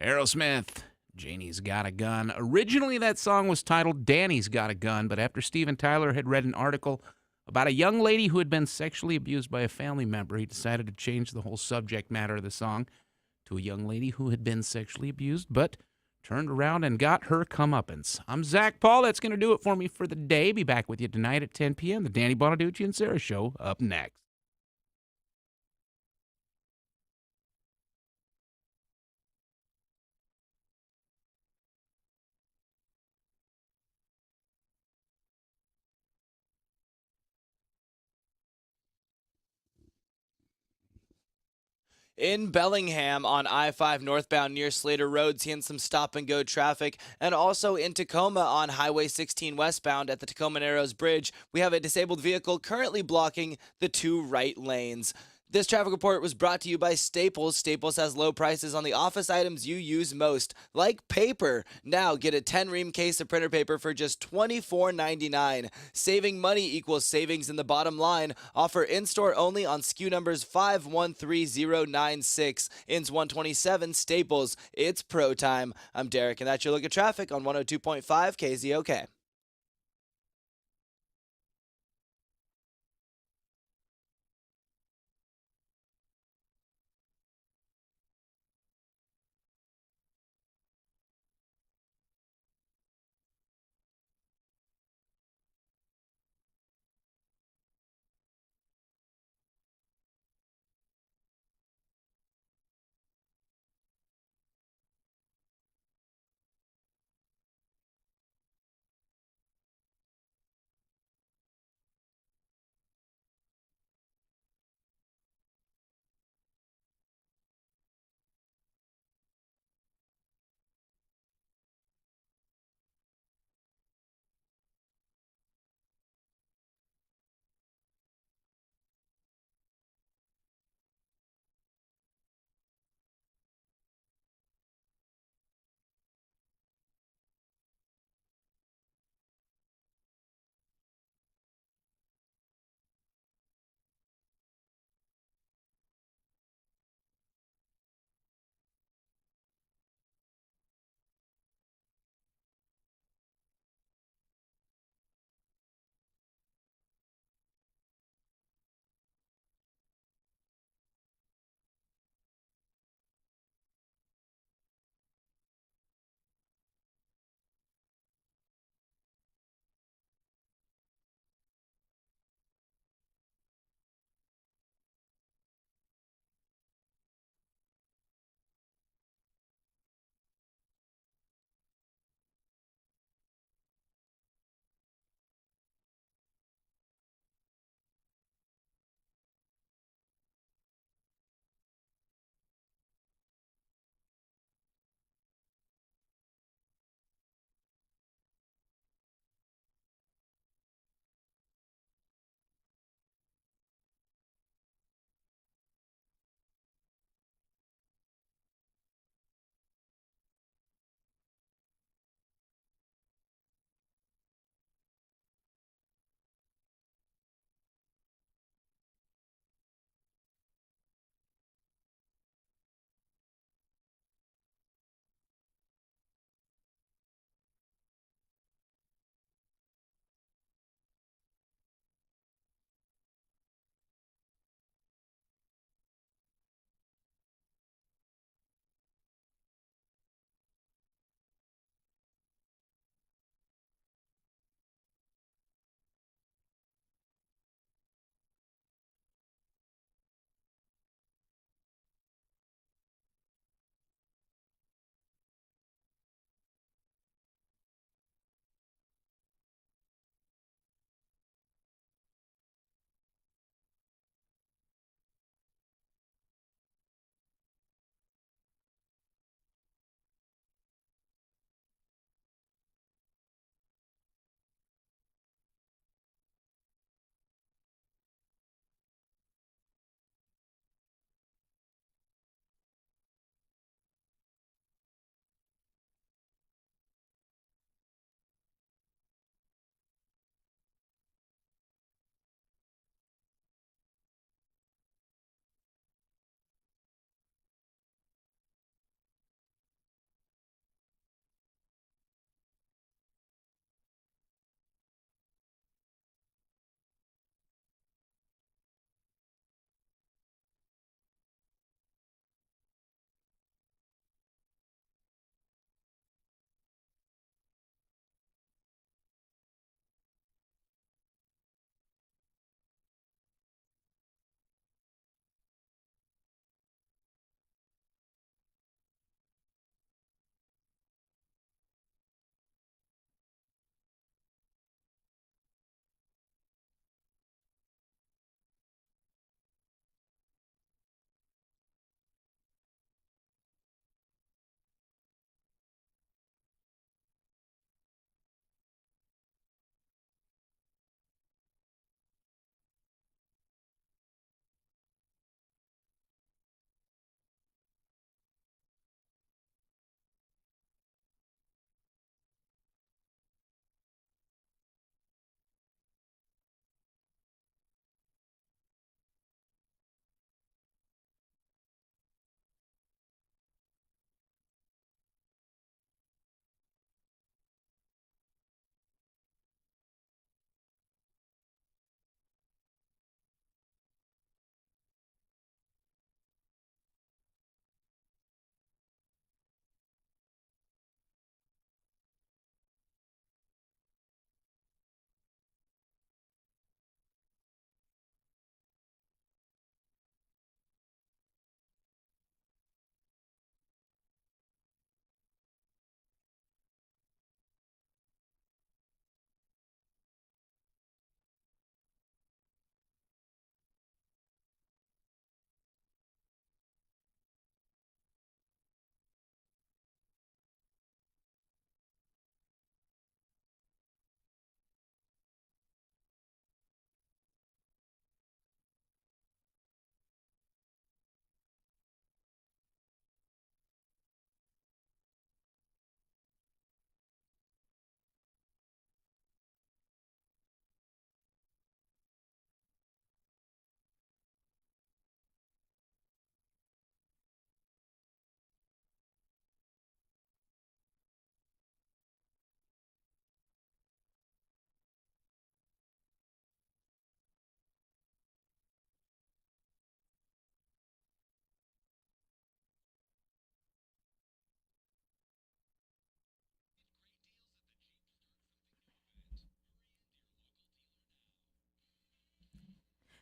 Aerosmith, Janie's Got a Gun. Originally, that song was titled Danny's Got a Gun, but after Steven Tyler had read an article about a young lady who had been sexually abused by a family member, he decided to change the whole subject matter of the song to a young lady who had been sexually abused, but turned around and got her comeuppance. I'm Zach Paul. That's going to do it for me for the day. Be back with you tonight at 10 p.m. The Danny Bonaducci and Sarah Show up next. In Bellingham on I-5 northbound near Slater Road, seeing some stop and go traffic. And also in Tacoma on Highway 16 westbound at the Tacoma Narrows Bridge, we have a disabled vehicle currently blocking the two right lanes. This traffic report was brought to you by Staples. Staples has low prices on the office items you use most, like paper. Now get a 10 ream case of printer paper for just $24.99. Saving money equals savings in the bottom line. Offer in-store only on SKU numbers 513096. Ins 127 Staples. It's pro time. I'm Derek, and that's your look at traffic on 102.5 KZOK.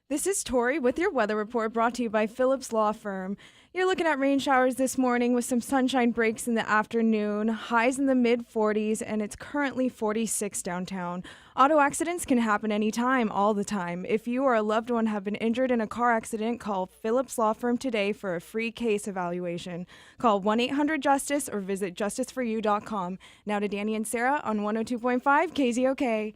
This is Tori with your weather report brought to you by Phillips Law Firm. You're looking at rain showers this morning with some sunshine breaks in the afternoon, highs in the mid 40s, and it's currently 46 downtown. Auto accidents can happen anytime, all the time. If you or a loved one have been injured in a car accident, call Phillips Law Firm today for a free case evaluation. Call 1-800-JUSTICE or visit justiceforyou.com. Now to Danny and Sarah on 102.5 KZOK.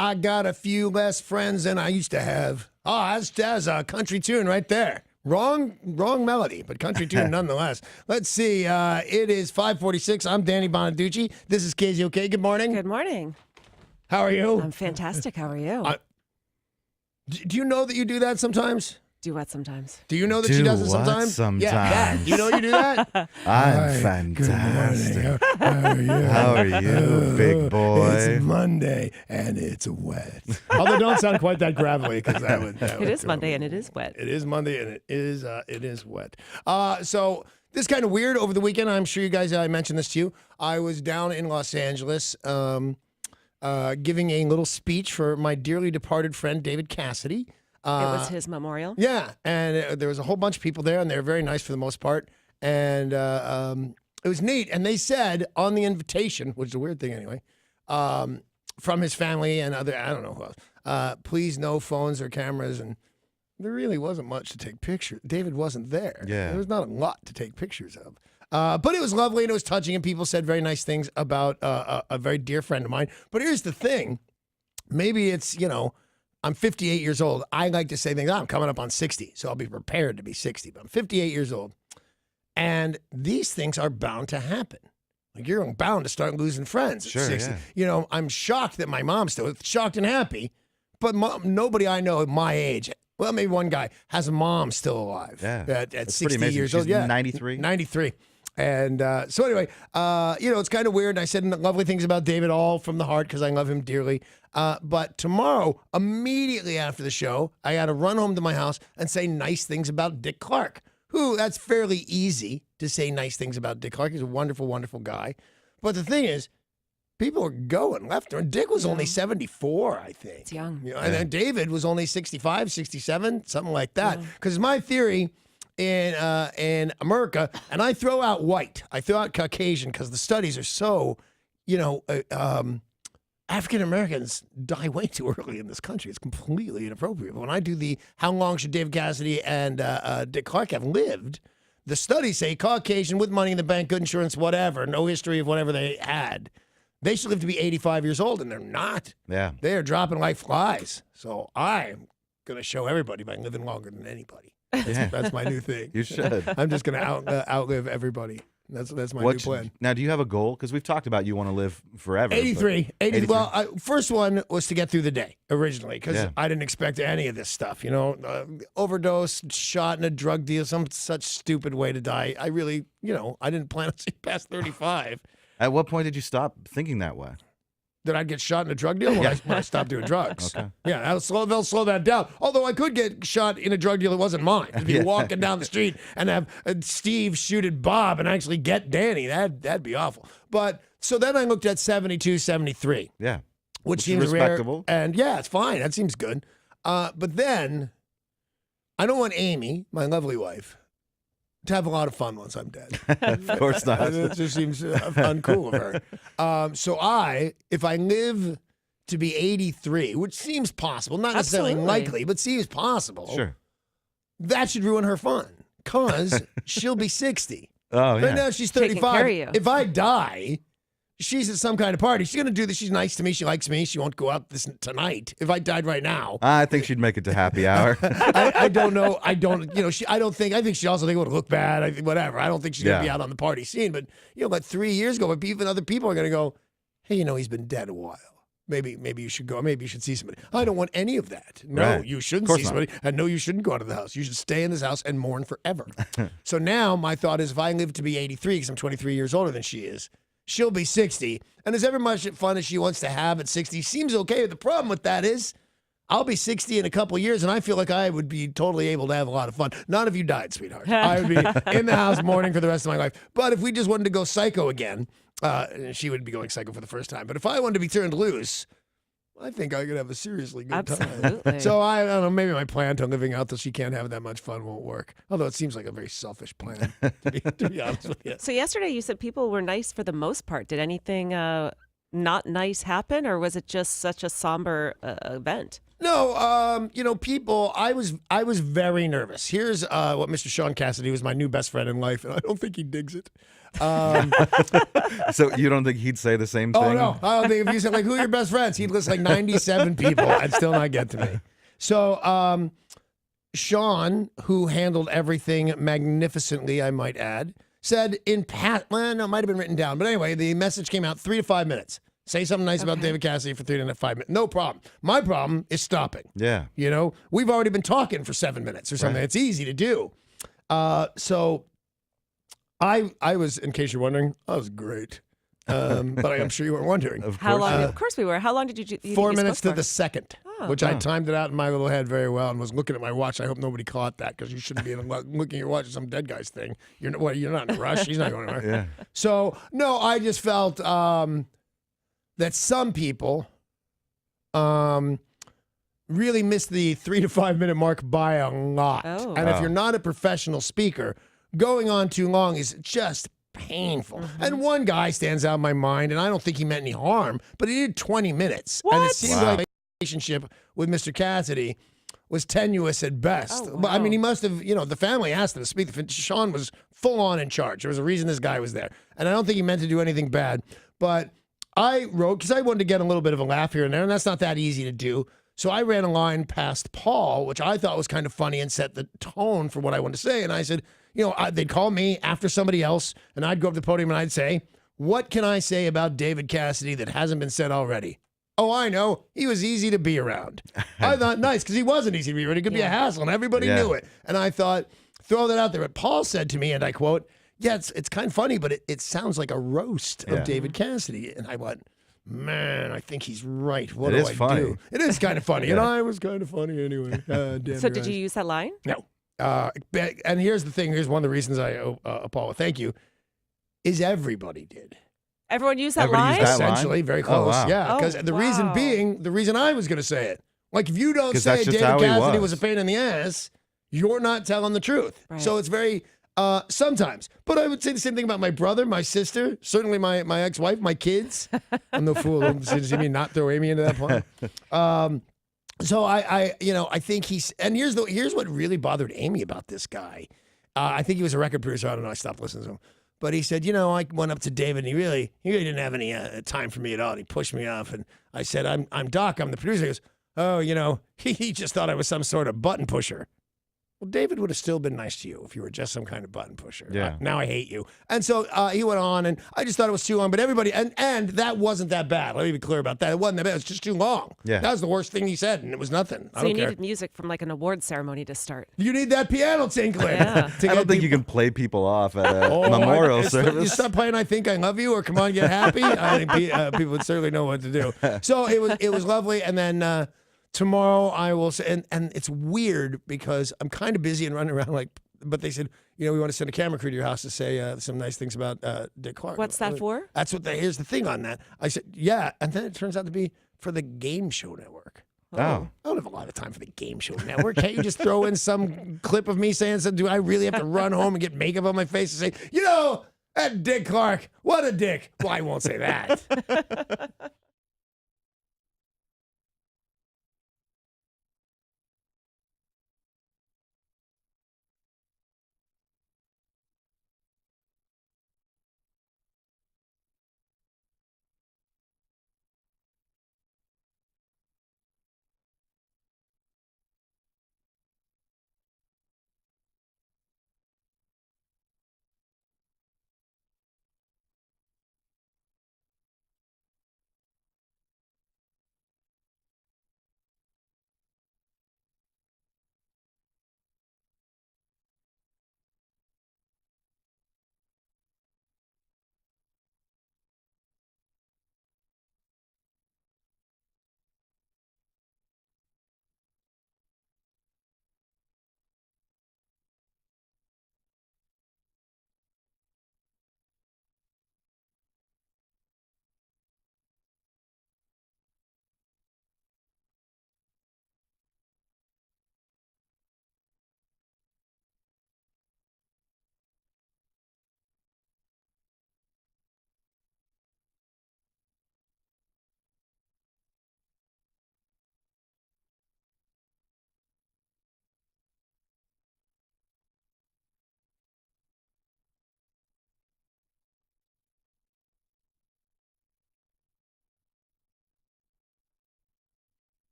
I got a few less friends than I used to have. Oh, that's a country tune right there. Wrong melody, but country tune nonetheless. Let's see. It is 5:46. I'm Danny Bonaducci. This is KZOK. Good morning. Good morning. How are you? I'm fantastic. How are you? Do you know that you do that sometimes? Do what sometimes? Do you know that she does it sometimes? Yeah, that. You know you do that? I'm fantastic. How are you? How are you, big boy? It's Monday and it's wet. Although don't sound quite that gravelly because that would. It is Monday and it is wet. It is Monday and it is wet. So this is kind of weird. Over the weekend, I'm sure you guys, I mentioned this to you. I was down in Los Angeles giving a little speech for my dearly departed friend, David Cassidy. It was his memorial. Yeah, and there was a whole bunch of people there, and they were very nice for the most part. And it was neat. And they said on the invitation, which is a weird thing anyway, from his family and other, I don't know who else, please no phones or cameras. And there really wasn't much to take pictures. David wasn't there. Yeah. There was not a lot to take pictures of. But it was lovely and it was touching, and people said very nice things about a very dear friend of mine. But here's the thing. Maybe it's, I'm 58 years old. I like to say things, I'm coming up on 60, so I'll be prepared to be 60. But I'm 58 years old. And these things are bound to happen. Like you're bound to start losing friends at Sure, 60. yeah. I'm shocked that my mom's still shocked and happy, but nobody I know at my age, well, maybe one guy, has a mom still alive Yeah. at That's 60 pretty amazing. years She's old. Yeah. 93? 93. And so anyway, it's kind of weird. And I said lovely things about David, all from the heart, because I love him dearly. But tomorrow, immediately after the show, I got to run home to my house and say nice things about Dick Clark, who that's fairly easy to say nice things about Dick Clark. He's a wonderful, wonderful guy. But the thing is, people are going left. Dick was only 74, I think. It's young. And then David was only 65, 67, something like that. Because my theory in America, and I throw out white, I throw out Caucasian because the studies are so, African Americans die way too early in this country. It's completely inappropriate. When I do the how long should Dave Cassidy and Dick Clark have lived, the studies say Caucasian with money in the bank, good insurance, whatever, no history of whatever they had, they should live to be 85 years old, and they're not. Yeah. They are dropping like flies. So I'm going to show everybody by living longer than anybody. That's my new thing. You should. I'm just going to outlive everybody. That's my new plan. Now, do you have a goal? Because we've talked about you want to live forever. 83. 83. Well, first one was to get through the day originally because Yeah. I didn't expect any of this stuff. Overdose, shot in a drug deal, some such stupid way to die. I really, I didn't plan on seeing past 35. At what point did you stop thinking that way? That I'd get shot in a drug deal when I stopped doing drugs. Okay. Yeah, they'll slow that down. Although I could get shot in a drug deal that wasn't mine. To be Yeah. walking down the street and have Steve shoot at Bob and actually get Danny, that'd be awful. But so then I looked at 72, 73. Yeah. Which is seems respectable. rare. And yeah, it's fine. That seems good. But then I don't want Amy, my lovely wife, to have a lot of fun once I'm dead. Of course not. It just seems uncool of her. So if I live to be 83, which seems possible, not necessarily Absolutely. likely, but seems possible, Sure. that should ruin her fun because she'll be 60. Oh, yeah. Right now she's Taking 35. care of you. If I die she's at some kind of party. She's going to do this. She's nice to me. She likes me. She won't go out tonight. If I died right now. I think she'd make it to happy hour. I don't know. I think she also think it would look bad. I think whatever. I don't think she's going to be out on the party scene. But, but 3 years ago, but even other people are going to go, hey, he's been dead a while. Maybe you should go. Maybe you should see somebody. I don't want any of that. No, Right. you shouldn't see somebody. And no, you shouldn't go out of the house. You should stay in this house and mourn forever. So now my thought is if I live to be 83, because I'm 23 years older than she is, she'll be 60. And as ever much fun as she wants to have at 60 seems okay. The problem with that is I'll be 60 in a couple years, and I feel like I would be totally able to have a lot of fun. Not if you died, sweetheart. I would be in the house mourning for the rest of my life. But if we just wanted to go psycho again, she would be going psycho for the first time. But if I wanted to be turned loose, I think I could have a seriously good time. Absolutely. So I don't know, maybe my plan to living out till she can't have that much fun won't work. Although it seems like a very selfish plan, to be honest with you. So yesterday you said people were nice for the most part. Did anything not nice happen, or was it just such a somber event? No, people. I was very nervous. Here's what Mr. Sean Cassidy was my new best friend in life, and I don't think he digs it. So you don't think he'd say the same thing? Oh no, I don't think if you said who are your best friends, he'd list 97 people and still not get to me. So Sean, who handled everything magnificently, I might add, said in no, it might have been written down, but anyway, the message came out 3 to 5 minutes. Say something nice about David Cassidy for 3 to 5 minutes. No problem. My problem is stopping. Yeah. We've already been talking for 7 minutes or something. Right. It's easy to do. So I was, in case you're wondering, I was great. But I'm sure you weren't wondering. Of How course. long? Of course we were. How long did you do? 4 minutes to the second, Oh. which I timed it out in my little head very well and was looking at my watch. I hope nobody caught that because you shouldn't be looking at your watch at some dead guy's thing. You're not in a rush. He's not going anywhere. Yeah. So, no, I just felt that some people really miss the 3 to 5 minute mark by a lot. Oh. And if Oh. you're not a professional speaker, going on too long is just painful. And one guy stands out in my mind, and I don't think he meant any harm, but he did 20 minutes. And it What? seemed Wow. like the relationship with Mr. Cassidy was tenuous at best. Oh, But I mean, wow. he must have, the family asked him to speak. Sean was full on in charge. There was a reason this guy was there. And I don't think he meant to do anything bad. But I wrote, because I wanted to get a little bit of a laugh here and there, and that's not that easy to do. So I ran a line past Paul, which I thought was kind of funny and set the tone for what I wanted to say. And I said, they'd call me after somebody else, and I'd go up to the podium and I'd say, what can I say about David Cassidy that hasn't been said already? Oh, I know. He was easy to be around. I thought, nice, because he wasn't easy to be around. He could be a hassle, and everybody knew it. And I thought, throw that out there. But Paul said to me, and I quote, yeah, it's kind of funny, but it sounds like a roast of David Cassidy. And I went, man, I think he's right. What do I do? It is kind of funny. And I was kind of funny anyway. So did you use that line? No. And here's the thing. Here's one of the reasons I owe Paul a thank you, is everybody did. Everyone used that Everybody line? used that line? Essentially, very Oh, close. wow. Yeah, because Oh, the reason wow. being, the reason I was going to say it. Like, if you don't 'Cause say that's just David how he Cassidy was. was a pain in the ass, you're not telling the truth. Right. So it's very, sometimes. But I would say the same thing about my brother, my sister, certainly my ex-wife, my kids. I'm no fool. Don't see me not throw Amy into that pond. So I think and here's what really bothered Amy about this guy. I think he was a record producer. I don't know. I stopped listening to him. But he said, I went up to David, and he really didn't have any time for me at all. And he pushed me off, and I said, I'm Doc. I'm the producer. He goes, oh, he just thought I was some sort of button pusher. Well, David would have still been nice to you if you were just some kind of button pusher. Yeah. Now I hate you. And so he went on, and I just thought it was too long. But everybody, and that wasn't that bad. Let me be clear about that. It wasn't that bad. It was just too long. Yeah. That was the worst thing he said, and it was nothing. I So don't you care. needed music from like an award ceremony to start. You need that piano tinkling. Yeah. to I don't get think you people- can play people off at a Oh, memorial You service. stop playing I Think I Love You or Come On Get Happy. I think people would certainly know what to do. So it was lovely. And then tomorrow I will say, and it's weird because I'm kind of busy and running around but they said, we want to send a camera crew to your house to say some nice things about Dick Clark. What's that for? That's here's the thing on that. I said, yeah. And then it turns out to be for the Game Show Network. Oh. I don't have a lot of time for the Game Show Network. Can't you just throw in some clip of me saying something? Do I really have to run home and get makeup on my face and say, that Dick Clark, what a dick? Well, I won't say that.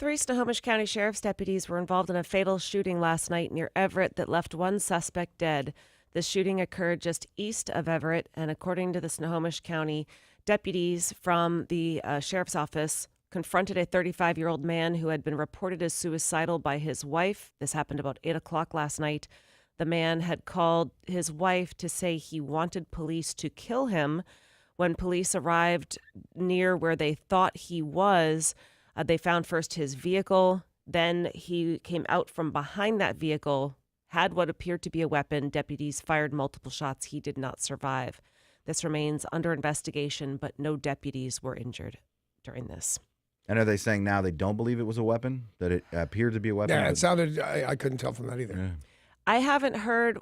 3 Snohomish County Sheriff's deputies were involved in a fatal shooting last night near Everett that left one suspect dead. The shooting occurred just east of Everett, and according to the Snohomish County deputies from the sheriff's office, confronted a 35-year-old man who had been reported as suicidal by his wife. This happened about 8 o'clock last night. The man had called his wife to say he wanted police to kill him. When police arrived near where they thought he was, they found first his vehicle. Then he came out from behind that vehicle, had what appeared to be a weapon. Deputies fired multiple shots. He did not survive. This remains under investigation, but no deputies were injured during this. And are they saying now they don't believe it was a weapon, that it appeared to be a weapon? Yeah, it sounded, I couldn't tell from that either. Yeah. I haven't heard,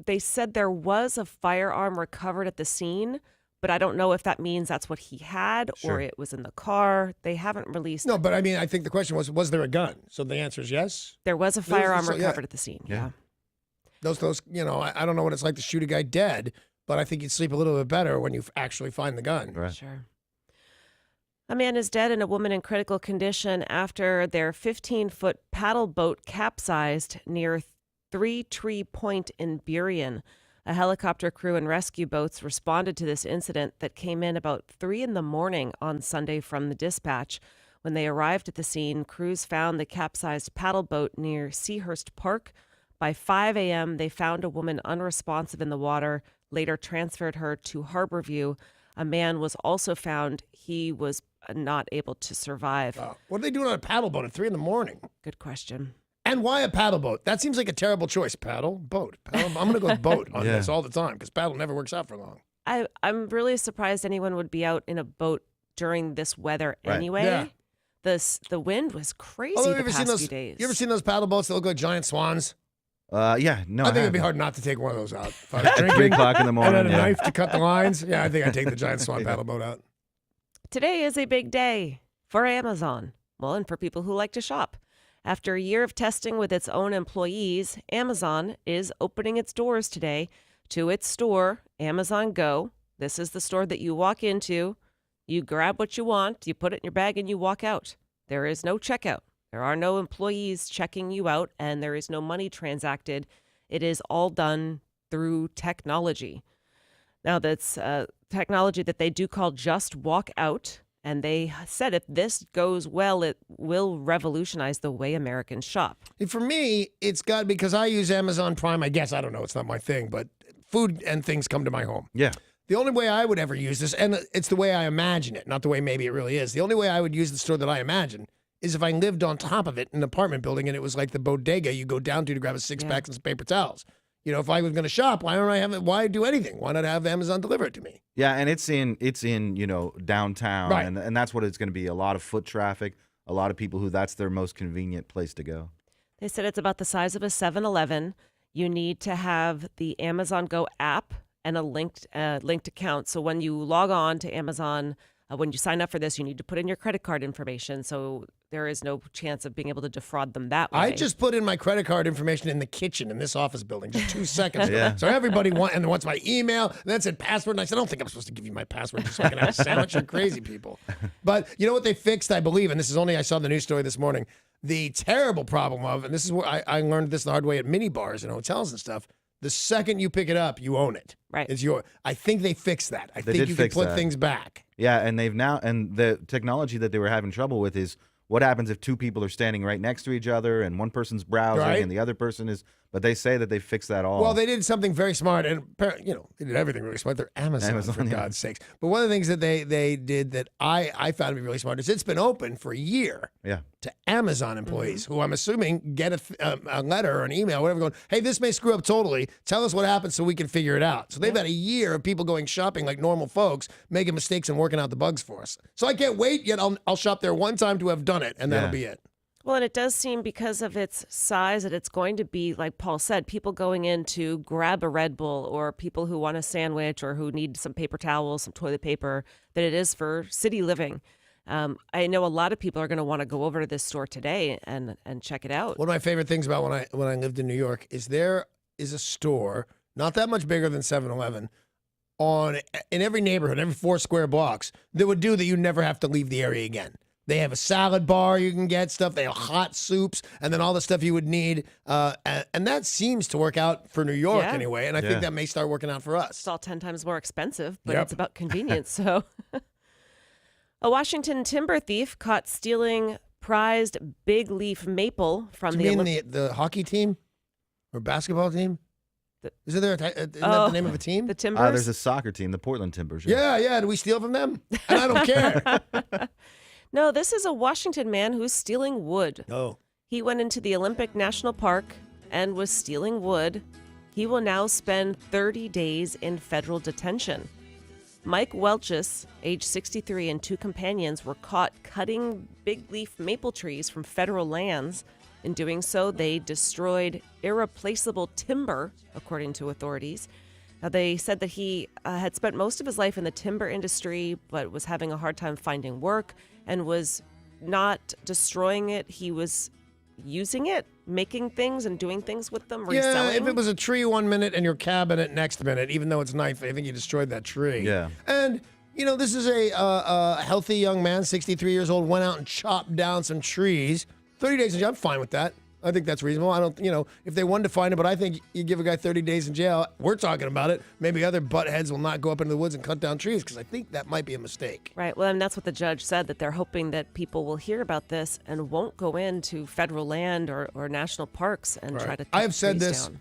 they said there was a firearm recovered at the scene, but I don't know if that means that's what he had Sure. or it was in the car. They haven't released. No, but I mean, I think the question was there a gun? So the answer is yes. There was a firearm so, yeah. recovered at the scene. Yeah. Those, I don't know what it's like to shoot a guy dead, but I think you'd sleep a little bit better when you actually find the gun. Right. Sure. A man is dead and a woman in critical condition after their 15-foot paddle boat capsized near Three Tree Point in Burien. A helicopter crew and rescue boats responded to this incident that came in about 3 a.m. on Sunday from the dispatch. When they arrived at the scene, crews found the capsized paddle boat near Seahurst Park. By 5 a.m., they found a woman unresponsive in the water, later transferred her to Harborview. A man was also found. He was not able to survive. What are they doing on a paddle boat at 3 a.m? Good question. And why a paddle boat? That seems like a terrible choice. Paddle, boat. I'm going to go with boat on Yeah. this all the time because paddle never works out for long. I'm really surprised anyone would be out in a boat during this weather Right. anyway. Yeah. The wind was crazy Although, the past few days. you ever seen those paddle boats that look like giant swans? Yeah, no. I think it'd be haven't. hard not to take one of those out. If I was At 3 drinking o'clock in the and morning. then a yeah. knife to cut the lines. Yeah, I think I'd take the giant swan paddle boat out. Today is a big day for Amazon. Well, and for people who like to shop. After a year of testing with its own employees, Amazon is opening its doors today to its store, Amazon Go. This is the store that you walk into, you grab what you want, you put it in your bag, and you walk out. There is no checkout. There are no employees checking you out, and there is no money transacted. It is all done through technology. Now, that's technology that they do call Just Walk Out. And they said if this goes well, it will revolutionize the way Americans shop. And for me, it's got, because I use Amazon Prime, I guess, I don't know, it's not my thing, but food and things come to my home. Yeah. The only way I would ever use this, and it's the way I imagine it, not the way maybe it really is. The only way I would use the store that I imagine is if I lived on top of it in an apartment building and it was like the bodega you go down to grab a six-pack and some paper towels. You know, if I was going to shop, why don't I have it? Why do anything? Why not have Amazon deliver it to me? Yeah, and it's in downtown, Right. and that's what it's going to be. A lot of foot traffic, a lot of people who that's their most convenient place to go. They said it's about the size of a 7-Eleven. You need to have the Amazon Go app and a linked account. So when you log on to Amazon, when you sign up for this, you need to put in your credit card information. So there is no chance of being able to defraud them that way. I just put in my credit card information in the kitchen in this office building, just 2 seconds. Yeah. So everybody wants my email, and then said password, and I said, I don't think I'm supposed to give you my password just so I can have a sandwich. You're crazy people. But you know what they fixed, I believe, and this is only, I saw the news story this morning, the terrible problem of, and this is where I learned this the hard way at mini bars and hotels and stuff, the second you pick it up, you own it. Right. It's your. I think they fixed that. I think did you can fix put that. things back. Yeah, and the technology that they were having trouble with is what happens if two people are standing right next to each other and one person's browsing Right. and the other person is, but they say that they fixed that all. Well, they did something very smart, and they did everything really smart. They're Amazon for yeah. God's sakes. But one of the things that they did that I found to be really smart is it's been open for a year Yeah. to Amazon employees who I'm assuming get a letter or an email, whatever, going, hey, this may screw up totally. Tell us what happened so we can figure it out. So they've had a year of people going shopping like normal folks, making mistakes and working out the bugs for us. So I can't wait, yet I'll shop there one time to have done it, and that'll Yeah. be it. Well, and it does seem because of its size that it's going to be, like Paul said, people going in to grab a Red Bull or people who want a sandwich or who need some paper towels, some toilet paper, that it is for city living. I know a lot of people are going to want to go over to this store today and check it out. One of my favorite things about when I lived in New York is there is a store, not that much bigger than 7-Eleven, in every neighborhood, every 4 square blocks, that would do that you never have to leave the area again. They have a salad bar you can get stuff. They have hot soups and then all the stuff you would need. And that seems to work out for New York Yeah. anyway. And I think that may start working out for us. It's all 10 times more expensive, but Yep. it's about convenience. So, a Washington timber thief caught stealing prized big leaf maple from Do the you mean the hockey team or basketball team? Isn't there isn't that the name of a team? the timbers. There's a soccer team, the Portland Timbers. Yeah. Do we steal from them? And I don't care. No, this is a Washington man who's stealing wood. Oh. He went into the Olympic National Park and was stealing wood. He will now spend 30 days in federal detention. Mike Welchus, age 63, and 2 companions were caught cutting big leaf maple trees from federal lands. In doing so, they destroyed irreplaceable timber, according to authorities. Now, they said that he had spent most of his life in the timber industry, but was having a hard time finding work and was not destroying it. He was using it, making things and doing things with them, Yeah, reselling. if it was a tree 1 minute and your cabinet next minute, even though it's knife, I think you destroyed that tree. Yeah. And, this is a healthy young man, 63 years old, went out and chopped down some trees. 30 days in jail, I'm fine with that. I think that's reasonable. I don't, if they wanted to find it, but I think you give a guy 30 days in jail. We're talking about it. Maybe other buttheads will not go up into the woods and cut down trees because I think that might be a mistake. Right. Well, and that's what the judge said, that they're hoping that people will hear about this and won't go into federal land or national parks and try to cut I have said trees this down.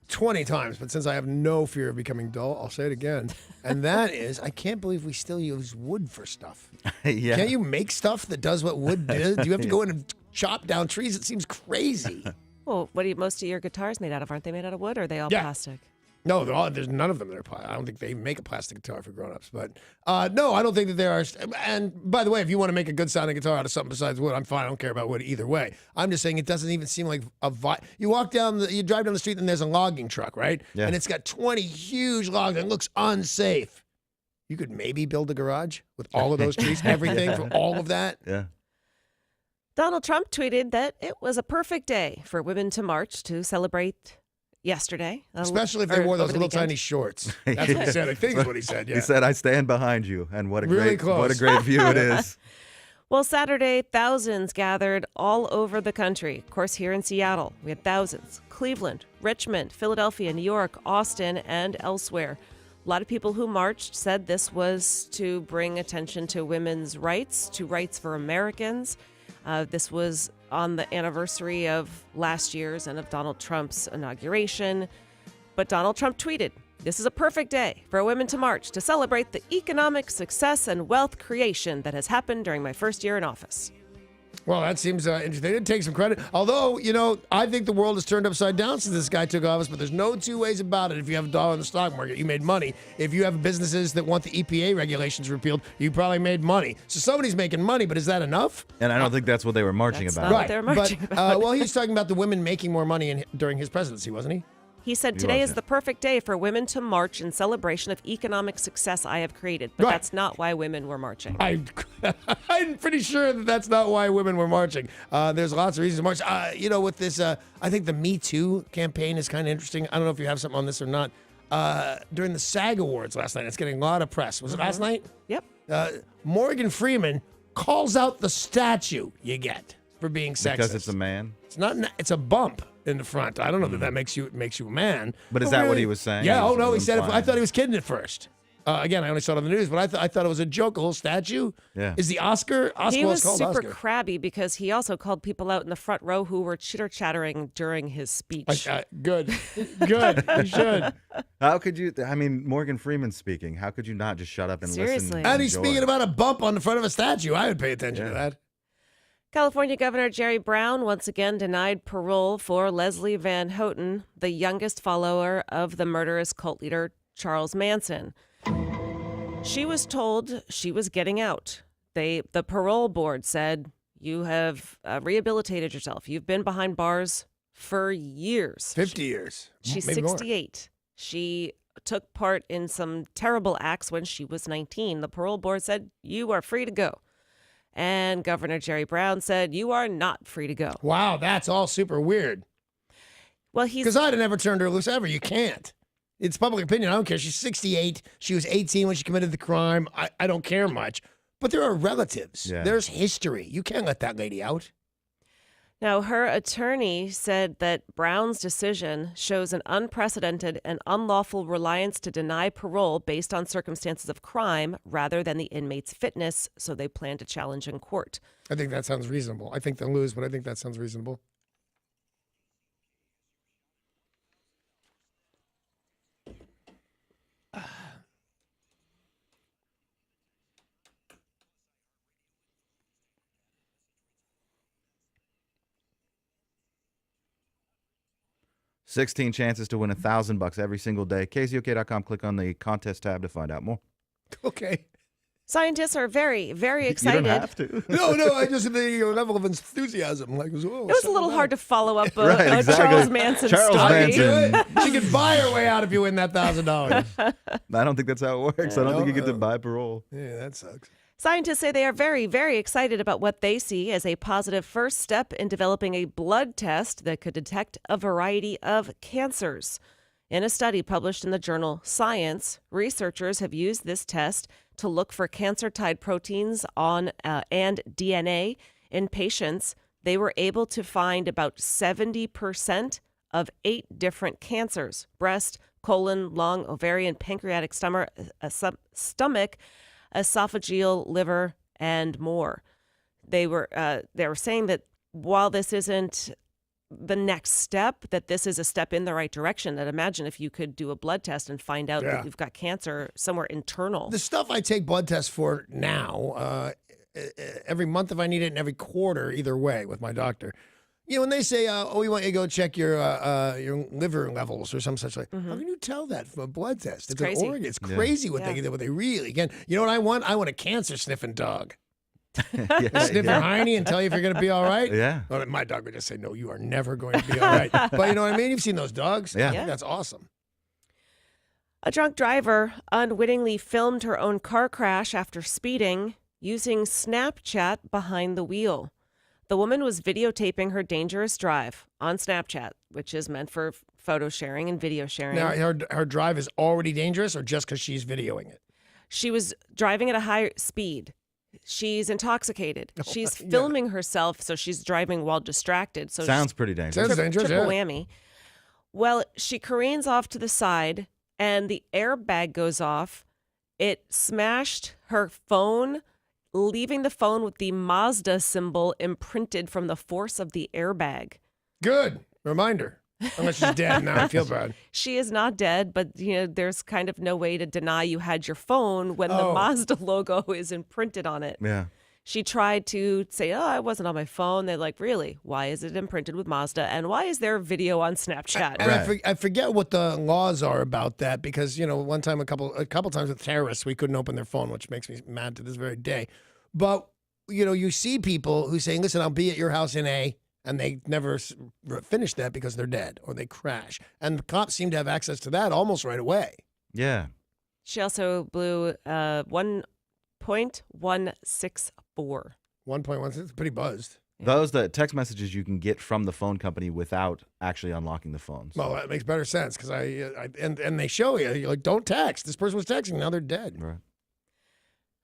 20 times, but since I have no fear of becoming dull, I'll say it again. And that is, I can't believe we still use wood for stuff. Yeah. Can't you make stuff that does what wood does? Do you have to go in and chop down trees? It seems crazy. Well, what are most of your guitars made out of? Aren't they made out of wood or are they all Yeah. plastic? No, there's none of them that are plastic. I don't think they make a plastic guitar for grown-ups. But no, I don't think that there are. And by the way, if you want to make a good sounding guitar out of something besides wood, I'm fine. I don't care about wood either way. I'm just saying it doesn't even seem like you you drive down the street and there's a logging truck, right? Yeah. And it's got 20 huge logs and it looks unsafe. You could maybe build a garage with all of those trees, everything for all of that. Yeah. Donald Trump tweeted that it was a perfect day for women to march to celebrate yesterday. Especially if they wore those little tiny shorts. That's what he said. I think is what he said. Yeah. He said, "I stand behind you," and what a Really great, close. what a great view it is. Well, Saturday, thousands gathered all over the country. Of course, here in Seattle, we had thousands. Cleveland, Richmond, Philadelphia, New York, Austin, and elsewhere. A lot of people who marched said this was to bring attention to women's rights, to rights for Americans. This was on the anniversary of last year's and of Donald Trump's inauguration. But Donald Trump tweeted, "This is a perfect day for women to march to celebrate the economic success and wealth creation that has happened during my first year in office." Well, that seems interesting. They did take some credit. Although, I think the world has turned upside down since this guy took office, but there's no two ways about it. If you have $1 in the stock market, you made money. If you have businesses that want the EPA regulations repealed, you probably made money. So somebody's making money, but is that enough? And I don't think that's what they were marching That's about. not what they were marching about. Well, he was talking about the women making more money during his presidency, wasn't he? He said, He "Today was, is yeah. the perfect day for women to march in celebration of economic success I have created." But Right. that's not why women were marching. I'm pretty sure that that's not why women were marching. There's lots of reasons to march. With this, I think the Me Too campaign is kind of interesting. I don't know if you have something on this or not. During the SAG Awards last night, it's getting a lot of press. Was it last night? Yep. Morgan Freeman calls out the statue you get for being sexist. Because it's a man. It's not. It's a bump in the front. I don't know that makes you a man. But is that what he was saying? Yeah. He Oh was no, he said it. I implying. thought he was kidding at first. Again, I only saw it on the news, but I thought it was a joke. A whole statue. Yeah. Is the Oscar? He was called super Oscar. crabby because he also called people out in the front row who were chitter-chattering during his speech. Good. You should. How could you? I mean, Morgan Freeman speaking. How could you not just shut up and Seriously. listen? And he's enjoy? speaking about a bump on the front of a statue. I would pay attention to that. California Governor Jerry Brown once again denied parole for Leslie Van Houten, the youngest follower of the murderous cult leader Charles Manson. She was told she was getting out. The parole board said, "You have rehabilitated yourself. You've been behind bars for years." 50 years. She's Maybe more. 68. She took part in some terrible acts when she was 19. The parole board said, "You are free to go." And Governor Jerry Brown said, "You are not free to go." Wow, that's all super weird. Well, Because I'd have never turned her loose ever. You can't. It's public opinion. I don't care. She's 68. She was 18 when she committed the crime. I don't care much. But there are relatives. Yeah. There's history. You can't let that lady out. Now, her attorney said that Brown's decision shows an unprecedented and unlawful reliance to deny parole based on circumstances of crime rather than the inmate's fitness, so they plan to challenge in court. I think that sounds reasonable. I think they'll lose, but I think that sounds reasonable. $16 chances to win $1,000 every single day. KZOK.com. Click on the contest tab to find out more. Okay. Scientists are very, very You excited. don't have to. No, I just the level of enthusiasm. Like, whoa, It was a little hard to follow up a, Right, a exactly. Charles Manson Charles story. Manson. She could buy her way out if you win that $1,000. I don't think that's how it works. I don't think you get to buy parole. Yeah, that sucks. Scientists say they are very, very excited about what they see as a positive first step in developing a blood test that could detect a variety of cancers. In a study published in the journal Science, researchers have used this test to look for cancer-tied proteins on and DNA in patients. They were able to find about 70% of 8 different cancers: breast, colon, lung, ovarian, pancreatic, stomach, esophageal, liver, and more. They were saying that while this isn't the next step, that this is a step in the right direction. That imagine if you could do a blood test and find out that you've got cancer somewhere internal. The stuff I take blood tests for now, every month if I need it, and every quarter, either way, with my doctor. You know, when they say, we want you to go check your liver levels or some such like, how can you tell that from a blood test? It's crazy. an organ. It's crazy what they really can. You know what I want? I want a cancer sniffing dog. Sniff your hiney and tell you if you're going to be all right. Yeah. Well, my dog would just say, no, you are never going to be all right. But you know what I mean? You've seen those dogs. Yeah. I think that's awesome. A drunk driver unwittingly filmed her own car crash after speeding using Snapchat behind the wheel. The woman was videotaping her dangerous drive on Snapchat, which is meant for photo sharing and video sharing. Now, her drive is already dangerous or just because she's videoing it? She was driving at a high speed. She's intoxicated. She's filming herself, so she's driving while distracted. So Sounds pretty dangerous. Sounds dangerous, triple yeah. whammy. Well, she careens off to the side, and the airbag goes off. It smashed her phone, leaving the phone with the Mazda symbol imprinted from the force of the airbag. Good. Reminder. Unless she's dead now, I feel bad. She is not dead, but there's kind of no way to deny you had your phone when the Mazda logo is imprinted on it. Yeah. She tried to say, I wasn't on my phone. They're like, really? Why is it imprinted with Mazda? And why is there video on Snapchat? And I forget what the laws are about that because, one time, a couple times with terrorists, we couldn't open their phone, which makes me mad to this very day. But, you see people who say, listen, I'll be at your house in A, and they never finish that because they're dead or they crash. And the cops seem to have access to that almost right away. Yeah. She also blew 1.164. 1.1, it's pretty buzzed. Those the text messages you can get from the phone company without actually unlocking the phone. So. Well, that makes better sense because and they show you're like, don't text. This person was texting. Now they're dead. Right.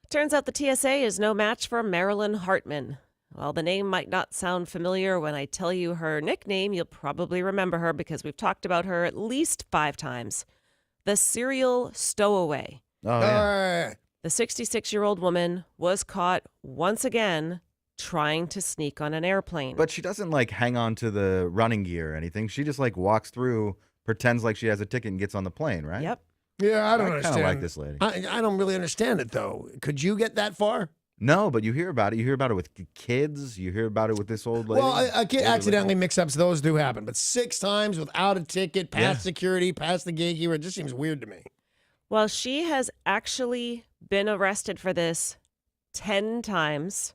Turns out the TSA is no match for Marilyn Hartman. While the name might not sound familiar when I tell you her nickname, you'll probably remember her because we've talked about her at least 5 times. The serial stowaway. Oh, yeah. The 66-year-old woman was caught once again trying to sneak on an airplane. But she doesn't hang on to the running gear or anything. She just walks through, pretends like she has a ticket and gets on the plane, right? Yep. Yeah, I don't I understand. kind of like this lady. I don't really understand it, though. Could you get that far? No, but you hear about it. You hear about it with kids. You hear about it with this old lady. Well, a kid accidentally mix-ups, those do happen. But 6 times without a ticket, past security, past the gatekeeper, it just seems weird to me. Well, she has actually been arrested for this 10 times.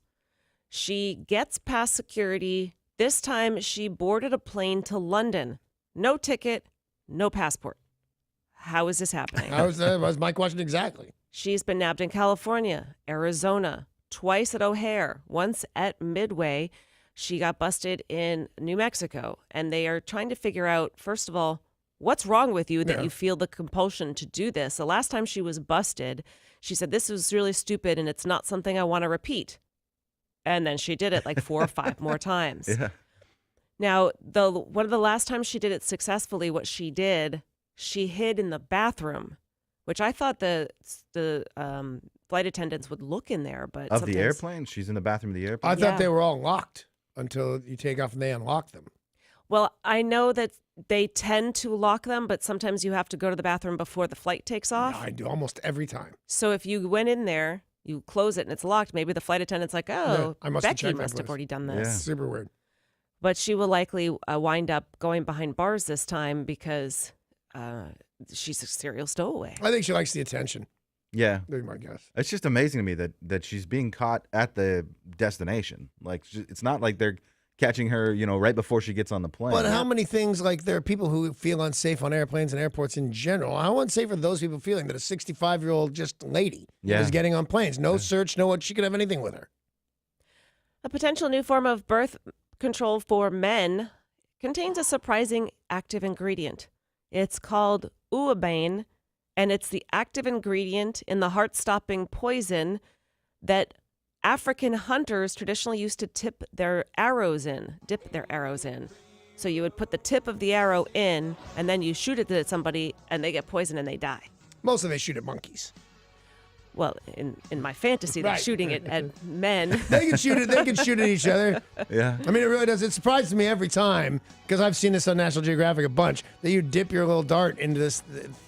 She gets past security. This time she boarded a plane to London. No ticket, no passport. How is this happening? That was my question exactly. She's been nabbed in California, Arizona, twice at O'Hare, once at Midway. She got busted in New Mexico, and they are trying to figure out, first of all, what's wrong with you that Yeah. you feel the compulsion to do this? The last time she was busted, she said, this was really stupid and it's not something I want to repeat. And then she did it like 4 or 5 more times. Yeah. Now, one of the last times she did it successfully, what she did, she hid in the bathroom, which I thought the flight attendants would look in there. But Of the sometimes- airplane? She's in the bathroom of the airplane? I thought Yeah. they were all locked until you take off and they unlock them. Well, I know that they tend to lock them, but sometimes you have to go to the bathroom before the flight takes off. I do almost every time. So if you went in there, you close it and it's locked, maybe the flight attendant's like, oh, I must have Becky checked my must have place. already done Yeah. this. Super weird. But she will likely wind up going behind bars this time because she's a serial stowaway. I think she likes the attention. Yeah. That'd be my guess. It's just amazing to me that she's being caught at the destination. Like, it's not like they're catching her, right before she gets on the plane. But how many things, like there are people who feel unsafe on airplanes and airports in general. How unsafe are those people feeling that a 65-year-old just lady Yeah. is getting on planes? No search, no what. She could have anything with her. A potential new form of birth control for men contains a surprising active ingredient. It's called uabane, and it's the active ingredient in the heart-stopping poison that African hunters traditionally used to dip their arrows in. So you would put the tip of the arrow in, and then you shoot it at somebody, and they get poisoned and they die. Mostly they shoot at monkeys. Well, in my fantasy, they're Right. shooting it at men. They can shoot it. They can shoot at each other. Yeah. I mean, it really does. It surprises me every time because I've seen this on National Geographic a bunch that you dip your little dart into this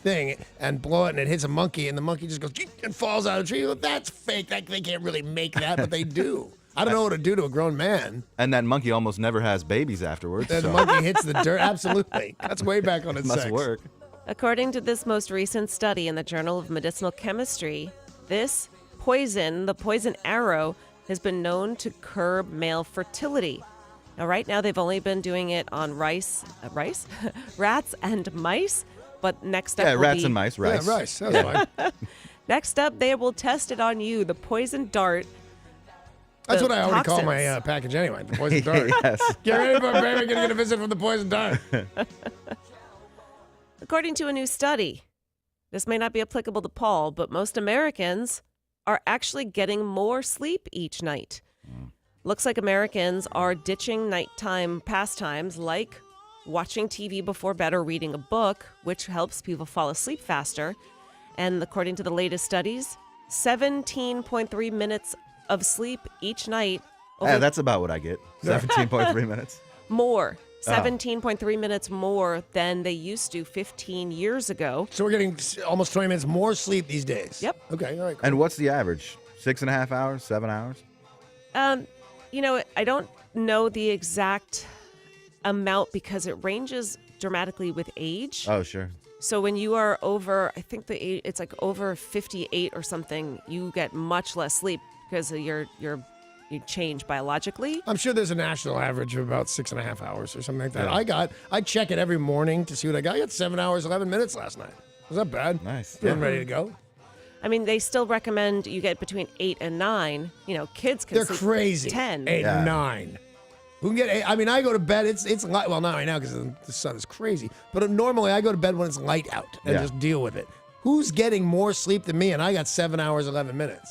thing and blow it, and it hits a monkey, and the monkey just goes and falls out of the tree. Well, that's fake. They can't really make that, but they do. I don't know what to do to a grown man. And that monkey almost never has babies afterwards. And the so monkey hits the dirt. Absolutely. That's way back on it its must sex. work. According to this most recent study in the Journal of Medicinal Chemistry, this poison, the poison arrow, has been known to curb male fertility. Now, right now, they've only been doing it on rats and mice. But next up, Yeah, will rats be- and mice, rice. Yeah, rice. That's fine. Next up, they will test it on you. The poison dart. That's the what I already call my toxins. package anyway. The poison dart. Yes. Get ready for it, baby. Gonna get a visit from the poison dart. According to a new study, this may not be applicable to Paul, but most Americans are actually getting more sleep each night. Looks like Americans are ditching nighttime pastimes like watching TV before bed or reading a book, which helps people fall asleep faster. And according to the latest studies, 17.3 minutes of sleep each night. Yeah, that's about what I get. 17.3 minutes. More. 17.3 minutes more than they used to 15 years ago. So we're getting almost 20 minutes more sleep these days. Yep. Okay. All right. Cool. And what's the average? 6.5 hours? 7 hours? I don't know the exact amount because it ranges dramatically with age. Oh, sure. So when you are over, I think the age, it's like over 58 or something, you get much less sleep because you change biologically. I'm sure there's a national average of about 6.5 hours or something like that. Yeah. I check it every morning to see what I got. I got 7 hours, 11 minutes last night. Was that bad? Nice. Feeling ready to go. I mean, they still recommend you get between 8 and 9. Kids can They're sleep crazy. 10. 8 Yeah. and 9. Who can get 8? I mean, I go to bed. It's light. Well, not right now because the sun is crazy. But normally I go to bed when it's light out and Yeah. just deal with it. Who's getting more sleep than me? And I got 7 hours, 11 minutes.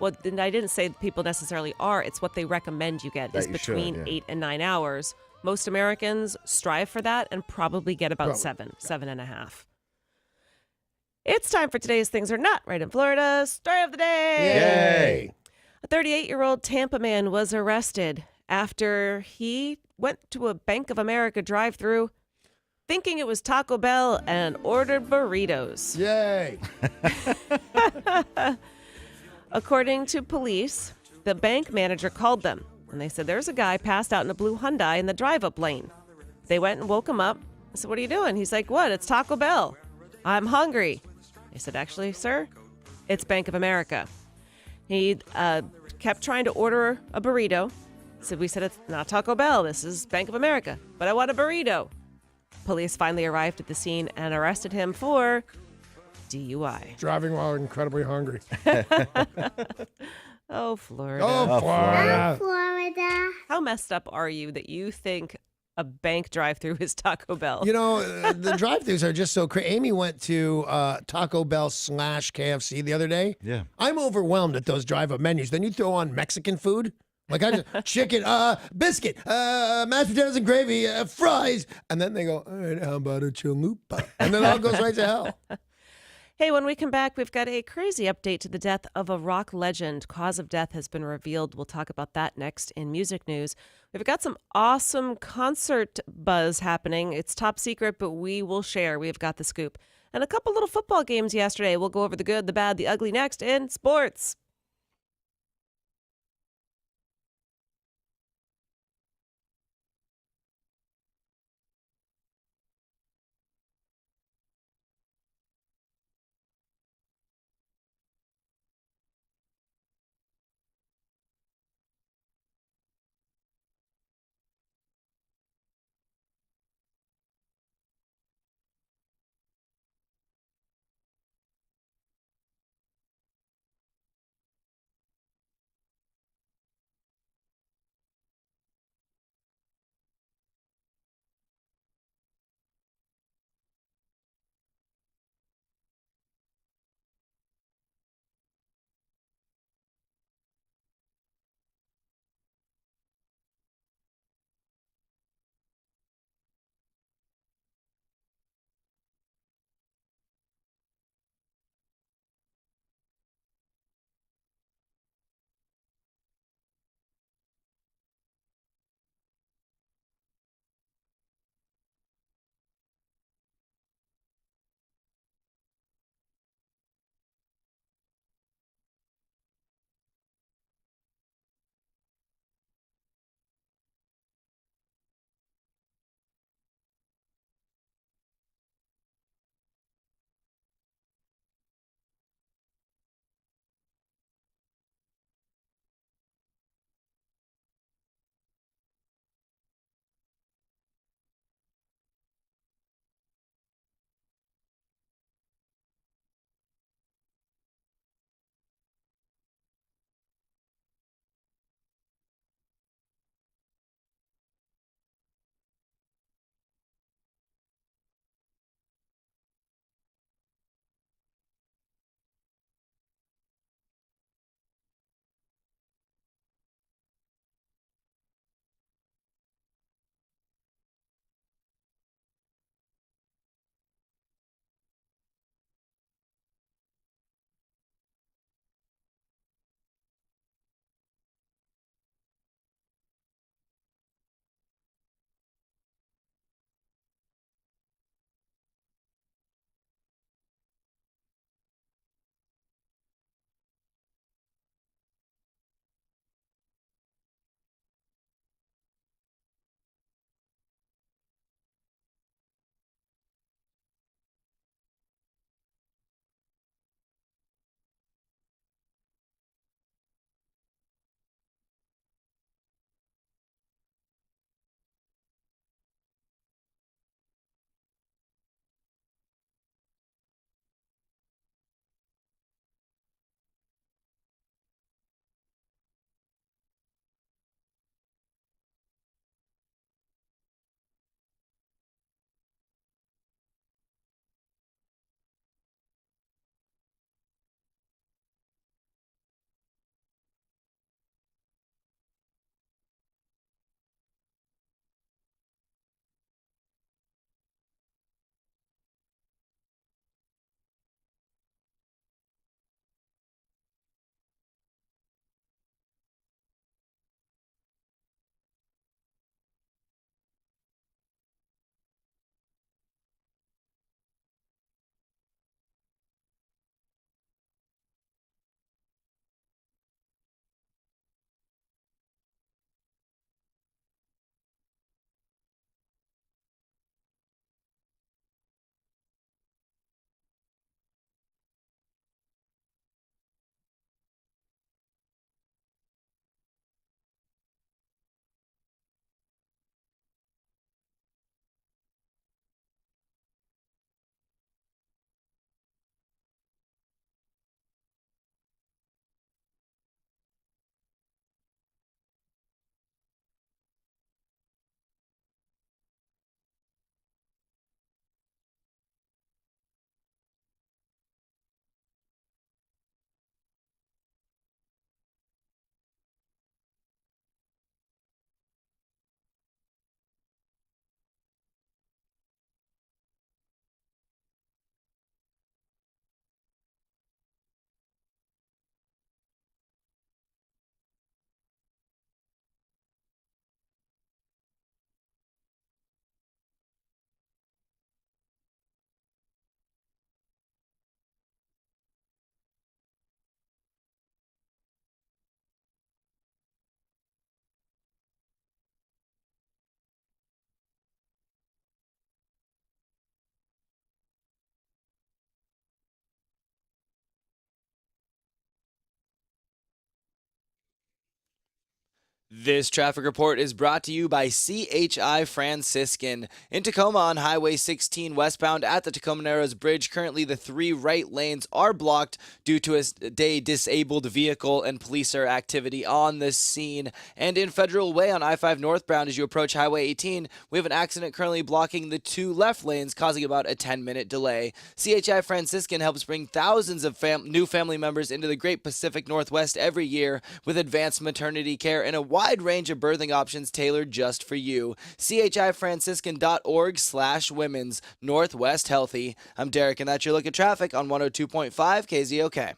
Well, then I didn't say people necessarily are. It's what they recommend you get That is you should, between yeah. 8 and 9 hours. Most Americans strive for that and probably get about Probably. 7.5. It's time for today's Things Are Not Right in Florida. Story of the day. Yay. A 38-year-old Tampa man was arrested after he went to a Bank of America drive-thru thinking it was Taco Bell and ordered burritos. Yay. According to police, the bank manager called them, and they said there's a guy passed out in a blue Hyundai in the drive-up lane. They went and woke him up. I said, "What are you doing?" He's like, "What? It's Taco Bell. I'm hungry." They said, "Actually, sir, it's Bank of America." He kept trying to order a burrito. We said, "It's not Taco Bell. This is Bank of America, but I want a burrito." Police finally arrived at the scene and arrested him for DUI. Driving while incredibly hungry. Oh, Florida. Oh, Florida. Florida. How messed up are you that you think a bank drive-through is Taco Bell. You know, the drive-thrus are just so crazy. Amy went to Taco Bell / KFC the other day. Yeah. I'm overwhelmed at those drive-up menus. Then you throw on Mexican food. Like I just chicken, biscuit, mashed potatoes and gravy, fries. And then they go, all right, how about a chalupa? And then it all goes right to hell. Hey, when we come back, we've got a crazy update to the death of a rock legend. Cause of death has been revealed. We'll talk about that next in music news. We've got some awesome concert buzz happening. It's top secret, but we will share. We've got the scoop. And a couple little football games yesterday. We'll go over the good, the bad, the ugly next in sports. This traffic report is brought to you by CHI Franciscan. In Tacoma on Highway 16 westbound at the Tacoma Narrows Bridge, currently the 3 right lanes are blocked due to a day disabled vehicle, and police are activity on the scene. And in Federal Way on I-5 northbound as you approach Highway 18, we have an accident currently blocking the 2 left lanes, causing about a 10-minute delay. CHI Franciscan helps bring thousands of new family members into the Great Pacific Northwest every year with advanced maternity care and a wide range of birthing options tailored just for you. chifranciscan.org/women's Northwest Healthy. I'm Derek, and that's your look at traffic on 102.5 KZOK.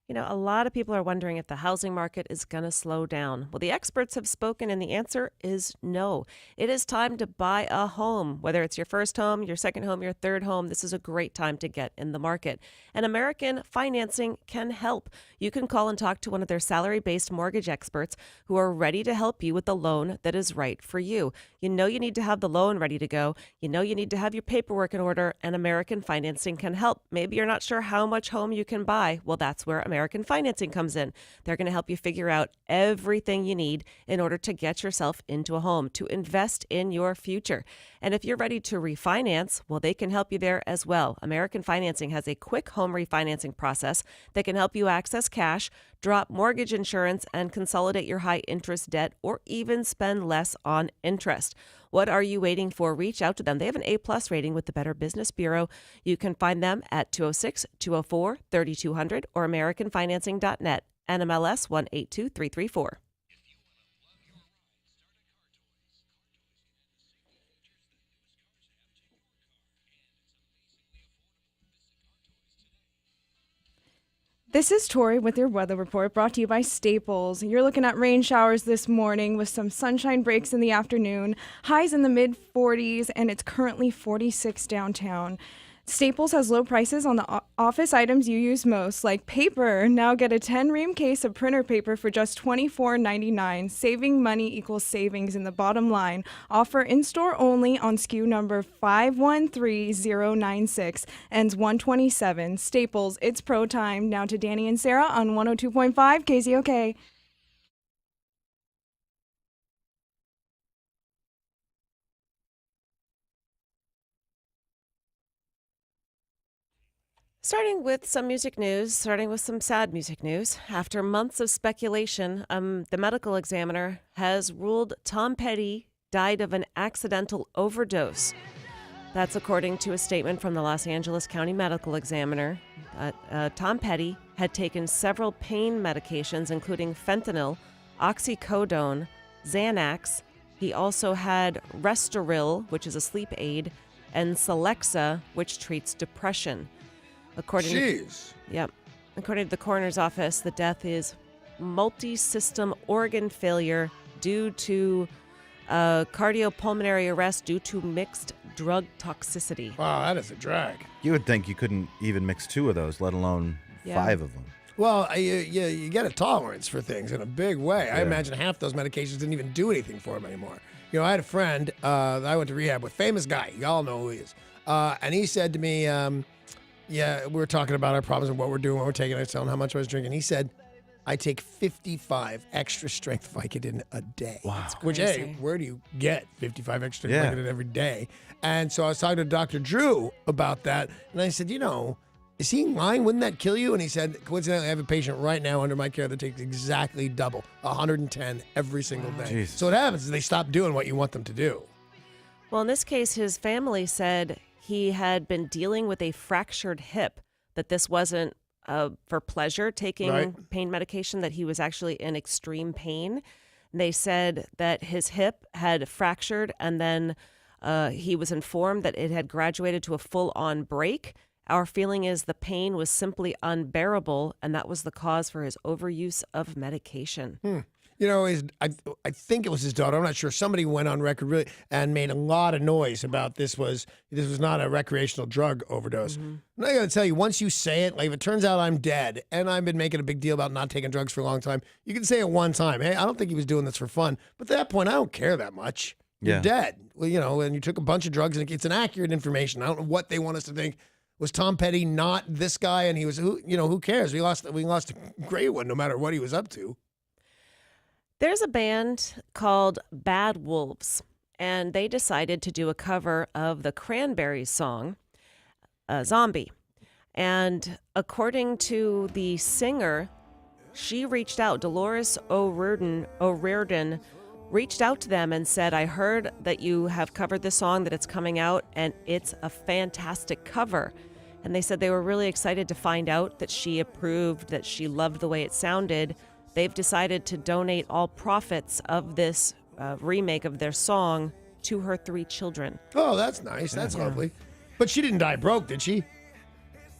You know, a lot of people are wondering if the housing market is going to slow down. Well, the experts have spoken, and the answer is no. It is time to buy a home. Whether it's your first home, your second home, your third home, this is a great time to get in the market. And American Financing can help. You can call and talk to one of their salary-based mortgage experts who are ready to help you with the loan that is right for you. You know you need to have the loan ready to go. You know you need to have your paperwork in order, and American Financing can help. Maybe you're not sure how much home you can buy. Well, that's where American Financing comes in. They're going to help you figure out everything you need in order to get yourself into a home, to invest in your future. And if you're ready to refinance, well, they can help you there as well. American Financing has a quick home refinancing process that can help you access cash, drop mortgage insurance, and consolidate your high interest debt, or even spend less on interest. What are you waiting for? Reach out to them. They have an A+ rating with the Better Business Bureau. You can find them at 206-204-3200 or AmericanFinancing.net. NMLS 182334. This is Tori with your weather report brought to you by Staples. You're looking at rain showers this morning with some sunshine breaks in the afternoon, highs in the mid 40s, and it's currently 46 downtown. Staples has low prices on the office items you use most, like paper. Now get a 10-ream case of printer paper for just $24.99. Saving money equals savings in the bottom line. Offer in-store only on SKU number 513096. Ends 127. Staples, it's pro time. Now to Danny and Sarah on 102.5 KZOK. Starting with some sad music news. After months of speculation, the medical examiner has ruled Tom Petty died of an accidental overdose. That's according to a statement from the Los Angeles County Medical Examiner. Tom Petty had taken several pain medications, including fentanyl, oxycodone, Xanax. He also had Restoril, which is a sleep aid, and Celexa, which treats depression. According to the coroner's office, the death is multi-system organ failure due to cardiopulmonary arrest due to mixed drug toxicity. Wow, that is a drag. You would think you couldn't even mix 2 of those, let alone 5 of them. Well, you get a tolerance for things in a big way. I imagine half those medications didn't even do anything for him anymore. You know, I had a friend that I went to rehab with, famous guy. Y'all know who he is. And he said to me, we were talking about our problems and what we're doing, what we're taking. I was telling him how much I was drinking. He said, I take 55 extra strength Vicodin a day. Wow. Which, hey, where do you get 55 extra Vicodin every day? And so I was talking to Dr. Drew about that. And I said, is he lying? Wouldn't that kill you? And he said, coincidentally, I have a patient right now under my care that takes exactly double, 110 every single day. Jesus. So what happens is they stop doing what you want them to do. Well, in this case, his family said he had been dealing with a fractured hip, that this wasn't for pleasure, taking pain medication, that he was actually in extreme pain. They said that his hip had fractured, and then he was informed that it had graduated to a full-on break. Our feeling is the pain was simply unbearable, and that was the cause for his overuse of medication. I think it was his daughter. I'm not sure. Somebody went on record really and made a lot of noise about this was not a recreational drug overdose. And I got to tell you, once you say it, like if it turns out I'm dead, and I've been making a big deal about not taking drugs for a long time, you can say it one time. Hey, I don't think he was doing this for fun. But at that point, I don't care that much. You're dead. Well, and you took a bunch of drugs, and it's inaccurate information. I don't know what they want us to think. Was Tom Petty not this guy? And he was who cares? We lost a great one, no matter what he was up to. There's a band called Bad Wolves, and they decided to do a cover of the Cranberries song, Zombie. And according to the singer, she reached out, Dolores O'Riordan reached out to them and said, I heard that you have covered this song, that it's coming out, and it's a fantastic cover. And they said they were really excited to find out that she approved, that she loved the way it sounded. They've decided to donate all profits of this remake of their song to her 3 children. Oh, that's nice. That's lovely. But she didn't die broke, did she?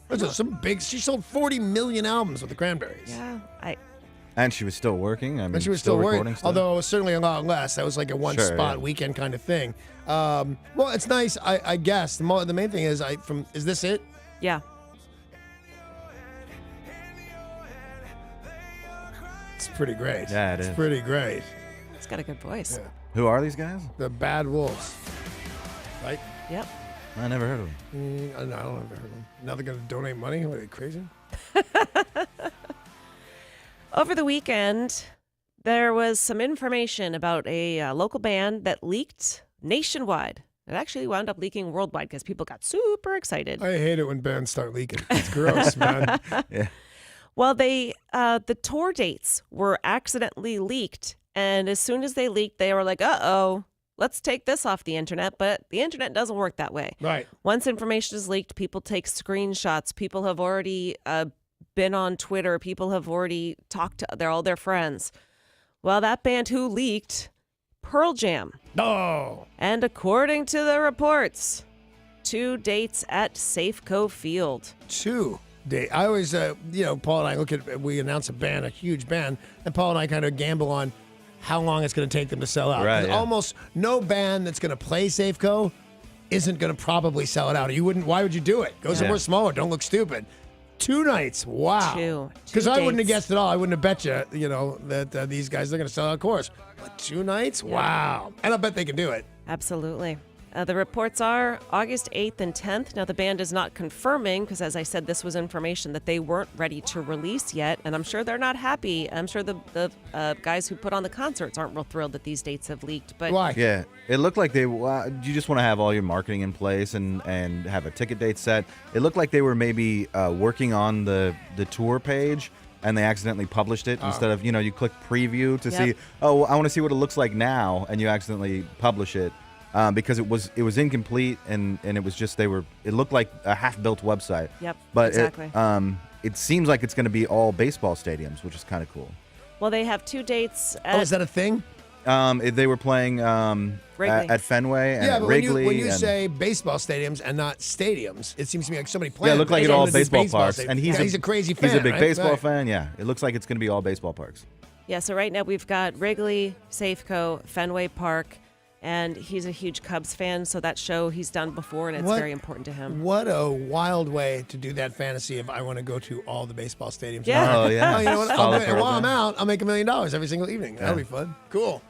Those are some big. She sold 40 million albums with the Cranberries. Yeah, And she was still working. I mean, And she was still recording working, stuff. although it was certainly a lot less. That was like a one-spot yeah. weekend kind of thing. Well, it's nice, I guess. The main thing is, is this it? yeah. It's pretty great. Yeah, it's is. pretty great. He's got a good voice. Yeah. Who are these guys? The Bad Wolves, right? Yep. I never heard of them. I don't know. I've heard of them. Now they're going to donate money? What are they, crazy? Over the weekend, there was some information about a local band that leaked nationwide. It actually wound up leaking worldwide because people got super excited. I hate it when bands start leaking. It's gross, man. Yeah. Well, the tour dates were accidentally leaked, and as soon as they leaked, they were like, "Uh-oh, let's take this off the internet." But the internet doesn't work that way. Right. Once information is leaked, people take screenshots. People have already been on Twitter. People have already talked to all their friends. Well, that band who leaked, Pearl Jam. Oh. And according to the reports, 2 dates at Safeco Field. 2 days. I always, Paul and I look at, we announce a band, a huge band, and Paul and I kind of gamble on how long it's going to take them to sell out. Right, 'Cause yeah. almost no band that's going to play Safeco isn't going to probably sell it out. You wouldn't. Why would you do it? Go somewhere smaller. Don't look stupid. 2 nights. Wow. Two Because I wouldn't have dates. guessed at all. I wouldn't have bet you, that these guys, they're going to sell out, of course. But 2 nights? Wow. And I bet they can do it. Absolutely. The reports are August 8th and 10th. Now, the band is not confirming because, as I said, this was information that they weren't ready to release yet. And I'm sure they're not happy. I'm sure the guys who put on the concerts aren't real thrilled that these dates have leaked. But Why? Yeah, it looked like you just want to have all your marketing in place and have a ticket date set. It looked like they were maybe working on the tour page and they accidentally published it instead of, you click preview to see, I want to see what it looks like now, and you accidentally publish it. Because it was incomplete and it was just it looked like a half-built website. Yep, But exactly. it seems like it's going to be all baseball stadiums, which is kind of cool. Well, they have 2 dates Oh, is that a thing? They were playing Wrigley. at Fenway and Yeah, at but Wrigley. when you and- say baseball stadiums and not stadiums, it seems to me like somebody playing. it looked like it all baseball parks, stadium. and he's a crazy fan. He's a big right? baseball Right. fan. Yeah, it looks like it's going to be all baseball parks. Yeah, so right now we've got Wrigley, Safeco, Fenway Park, and he's a huge Cubs fan, so that show he's done before, and it's What- very important to him. What a wild way to do that fantasy of I want to go to all the baseball stadiums. Yeah. Oh yeah. Oh, you know what? Follow And Pearl while I'm Jam. out, I'll make $1 million every single evening. That'll be fun. Cool.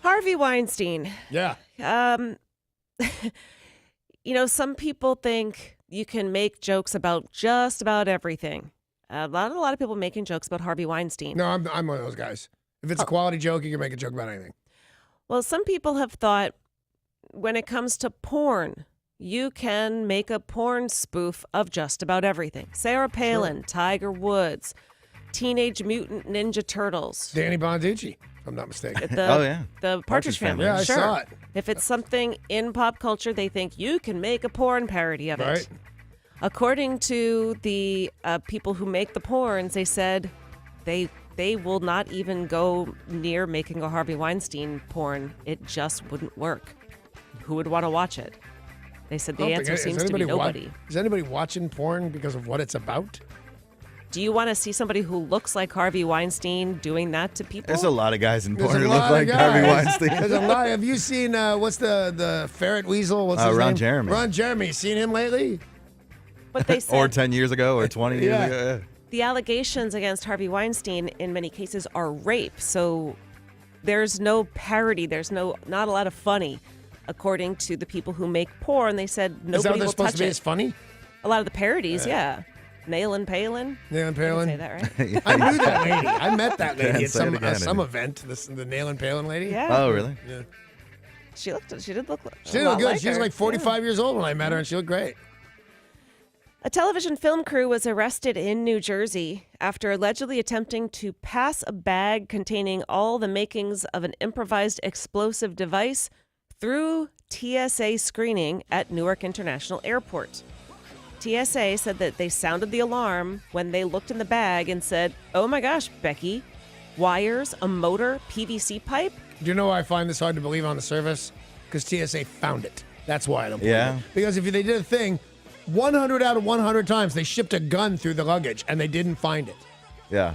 Harvey Weinstein. Yeah. Some people think you can make jokes about just about everything. Not a lot of people making jokes about Harvey Weinstein. No, I'm one of those guys. If it's a quality joke, you can make a joke about anything. Well, some people have thought when it comes to porn, you can make a porn spoof of just about everything. Sarah Palin, Tiger Woods, Teenage Mutant Ninja Turtles. Danny Bonaducci, if I'm not mistaken. Oh, yeah. The Partridge Partridge Family. Family. Yeah, I sure. saw it. If it's something in pop culture, they think you can make a porn parody of it. Right. According to the people who make the porns, they said they will not even go near making a Harvey Weinstein porn. It just wouldn't work. Who would want to watch it? They said the I don't answer think- seems is to be anybody wa- nobody. Is anybody watching porn because of what it's about? Do you want to see somebody who looks like Harvey Weinstein doing that to people? There's a lot of guys in There's porn a who lot look of like Harvey guys. Weinstein. There's a lot. Have you seen what's the ferret weasel? What's his Ron name? Jeremy. Ron Jeremy. Seen him lately? But they said Or 10 years ago, or 20 years Yeah. ago. the allegations against Harvey Weinstein in many cases are rape. So there's no parody. There's not a lot of funny. According to the people who make porn, they said Is that what nobody they're will supposed touch to be? it. It's funny. A lot of the parodies, yeah. Nail and Palin. Nail and Did I Palin. say that right? I knew that lady. I met that lady at Say it some again. some event. The Nail and Palin lady. Yeah. Oh, really? She did look. She did a look lot good. like She was her. like 45 years old when I met her, and she looked great. A television film crew was arrested in New Jersey after allegedly attempting to pass a bag containing all the makings of an improvised explosive device through TSA screening at Newark International Airport. TSA said that they sounded the alarm when they looked in the bag and said, "Oh my gosh, Becky, wires, a motor, PVC pipe?" Do you know why I find this hard to believe on the surface? Because TSA found it. That's why I don't believe Yeah. it. Because if they did a thing, 100 out of 100 times they shipped a gun through the luggage and they didn't find it. Yeah.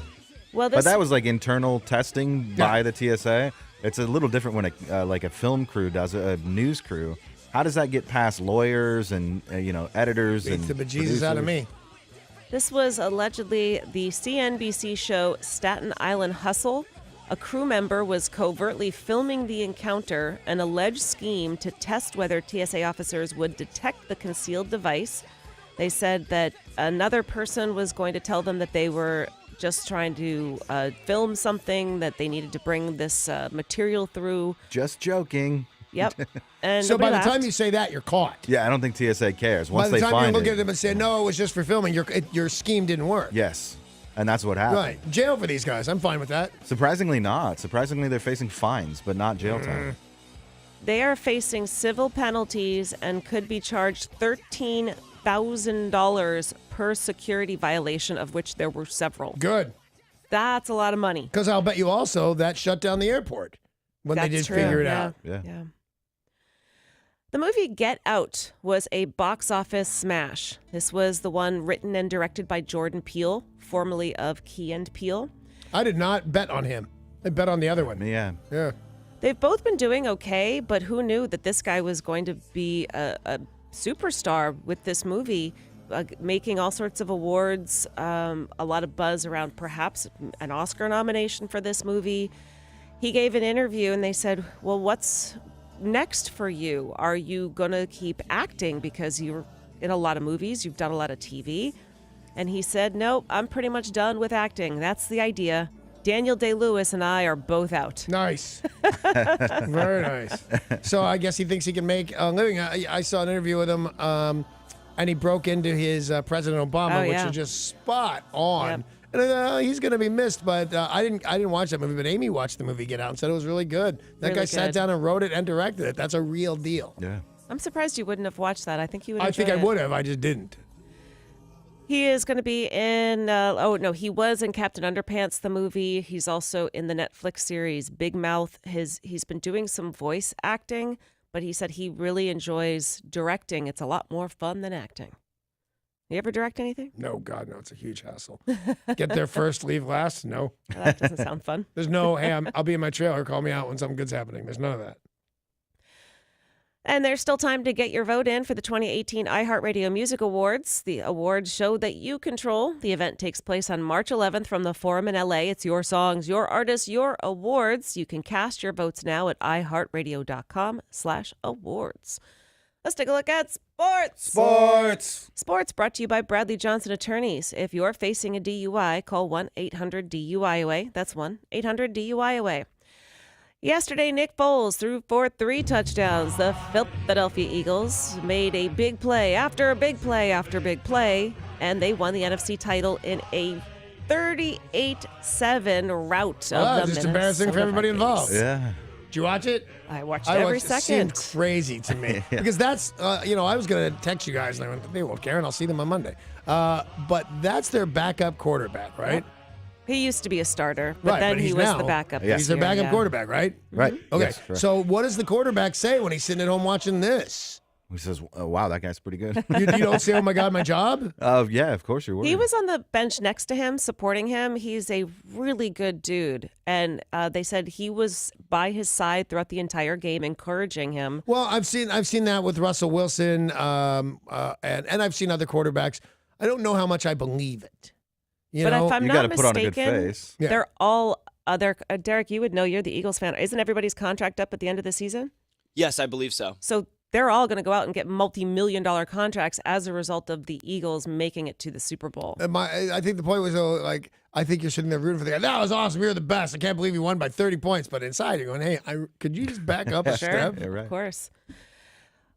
Well, But that was like internal testing Yeah. by the TSA. It's a little different when like a film crew does it, a news crew. How does that get past lawyers and editors Beats and the bejesus out of producers? me. This was allegedly the CNBC show Staten Island Hustle. A crew member was covertly filming the encounter, an alleged scheme to test whether TSA officers would detect the concealed device. They said that another person was going to tell them that they were just trying to film something, that they needed to bring this material through. Just joking. Yep. And So by nobody the time laughed. you say that, you're caught. Yeah, I don't think TSA cares. By Once the they time you find look it, at them and say, no, it was just for filming, your scheme didn't work. yes, and that's what happened. Right. Jail for these guys. I'm fine with that. Surprisingly not. Surprisingly, they're facing fines, but not jail time. They are facing civil penalties and could be charged $13,000 per security violation, of which there were several. Good. That's a lot of money. Because I'll bet you also that shut down the airport when they That's did true. figure it Yeah. out. Yeah. The movie Get Out was a box office smash. This was the one written and directed by Jordan Peele, formerly of Key and Peele. I did not bet on him. I bet on the other one. Yeah. Yeah. They've both been doing okay, but who knew that this guy was going to be a superstar with this movie, making all sorts of awards, a lot of buzz around perhaps an Oscar nomination for this movie. He gave an interview and they said, well, what's next for you? Are you going to keep acting because you're in a lot of movies, you've done a lot of TV? And he said, nope, I'm pretty much done with acting. That's the idea. Daniel Day-Lewis and I are both out. Nice. Very nice. So I guess he thinks he can make a living. I saw an interview with him, and he broke into his President Obama, Oh, which yeah. is just spot on. Yep. And he's going to be missed, but I didn't watch that movie, but Amy watched the movie Get Out and said it was really good. That Really guy sat good. down and wrote it and directed it. That's a real deal. Yeah. I'm surprised you wouldn't have watched that. I think you would I enjoy think I it. would have. I just didn't. He is going to be in, he was in Captain Underpants, the movie. He's also in the Netflix series Big Mouth. He's been doing some voice acting, but he said he really enjoys directing. It's a lot more fun than acting. You ever direct anything? No, God, no. It's a huge hassle. Get there first, leave last. No. Well, that doesn't sound fun. There's no, hey, I'll be in my trailer. Call me out when something good's happening. There's none of that. And there's still time to get your vote in for the 2018 iHeartRadio Music Awards, the awards show that you control. The event takes place on March 11th from the Forum in LA. It's your songs, your artists, your awards. You can cast your votes now at iHeartRadio.com/awards. Let's take a look at sports. Sports brought to you by Bradley Johnson Attorneys. If you're facing a DUI, call 1-800-DUI-AWAY. That's 1-800-DUI-AWAY. Yesterday, Nick Foles threw for 3 touchdowns. The Philadelphia Eagles made a big play after big play after big play, and they won the NFC title in a 38-7 rout of Wow, the just embarrassing for Minnesota everybody Vikings. involved. Yeah. Did you watch it? I watched every It second. seemed crazy to me because that's, I was going to text you guys and I went, they won't care and I'll see them on Monday. But that's their backup quarterback, right? He used to be a starter, but Right, then but he he's was now- the backup. Yeah. this He's their year, backup yeah. quarterback, right? Right. Okay. Yes, correct. So what does the quarterback say when he's sitting at home watching this? He says, oh, wow, that guy's pretty good. You don't say, oh my God, my job? Yeah, of course you're worried. He was on the bench next to him, supporting him. He's a really good dude. And they said he was by his side throughout the entire game, encouraging him. Well, I've seen that with Russell Wilson, and I've seen other quarterbacks. I don't know how much I believe it. You But know? if I'm You not got to put on a good mistaken, face. Yeah. they're all other. Derek, you would know. You're the Eagles fan. Isn't everybody's contract up at the end of the season? Yes, I believe so. So they're all going to go out and get multi-million-dollar contracts as a result of the Eagles making it to the Super Bowl. I think the point was, I think you're sitting there rooting for the guy. That was awesome. You're the best. I can't believe you won by 30 points. But inside, you're going, hey, could you just back up a Sure, step? Yeah, right. of course.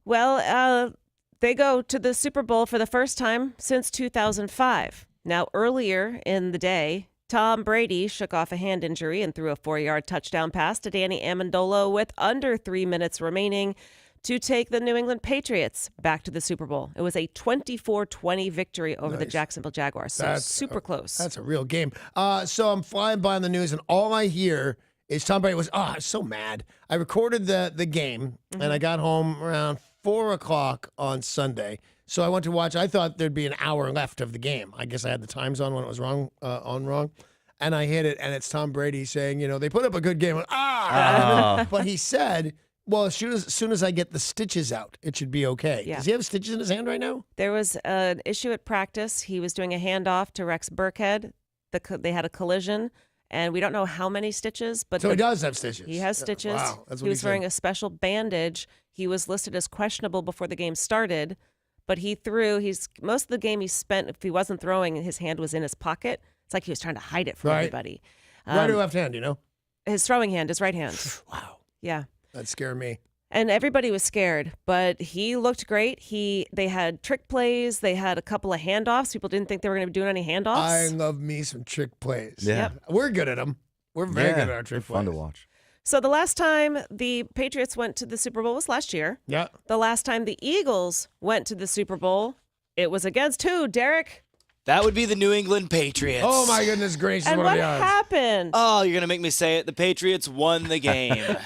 Well, they go to the Super Bowl for the first time since 2005. Now, earlier in the day, Tom Brady shook off a hand injury and threw a 4-yard touchdown pass to Danny Amendola with under 3 minutes remaining to take the New England Patriots back to the Super Bowl. It was a 24-20 victory over the Nice. Jacksonville Jaguars. So That's super close. That's a real game. So I'm flying by on the news, and all I hear is Tom Brady was, I'm so mad. I recorded the game, and I got home around 4 o'clock on Sunday. So I went to watch. I thought there'd be an hour left of the game. I guess I had the times on when it was wrong. And I hit it, and it's Tom Brady saying, they put up a good game. But he said, well, as soon as I get the stitches out, it should be okay. Yeah. Does he have stitches in his hand right now? There was an issue at practice. He was doing a handoff to Rex Burkhead. They had a collision, and we don't know how many stitches. But So he does have stitches. He has stitches. Wow, that's what he was said. wearing a special bandage. He was listed as questionable before the game started, but he threw. Most of the game he spent, if he wasn't throwing, his hand was in his pocket. It's like he was trying to hide it from Right. everybody. Right or left hand, His throwing hand, his right hand. Wow. Yeah. That scared me. And everybody was scared, but he looked great. They had trick plays. They had a couple of handoffs. People didn't think they were going to be doing any handoffs. I love me some trick plays. Yeah. We're good at them. We're very good at our they're trick fun plays. to watch. So the last time the Patriots went to the Super Bowl was last year. Yeah. The last time the Eagles went to the Super Bowl, it was against who, Derek? That would be the New England Patriots. Oh, my goodness gracious. And what what are the odds? happened? Oh, you're going to make me say it. The Patriots won the game.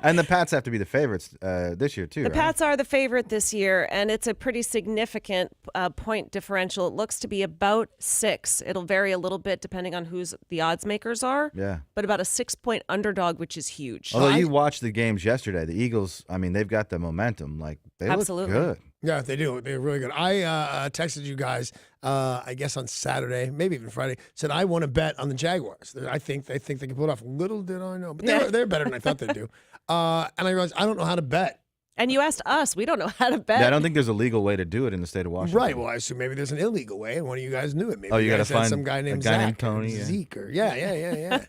And the Pats have to be the favorites this year, too, The right? Pats are the favorite this year, and it's a pretty significant point differential. It looks to be about 6. It'll vary a little bit depending on who's the odds makers are. Yeah. But about a 6-point underdog, which is huge. Although you watched the games yesterday, the Eagles, I mean, they've got the momentum. Like, they Absolutely. look good. Yeah, they do. They're really good. I texted you guys, I guess on Saturday, maybe even Friday, said I want to bet on the Jaguars. I think they can pull it off. Little did I know. But they're better than I thought they'd do. And I realized I don't know how to bet. And you asked us. We don't know how to bet. Yeah, I don't think there's a legal way to do it in the state of Washington. Right. Well, I assume maybe there's an illegal way, and one of you guys knew it. Maybe Oh, you you gotta guys had find some guy a named guy Zach named Tony, or yeah. Zeke or yeah.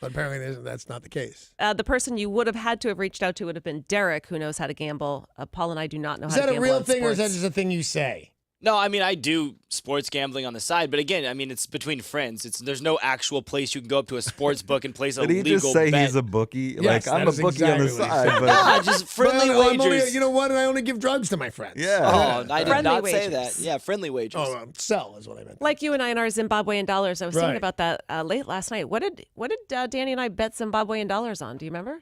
But apparently that's not the case. The person you would have had to have reached out to would have been Derek, who knows how to gamble. Paul and I do not know Is how that to a gamble. real on thing, or is that sports. just a thing you say? No, I mean, I do sports gambling on the side, but again, I mean, it's between friends. There's no actual place you can go up to a sports book and place a Did he legal just say bet. he's a bookie? Yes, like, I'm that a is bookie on the exactly what he side, said. but Nah, just friendly Well, I'm only- wagers. you know what? I only give drugs to my friends. yeah. Oh, I did Friendly not say wagers. that. Yeah, friendly wagers. Oh, sell is what I meant. Like you and I in our Zimbabwean dollars. I was thinking Right. about that late last night. What did Danny and I bet Zimbabwean dollars on? Do you remember?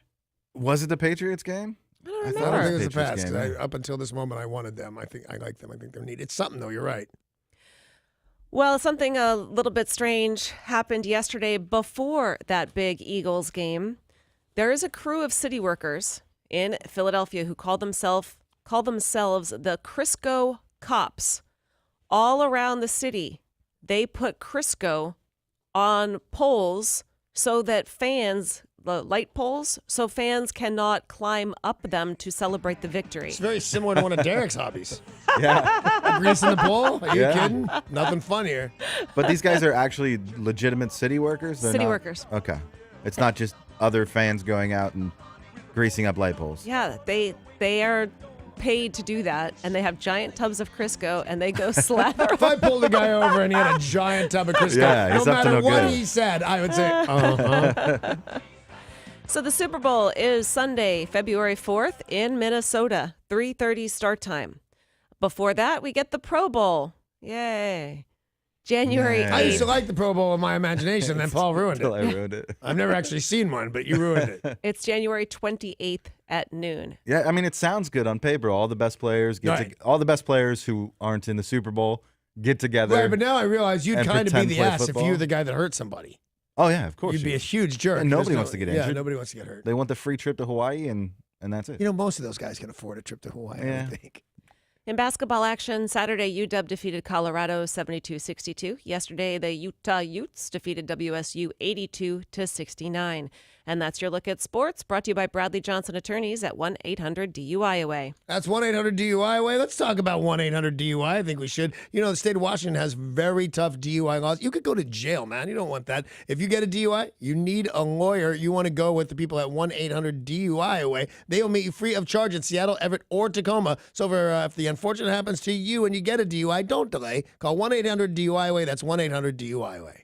Was it the Patriots game? I don't I I thought don't remember. think it was the Patriots past. game, 'Cause yeah. up until this moment, I wanted them. I think I like them. I think they're neat. It's something, though. You're right. Well, something a little bit strange happened yesterday before that big Eagles game. There is a crew of city workers in Philadelphia who call themselves the Crisco Cops. All around the city, they put Crisco on poles so that the light poles, so fans cannot climb up them to celebrate the victory. It's very similar to one of Derek's hobbies. Yeah. Greasing the pole? Are you Yeah. kidding? Nothing fun here. But these guys are actually legitimate city workers? They're City not- workers. Okay. It's not just other fans going out and greasing up light poles. Yeah, they are paid to do that, and they have giant tubs of Crisco, and they go slather. If I pulled a guy over and he had a giant tub of Crisco, Yeah, no he's up to matter no what good. he said, I would say, uh-huh. So the Super Bowl is Sunday, February 4th in Minnesota, 3:30 start time. Before that, we get the Pro Bowl. Yay. January Yeah. I used 8th. to like the Pro Bowl in my imagination, then Paul ruined Until I it. ruined it. I've never actually seen one, but you ruined it. It's January 28th at noon. Yeah, I mean, it sounds good on paper. All the best players Right. all the best players who aren't in the Super Bowl get together. Right, but now I realize you'd and kind of be pretend the play ass if football. you were the guy that hurt somebody. Oh yeah, of course. You'd be a you- huge jerk. And nobody There's wants to get Yeah, injured. nobody wants to get hurt. They want the free trip to Hawaii, and that's it. You know, most of those guys can afford a trip to Hawaii, I Yeah. would think. In basketball action, Saturday, UW defeated Colorado 72-62. Yesterday, the Utah Utes defeated WSU 82-69. And that's your look at sports, brought to you by Bradley Johnson Attorneys at 1-800-DUI-AWAY. That's 1-800-DUI-AWAY. Let's talk about 1-800-DUI. I think we should. You know, the state of Washington has very tough DUI laws. You could go to jail, man. You don't want that. If you get a DUI, you need a lawyer. You want to go with the people at 1-800-DUI-AWAY. They will meet you free of charge in Seattle, Everett, or Tacoma. So if the unfortunate happens to you and you get a DUI, don't delay. Call 1-800-DUI-AWAY. That's 1-800-DUI-AWAY.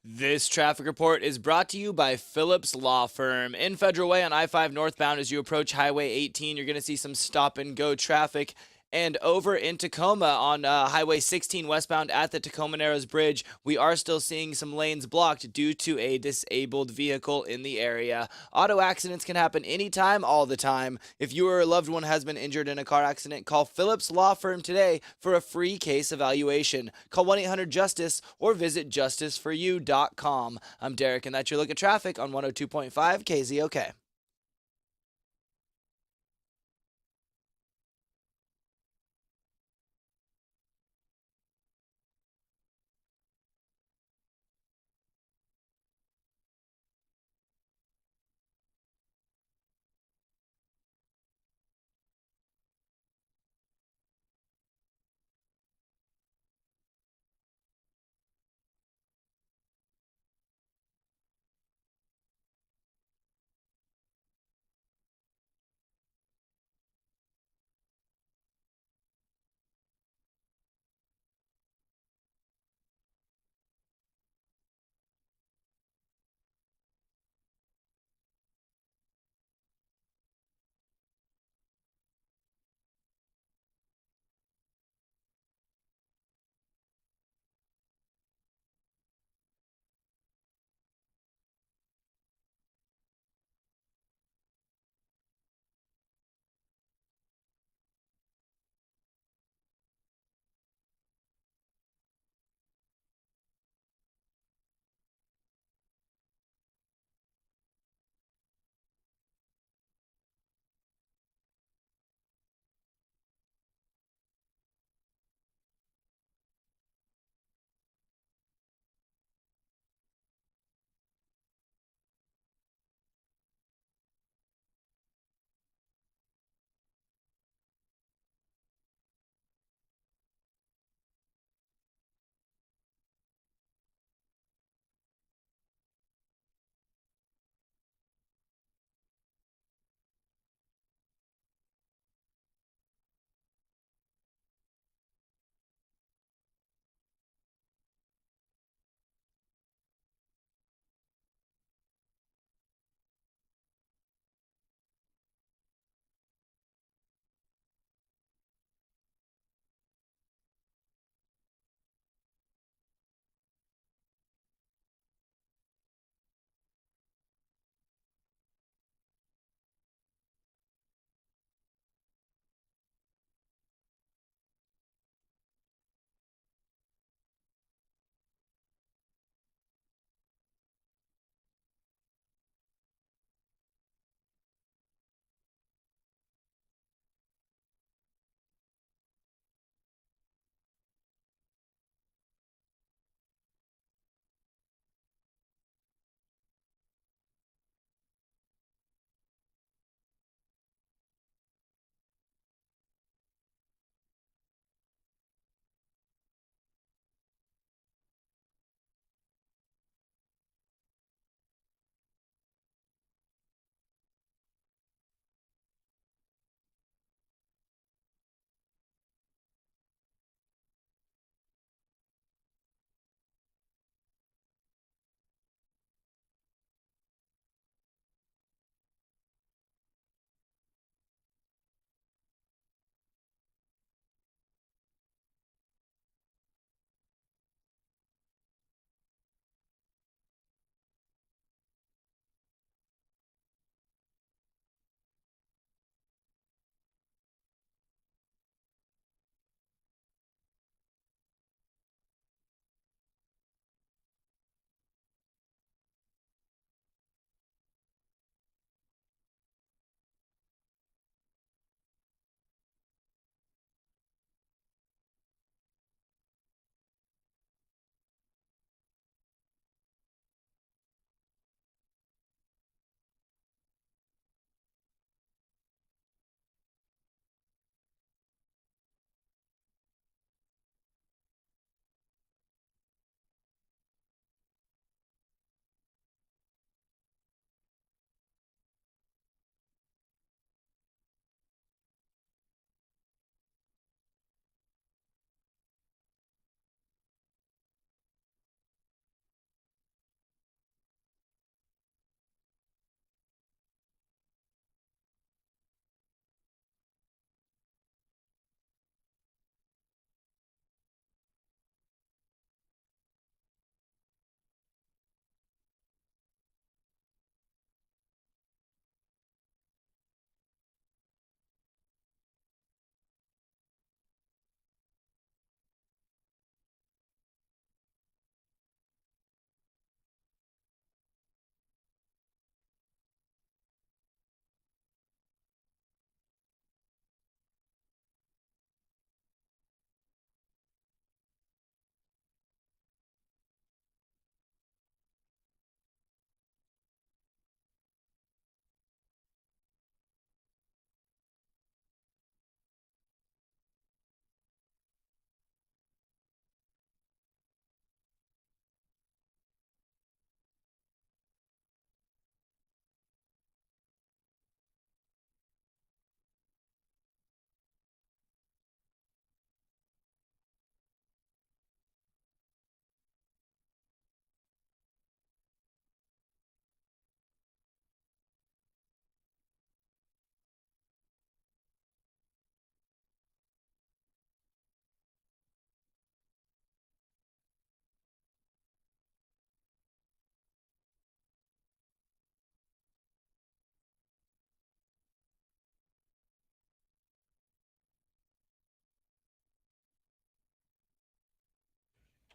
This traffic report is brought to you by Phillips Law Firm. In Federal Way on I-5 northbound as you approach Highway 18, you're going to see some stop-and-go traffic. And over in Tacoma on Highway 16 westbound at the Tacoma Narrows Bridge, we are still seeing some lanes blocked due to a disabled vehicle in the area. Auto accidents can happen anytime, all the time. If you or a loved one has been injured in a car accident, call Phillips Law Firm today for a free case evaluation. Call 1-800-JUSTICE or visit justiceforyou.com. I'm Derek, and that's your look at traffic on 102.5 KZOK.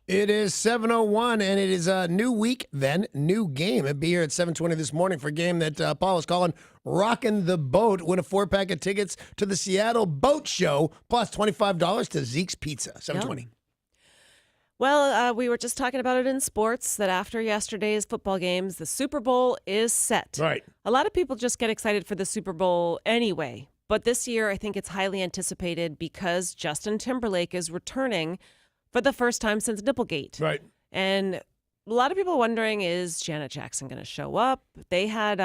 It is 7:01, and it is a new week, then new game. It'll be here at 7:20 this morning for a game that Paul is calling Rockin' the Boat. Win a 4-pack of tickets to the Seattle Boat Show, plus $25 to Zeke's Pizza. 7:20. Well, we were just talking about it in sports that after yesterday's football games, the Super Bowl is set. Right. A lot of people just get excited for the Super Bowl anyway. But this year, I think it's highly anticipated because Justin Timberlake is returning for the first time since Nipplegate. Right. And a lot of people wondering, is Janet Jackson going to show up? They had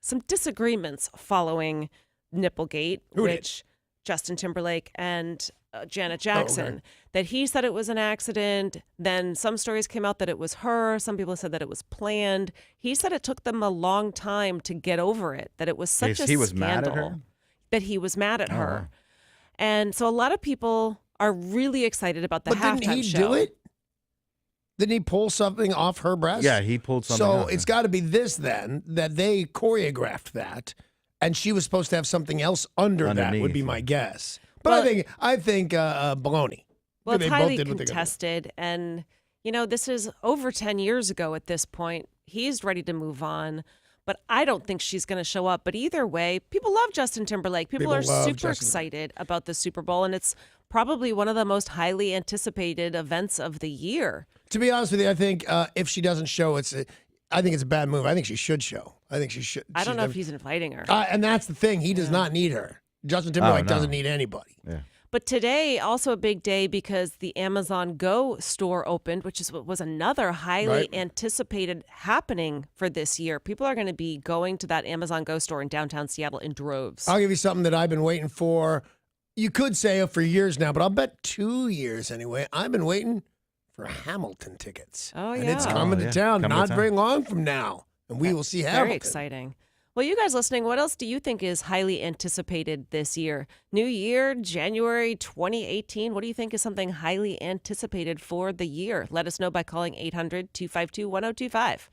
some disagreements following Nipplegate, which Justin Timberlake and Janet Jackson, that he said it was an accident. Then some stories came out that it was her. Some people said that it was planned. He said it took them a long time to get over it, that it was such a he scandal was mad at her? that he was mad at her. And so a lot of people are really excited about the halftime Didn't he show. do it? Didn't he pull something off her breast? Yeah, he pulled something So out. it's got to be this then, that they choreographed that, and she was supposed to have something else under that, would be Underneath, my guess. But Well- I think baloney. Well, They it's both highly did what they gotta do. contested. And, this is over 10 years ago at this point. He's ready to move on. But I don't think she's going to show up. But either way, people love Justin Timberlake. People are love super Justin. excited about the Super Bowl. And it's probably one of the most highly anticipated events of the year. To be honest with you, I think if she doesn't show, I think it's a bad move. I think she should show. I think she should. I don't know if he's inviting her. And that's the thing. He does not need her. Justin Timberlake no. doesn't need anybody. Yeah. But today, also a big day because the Amazon Go store opened, which is what was another highly Right. anticipated happening for this year. People are going to be going to that Amazon Go store in downtown Seattle in droves. I'll give you something that I've been waiting for. You could say for years now, but I'll bet 2 years anyway. I've been waiting for Hamilton tickets. Oh, And yeah. it's coming Oh, to yeah. town Coming to not town. very long from now. And we will see Very Hamilton. exciting. Well, you guys listening, what else do you think is highly anticipated this year? New Year, January 2018. What do you think is something highly anticipated for the year? Let us know by calling 800-252-1025.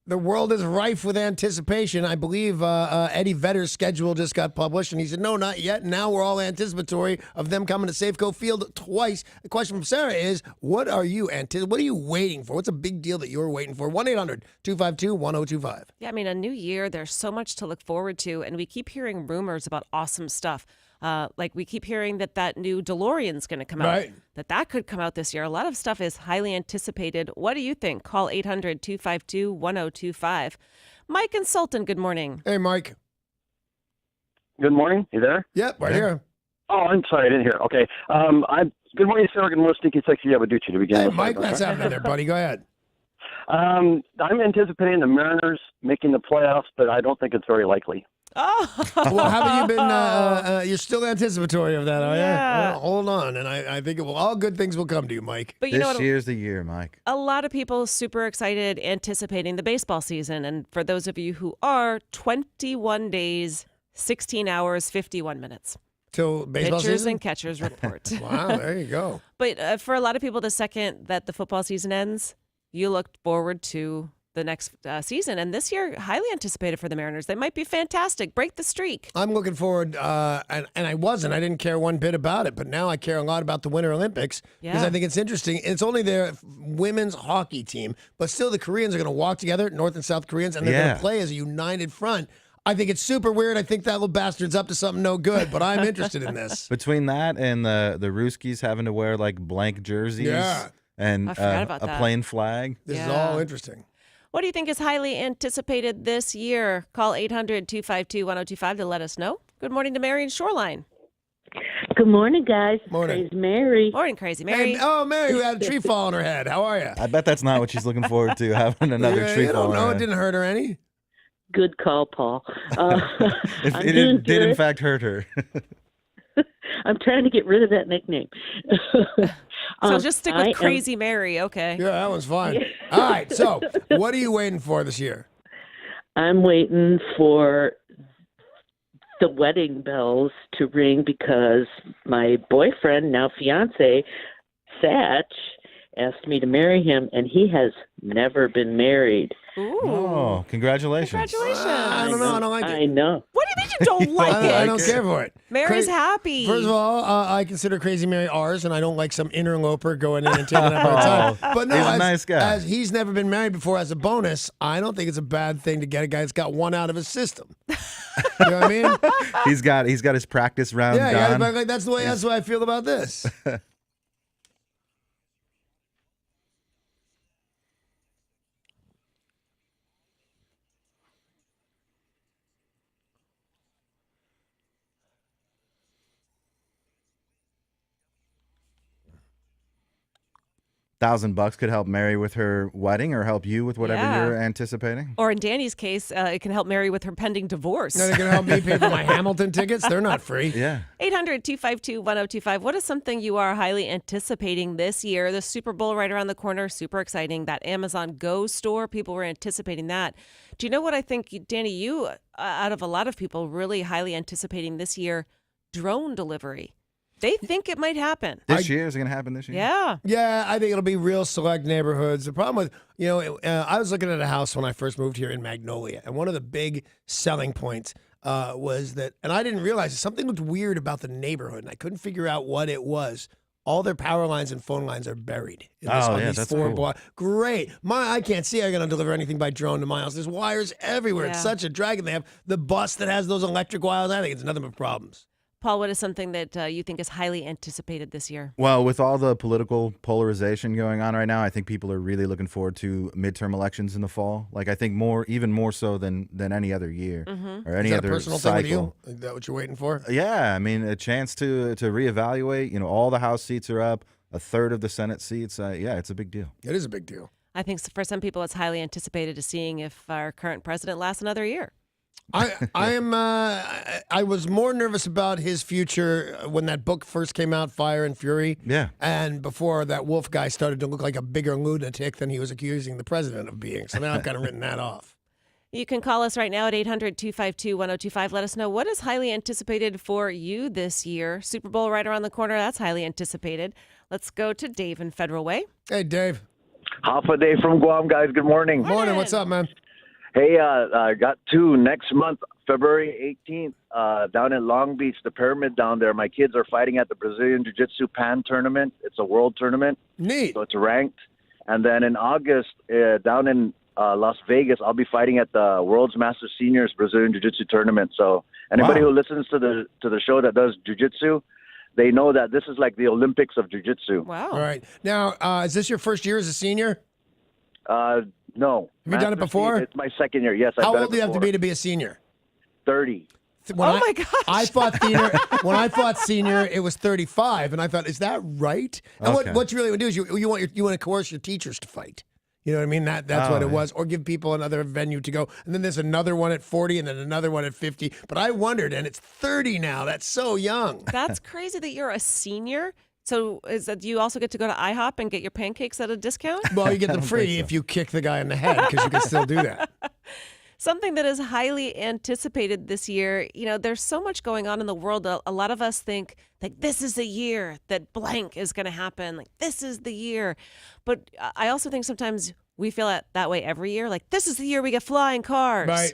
The world is rife with anticipation. I believe Eddie Vedder's schedule just got published, and he said, no, not yet. Now we're all anticipatory of them coming to Safeco Field twice. The question from Sarah is, what are you waiting for? What's a big deal that you're waiting for? 1-800-252-1025. Yeah, I mean, a new year, there's so much to look forward to, and we keep hearing rumors about awesome stuff. Like we keep hearing that new DeLorean's going to come out, Right. that could come out this year. A lot of stuff is highly anticipated. What do you think? Call 800-252-1025. Mike and Sultan, good morning. Hey, Mike. Good morning. You there? Yep, right here. Oh, I'm sorry. I didn't hear. Okay. Good morning, Sarah. Good morning, Stinky Sexy Yabba-Ducci to begin Hey, with. Mike, what's happening there, buddy? Go ahead. I'm anticipating the Mariners making the playoffs, but I don't think it's very likely. Oh, Well, haven't you been, you're still anticipatory of that, are you? Yeah. Well, hold on, and I think all good things will come to you, Mike. but you know This what? year's the year, Mike. A lot of people super excited anticipating the baseball season. And for those of you who are, 21 days, 16 hours, 51 minutes. Till baseball Pitchers season? and catchers report. Wow, there you go. But for a lot of people, the second that the football season ends, you look forward to the next season. And this year, highly anticipated for the Mariners. They might be fantastic. Break the streak. I'm looking forward, and I didn't care one bit about it, but now I care a lot about the Winter Olympics because Yeah. I think it's interesting. It's only their women's hockey team, but still the Koreans are going to walk together, North and South Koreans, and they're going Yeah. to play as a united front. I think it's super weird. I think that little bastard's up to something no good, but I'm interested in this. Between that and the Ruskies having to wear like blank jerseys Yeah. and I forgot about a that. plain flag. This is Yeah. all interesting. What do you think is highly anticipated this year? Call 800-252-1025 to let us know. Good morning to Mary in Shoreline. Good morning, guys. Morning. Crazy Mary. Morning, Crazy Mary. Hey, Mary, who had a tree fall on her head. How are you? I bet that's not what she's looking forward to, having another tree You fall. don't on know. her It head. didn't hurt her any. Good call, Paul. If I'm it doing did in good. fact hurt her. I'm trying to get rid of that nickname. So just stick with I am- Crazy Mary, okay? Yeah, that one's fine. All right, so what are you waiting for this year? I'm waiting for the wedding bells to ring because my boyfriend, now fiance, Satch, asked me to marry him, and he has never been married. Ooh. Oh, congratulations. Congratulations. I don't know. I don't like I it. know. What do you mean you don't like I it? don't care for it. Mary's Cra- happy. First of all, I consider Crazy Mary ours, and I don't like some interloper going in and taking up our time. But no, He's a as, nice guy. as he's never been married before, as a bonus, I don't think it's a bad thing to get a guy that's got one out of his system. You know what I mean? He's got his practice round Yeah, done. but like, that's the way I feel about this. $1,000 could help Mary with her wedding or help you with whatever Yeah. you're anticipating. Or in Danny's case, it can help Mary with her pending divorce. Now they're going to help me pay for my Hamilton tickets. They're not free. Yeah. 800-252-1025. What is something you are highly anticipating this year? The Super Bowl right around the corner, super exciting. That Amazon Go store, people were anticipating that. Do you know what I think, Danny, you, out of a lot of people, really highly anticipating this year? Drone delivery. They think it might happen. This year? Is it going to happen this year? Yeah. Yeah, I think it'll be real select neighborhoods. The problem with, I was looking at a house when I first moved here in Magnolia, and one of the big selling points was that, and I didn't realize it, something looked weird about the neighborhood, and I couldn't figure out what it was. All their power lines and phone lines are buried. On these that's four cool. blocks. Great. I can't see I'm going to deliver anything by drone to my house. There's wires everywhere. It's Yeah. such a drag. And they have the bus that has those electric wires. I think it's nothing but problems. Paul, what is something that you think is highly anticipated this year? Well, with all the political polarization going on right now, I think people are really looking forward to midterm elections in the fall. Like I think even more so than any other year or any Is that other a personal cycle. thing with you? Is that what you're waiting for? Yeah, I mean a chance to reevaluate. All the House seats are up, a third of the Senate seats. Yeah, it's a big deal. It is a big deal. I think for some people, it's highly anticipated to seeing if our current president lasts another year. I was more nervous about his future when that book first came out, Fire and Fury. Yeah. And before that Wolf guy started to look like a bigger lunatic than he was accusing the president of being. So now I've kind of written that off. You can call us right now at 800-252-1025. Let us know what is highly anticipated for you this year. Super Bowl right around the corner. That's highly anticipated. Let's go to Dave in Federal Way. Hey, Dave. Half a day from Guam, guys. Good morning. Morning. What's up, man? Hey, I got two next month, February 18th, down in Long Beach, the Pyramid down there. My kids are fighting at the Brazilian Jiu-Jitsu Pan tournament. It's a world tournament, Neat. so it's ranked. And then in August, down in Las Vegas, I'll be fighting at the World's Master Seniors Brazilian Jiu-Jitsu tournament. So anybody who listens to the show that does Jiu-Jitsu, they know that this is like the Olympics of Jiu-Jitsu. Wow. All right. Now, is this your first year as a senior? No. Have you done it before? It's my second year. Yes, I've How done old it do you have to before. be to be a senior? 30. My gosh. I fought senior. When I fought senior, it was 35, and I thought, is that right? And Okay. what you really want to do is you want to coerce your teachers to fight. You know what I mean? That's what it was. Or give people another venue to go. And then there's another one at 40 and then another one at 50. But I wondered, and it's 30 now. That's so young. That's crazy that you're a senior. So do you also get to go to IHOP and get your pancakes at a discount? Well, you get I them don't free think so. if you kick the guy in the head, because you can still do that. Something that is highly anticipated this year. You know, there's so much going on in the world. A lot of us think like this is the year that blank is going to happen. Like this is the year. But I also think sometimes we feel that way every year. Like this is the year we get flying cars. Right.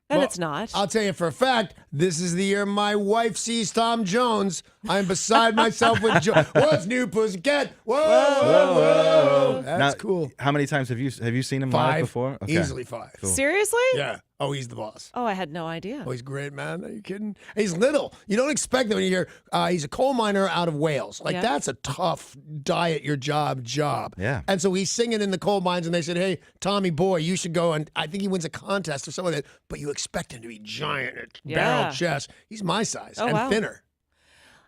And Well, it's not. I'll tell you for a fact, this is the year my wife sees Tom Jones. I'm beside myself with joy. What's new, pussycat? Whoa. That's Now, cool. How many times have you seen him live 5. before? Okay. Easily 5. Cool. Seriously? Yeah. Oh, he's the boss. Oh, I had no idea. Oh, he's great, man. Are you kidding? He's little. You don't expect that when you hear he's a coal miner out of Wales. Like, Yeah. that's a tough diet your job. Yeah. And so he's singing in the coal mines, and they said, hey, Tommy boy, you should go. And I think he wins a contest or something like that. But you expect him to be giant, barrel chest. He's my size and wow. thinner.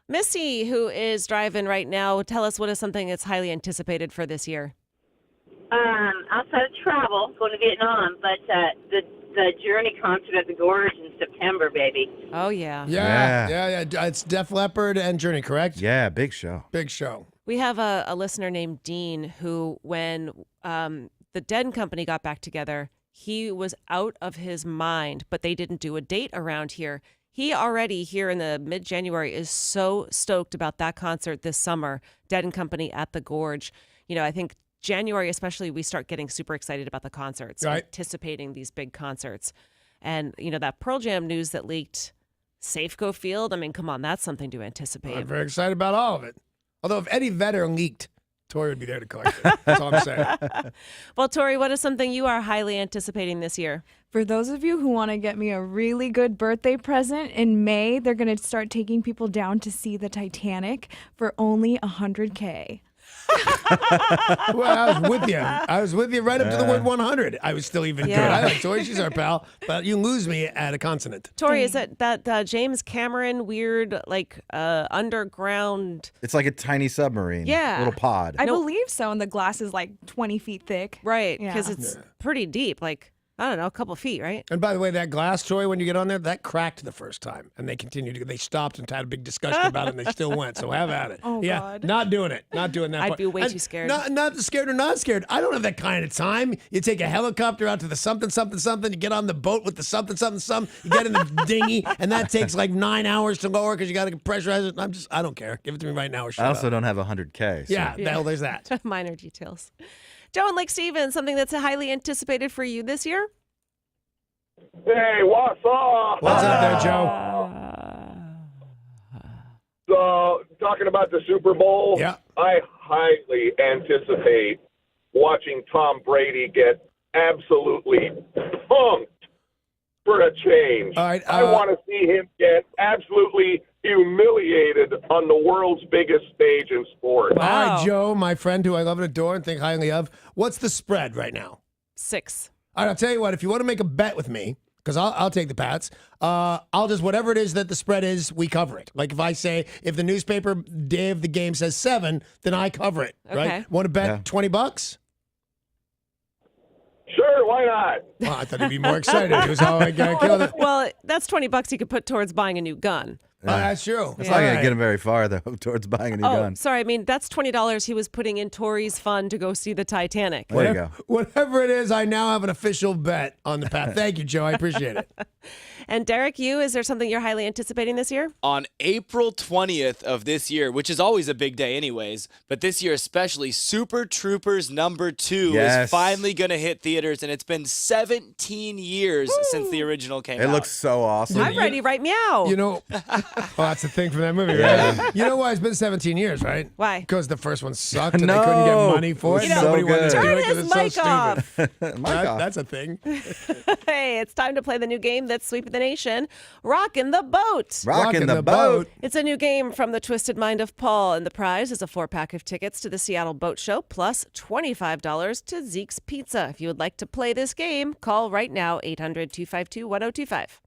Missy, who is driving right now, tell us what is something that's highly anticipated for this year. Outside of travel, going to Vietnam, but the Journey concert at the Gorge in September, baby. Oh, yeah. Yeah. It's Def Leppard and Journey, correct? Yeah, big show. Big show. We have a listener named Dean who, when the Dead and Company got back together, he was out of his mind, but they didn't do a date around here. He already here in the mid-January is so stoked about that concert this summer, Dead and Company at the Gorge. You know, I think January especially, we start getting super excited about the concerts, Right. anticipating these big concerts. And, you know, that Pearl Jam news that leaked Safeco Field, I mean, come on, that's something to anticipate. I'm very excited about all of it. Although if Eddie Vedder leaked, Tori would be there to collect it. That's all I'm saying. Well, Tori, what is something you are highly anticipating this year? For those of you who want to get me a really good birthday present, in May, they're going to start taking people down to see the Titanic for only $100K. Well, I was with you. I was with you right up to the word 100. I was still even good. Yeah. I like Tori. She's our pal. But you lose me at a consonant. Tori, is it that James Cameron weird, like, underground? It's like a tiny submarine. Yeah. Little pod. I believe so, and the glass is like 20 feet thick. Right, Yeah. because it's pretty deep, like, I don't know, a couple feet, right? And by the way, that glass, Tori, when you get on there, that cracked the first time. And they continued to, they stopped and had a big discussion about it, and they still went. So have at it. Oh, yeah, God. not doing it. Not doing that I'd part. be way And too scared. Not scared or not scared. I don't have that kind of time. You take a helicopter out to the something, something, something. You get on the boat with the something, something, something. You get in the dinghy, and that takes like 9 hours to lower because you got to pressurize it. I don't care. Give it to me right now or shut I also up. don't have 100K. So. Yeah, the hell there's that. Minor details. Joe and Lake Stevens, something that's highly anticipated for you this year? Hey, what's up? What's up there, Joe? So, talking about the Super Bowl, Yeah. I highly anticipate watching Tom Brady get absolutely punked for a change. All right, I want to see him get absolutely humiliated on the world's biggest stage in sports. All right, Joe, my friend who I love and adore and think highly of. What's the spread right now? 6. All right, I'll tell you what. If you want to make a bet with me, because I'll take the Pats, I'll just, whatever it is that the spread is, we cover it. Like if I say, if the newspaper day of the game says 7, then I cover it, Okay. right? Want to bet Yeah. $20? Sure, why not? Well, I thought he'd be more excited. It was how I got killed. Well, that's $20 you could put towards buying a new gun. That's true. It's not going to get him very far, though, towards buying a new gun. Sorry. I mean, that's $20 he was putting in Tori's fund to go see the Titanic. There you go. Whatever it is, I now have an official bet on the path. Thank you, Joe. I appreciate it. And Derek, is there something you're highly anticipating this year? On April 20th of this year, which is always a big day anyways, but this year especially, Super Troopers #2 is finally going to hit theaters, and it's been 17 years since the original came out. It looks so awesome. I'm ready right meow. That's the thing from that movie, right? You know why it's been 17 years, right? Why? Because the first one sucked and they couldn't get money for it. So Nobody wanted to do Turn it 'cause his it's so mic stupid. off. That's a thing. Hey, it's time to play the new game that's sweeping the nation, Rockin' the Boat. Rockin' the boat. It's a new game from the Twisted Mind of Paul, and the prize is a 4-pack of tickets to the Seattle Boat Show, plus $25 to Zeke's Pizza. If you would like to play this game, call right now, 800-252-1025.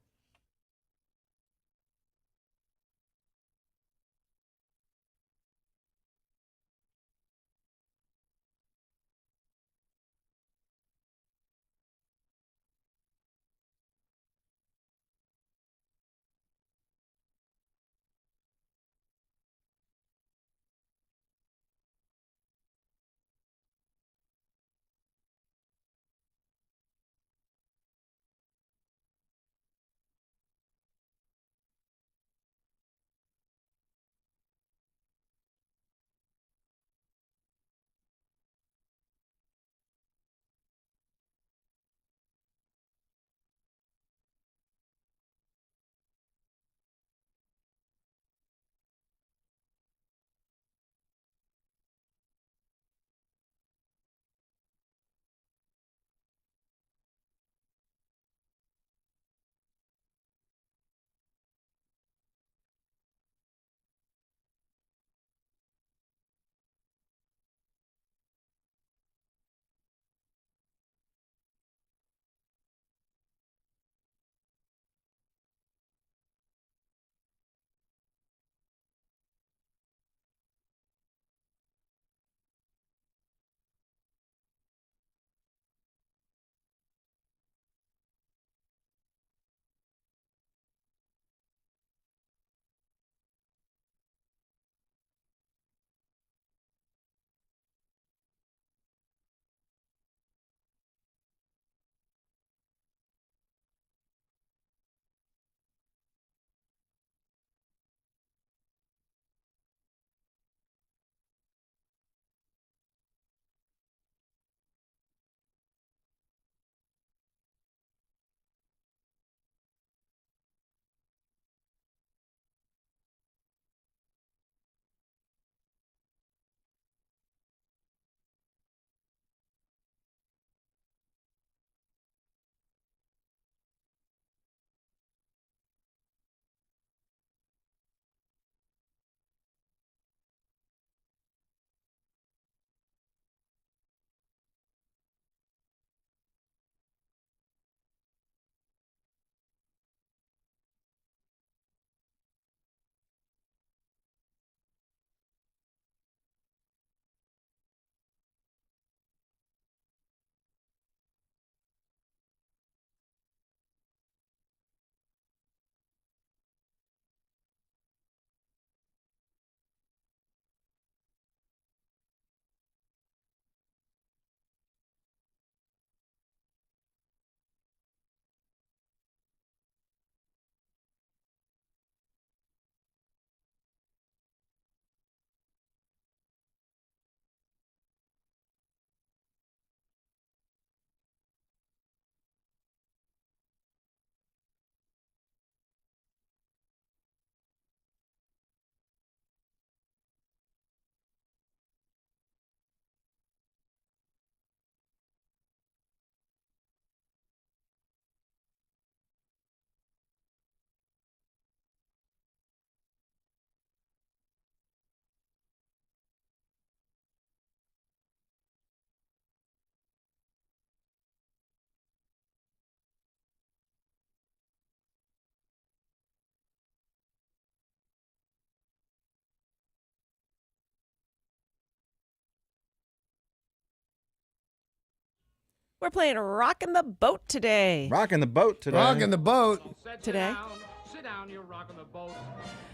We're playing Rockin' the Boat today. Rocking the boat today. Rocking the boat. Today?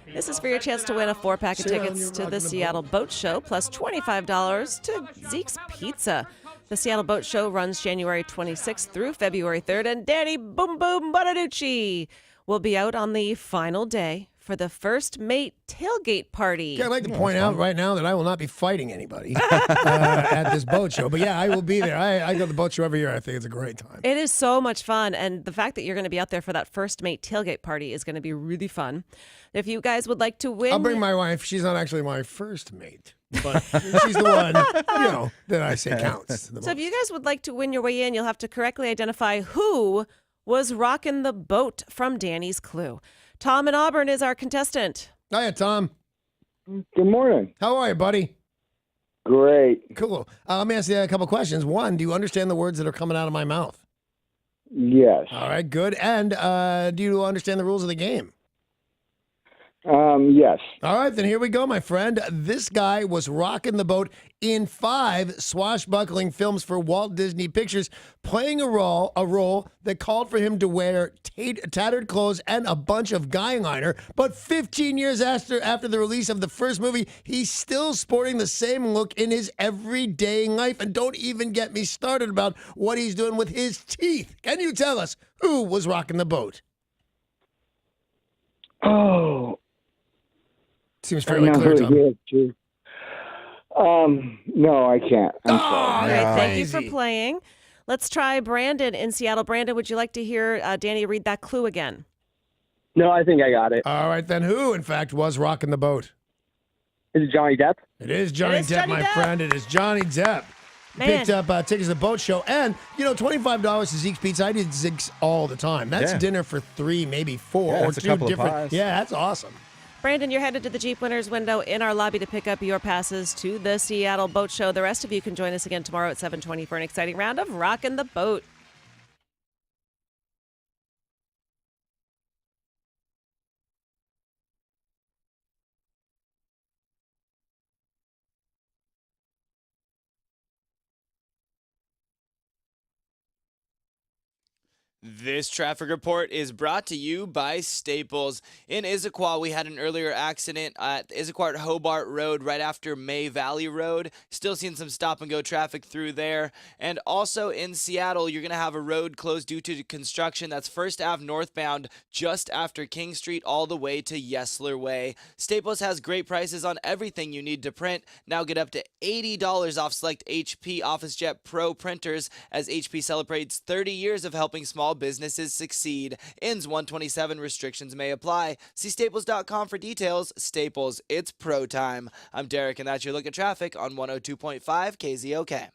This is for your chance to win a 4-pack of Sit down, tickets you're to rocking the the Seattle Boat Show, plus $25 to Zeke's Pizza. The Seattle Boat Show runs January 26th through February 3rd, and Danny Boom Boom Bonaducci will be out on the final day for the first mate tailgate party. Okay, I'd like to point out right now that I will not be fighting anybody at this boat show. But yeah, I will be there. I go to the boat show every year. I think it's a great time. It is so much fun, and the fact that you're going to be out there for that first mate tailgate party is going to be really fun. If you guys would like to win, I'll bring my wife. She's not actually my first mate, but she's the one, that I say counts. So if you guys would like to win your way in, you'll have to correctly identify who was rocking the boat from Danny's Clue. Tom in Auburn is our contestant. Hiya, Tom. Good morning. How are you, buddy? Great. Cool. Let me ask you a couple questions. One, do you understand the words that are coming out of my mouth? Yes. All right, good. And do you understand the rules of the game? Yes. All right, then here we go, my friend. This guy was rocking the boat in 5 swashbuckling films for Walt Disney Pictures, playing a role that called for him to wear tattered clothes and a bunch of guy liner. But 15 years after the release of the first movie, he's still sporting the same look in his everyday life. And don't even get me started about what he's doing with his teeth. Can you tell us who was rocking the boat? Oh. Seems fairly clear, Tom. No, I can't. I'm sorry. All right, thank you for playing. Let's try Brandon in Seattle. Brandon, would you like to hear Danny read that clue again? No, I think I got it. All right, then who, in fact, was rocking the boat? Is it Johnny Depp? It is Johnny Depp, my friend. It is Johnny Depp. Picked up tickets to the boat show. And, $25 to Zeke's Pizza. I did Zeke's all the time. That's dinner for 3, maybe 4. Yeah, or it's a 2 couple of different. pies. Yeah, that's awesome. Brandon, you're headed to the Jeep Winners window in our lobby to pick up your passes to the Seattle Boat Show. The rest of you can join us again tomorrow at 7:20 for an exciting round of Rockin' the Boat. This traffic report is brought to you by Staples. In Issaquah, we had an earlier accident at Issaquah Hobart Road right after May Valley Road. Still seeing some stop-and-go traffic through there. And also in Seattle, you're going to have a road closed due to construction. That's First Ave northbound just after King Street all the way to Yesler Way. Staples has great prices on everything you need to print. Now get up to $80 off select HP OfficeJet Pro printers as HP celebrates 30 years of helping small businesses succeed. Ends 127. Restrictions may apply. See staples.com for details. Staples, it's pro time. I'm Derek, and that's your look at traffic on 102.5 KZOK.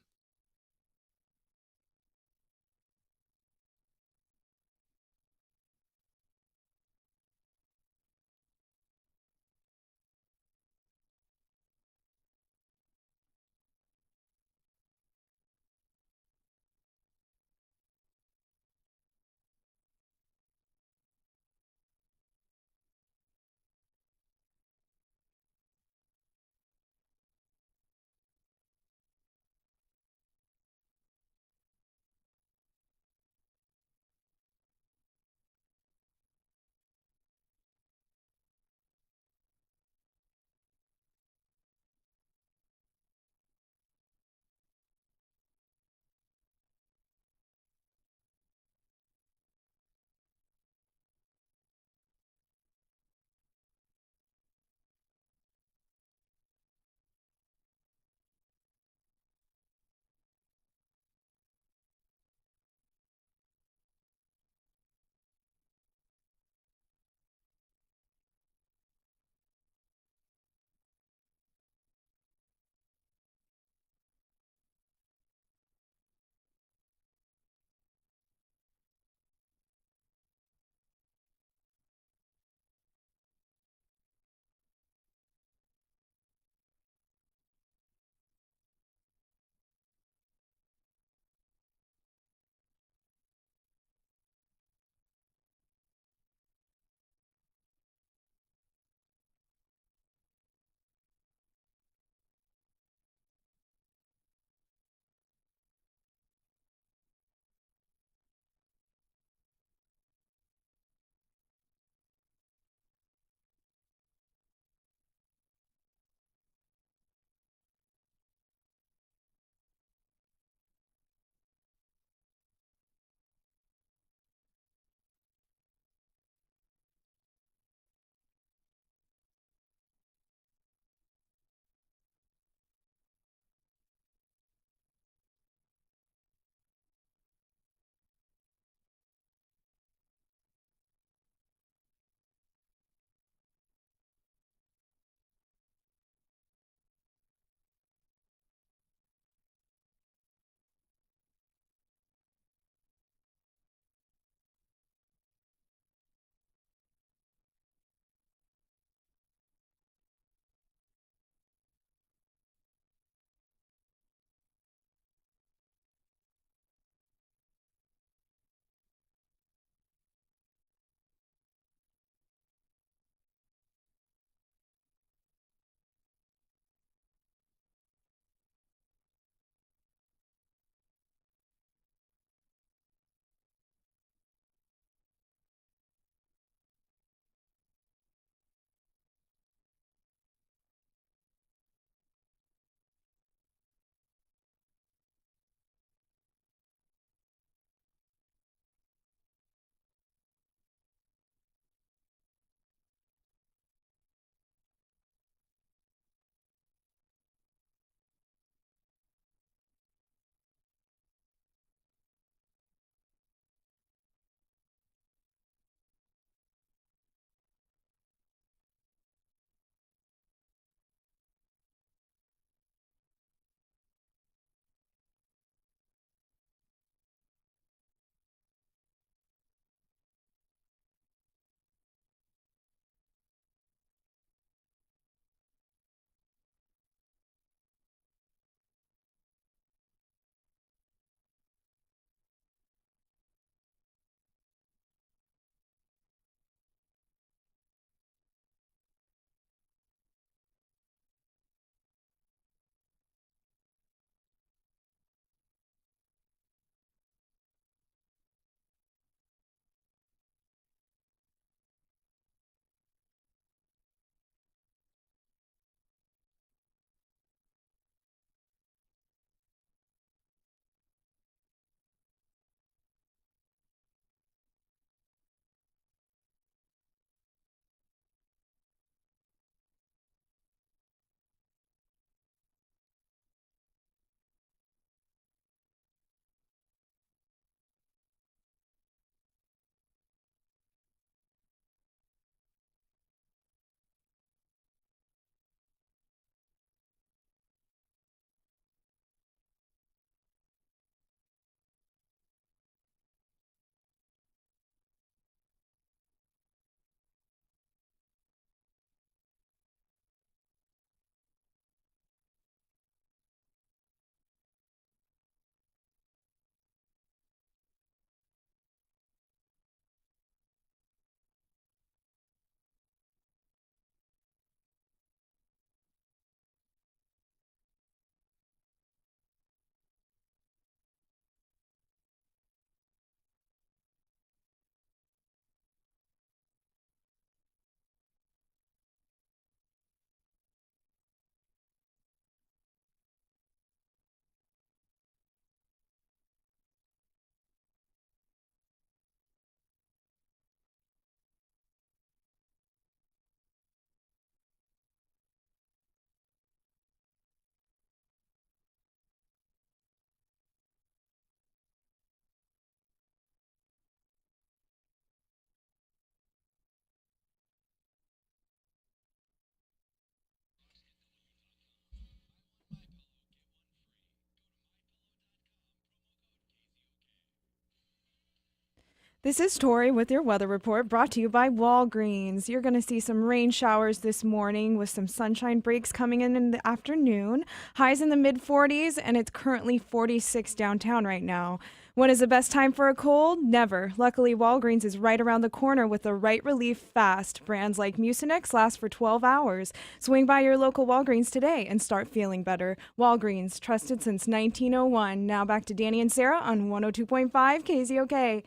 This is Tori with your weather report brought to you by Walgreens. You're going to see some rain showers this morning with some sunshine breaks coming in the afternoon. Highs in the mid 40s, and it's currently 46 downtown right now. When is the best time for a cold? Never. Luckily, Walgreens is right around the corner with the right relief fast. Brands like Mucinex last for 12 hours. Swing by your local Walgreens today and start feeling better. Walgreens, trusted since 1901. Now back to Danny and Sarah on 102.5 KZOK.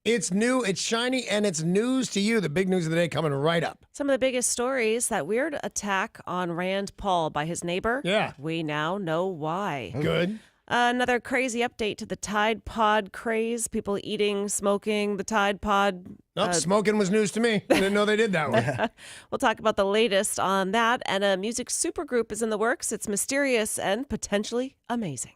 It's new, it's shiny, and it's news to you. The big news of the day coming right up. Some of the biggest stories, that weird attack on Rand Paul by his neighbor. Yeah. We now know why. Good. Another crazy update to the Tide Pod craze. People eating, smoking, the Tide Pod. Nope, smoking was news to me. I didn't know they did that one. We'll talk about the latest on that. And a music supergroup is in the works. It's mysterious and potentially amazing.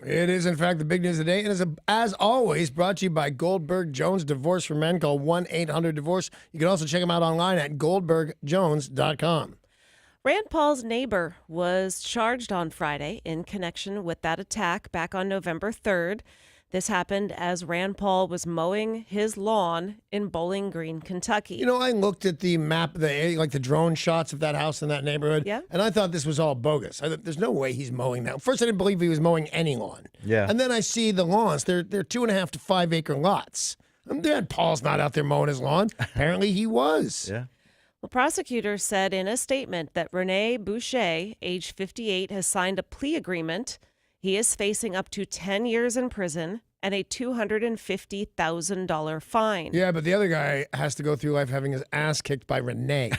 It is, in fact, the big news of the day. And is, as always, brought to you by Goldberg Jones Divorce for Men. Call 1-800-DIVORCE. You can also check them out online at goldbergjones.com. Rand Paul's neighbor was charged on Friday in connection with that attack back on November 3rd. This happened as Rand Paul was mowing his lawn in Bowling Green, Kentucky. You know, I looked at the map, like the drone shots of that house in that neighborhood, Yeah. and I thought this was all bogus. I thought, there's no way he's mowing that. First, I didn't believe he was mowing any lawn. Yeah. And then I see the lawns. They're 2.5 to 5 acre lots. Dad, Paul's not out there mowing his lawn. Apparently he was. Yeah. Well, prosecutors said in a statement that Rene Boucher, age 58, has signed a plea agreement. He is facing up to 10 years in prison and a $250,000 fine. Yeah, but the other guy has to go through life having his ass kicked by Renee.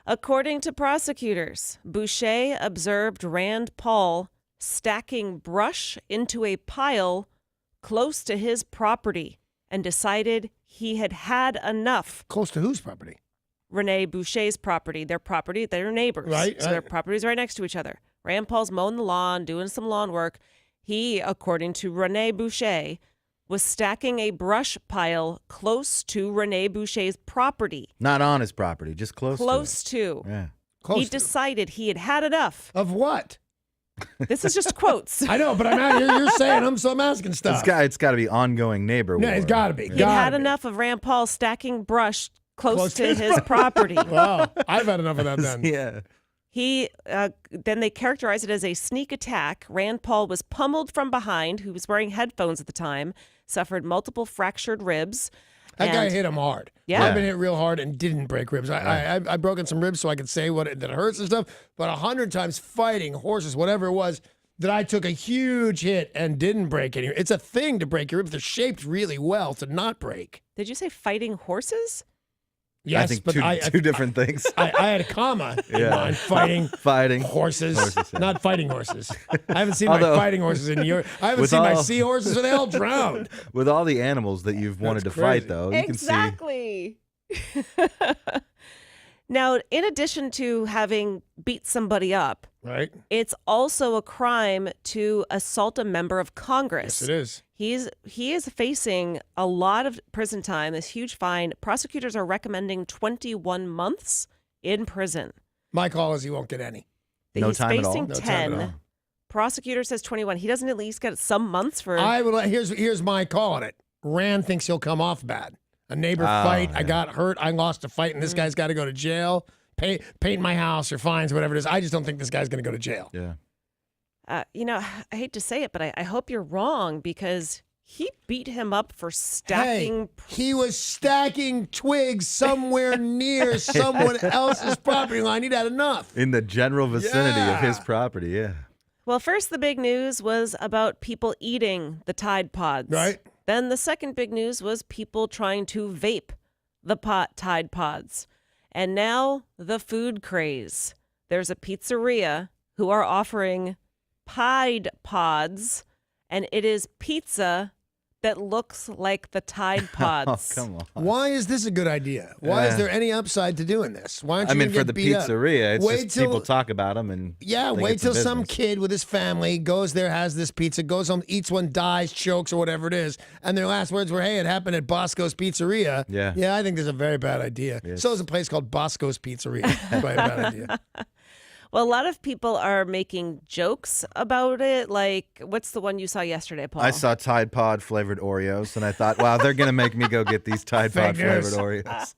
According to prosecutors, Boucher observed Rand Paul stacking brush into a pile close to his property and decided he had had enough. Close to whose property? Rene Boucher's property. They're neighbors. Right, So their right. properties are right next to each other. Rand Paul's mowing the lawn, doing some lawn work. He, according to Rene Boucher, was stacking a brush pile close to Rene Boucher's property. Not on his property, just close Close to. to. Yeah. Close He to. decided he had had enough. Of what? This is just quotes. I know, but you're saying I'm asking stuff. It's got to be ongoing neighbor Yeah, war. it's got to be. He had enough of Rand Paul stacking brush close to his property. Wow, I've had enough of that then. Yeah. He then they characterized it as a sneak attack. Rand Paul was pummeled from behind, who was wearing headphones at the time, suffered multiple fractured ribs. That guy and- hit him hard. Yeah. I've been hit real hard and didn't break ribs. I've broken some ribs so I could say that it hurts and stuff. But 100 times fighting horses, whatever it was, that I took a huge hit and didn't break any. It's a thing to break your ribs. They're shaped really well to not break. Did you say fighting horses? Yes, I think but two different things. I had a comma in Yeah. mind. Fighting Horses, yeah. not fighting horses. I haven't seen Although- my fighting horses in years. I haven't With seen my all- seahorses, so they all drowned. With all the animals that you've wanted That's to fight, crazy. though, you can see. Exactly. Now, in addition to having beat somebody up, Right? it's also a crime to assault a member of Congress. Yes, it is. He is facing a lot of prison time, this huge fine. Prosecutors are recommending 21 months in prison. My call is he won't get any. No He's time at all? facing No 10. time at all. Prosecutor says 21. He doesn't at least get some months for. I will. Here's my call on it. Rand thinks he'll come off bad. A neighbor fight. I yeah. got hurt. I lost a fight, and this guy's got to go to jail. Paint my house or fines, whatever it is. I just don't think this guy's going to go to jail. Yeah. I hate to say it, but I hope you're wrong because he beat him up for stacking. Hey, he was stacking twigs somewhere near someone else's property line. He'd had enough. In the general vicinity of his Yeah. property, yeah. Well, first, the big news was about people eating the Tide Pods. Right. Then the second big news was people trying to vape the Tide Pods. And now the food craze. There's a pizzeria who are offering Tide Pods, and it is pizza that looks like the Tide Pods. Oh, come on. Why is this a good idea? Why is Yeah. there any upside to doing this? Why aren't you I mean, gonna for get the beat up? pizzeria, it's Wait just till- people talk about them and Yeah, think wait it's a till some business. kid with his family goes there, has this pizza, goes home, eats one, dies, chokes, or whatever it is, and their last words were, "Hey, it happened at Bosco's Pizzeria." Yeah. Yeah, I think there's a very bad idea. Yes. So is a place called Bosco's Pizzeria. Probably a bad idea. Well, a lot of people are making jokes about it. Like, what's the one you saw yesterday, Paul? I saw Tide Pod flavored Oreos, and I thought, wow, they're going to make me go get these Tide Fake Pod flavored news. Oreos.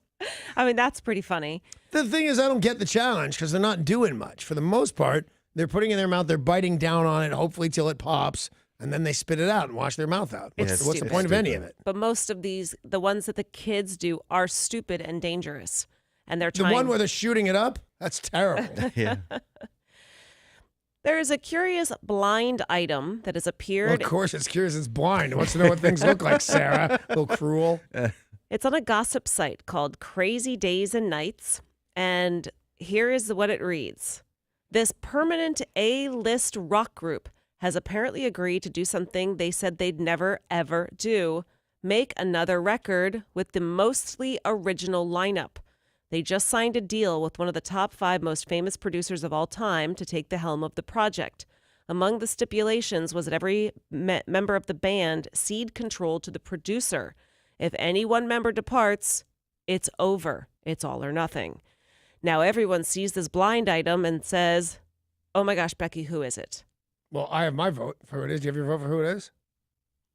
I mean, that's pretty funny. The thing is, I don't get the challenge because they're not doing much. For the most part, they're putting it in their mouth, they're biting down on it, hopefully till it pops, and then they spit it out and wash their mouth out. It's So what's the stupid. point of any of it? But most of these, the ones that the kids do, are stupid and dangerous. And they're The trying. one where they're shooting it up? That's terrible. Yeah. There is a curious blind item that has Well, appeared. of course, it's curious. It's blind. It wants to know what things look like, Sarah. A little cruel. It's on a gossip site called Crazy Days and Nights. And here is what it reads. This permanent A-list rock group has apparently agreed to do something they said they'd never, ever do. Make another record with the mostly original lineup. They just signed a deal with one of the top 5 most famous producers of all time to take the helm of the project. Among the stipulations was that every member of the band cede control to the producer. If any one member departs, it's over. It's all or nothing. Now everyone sees this blind item and says, oh my gosh, Becky, who is it? Well, I have my vote for who it is. Do you have your vote for who it is?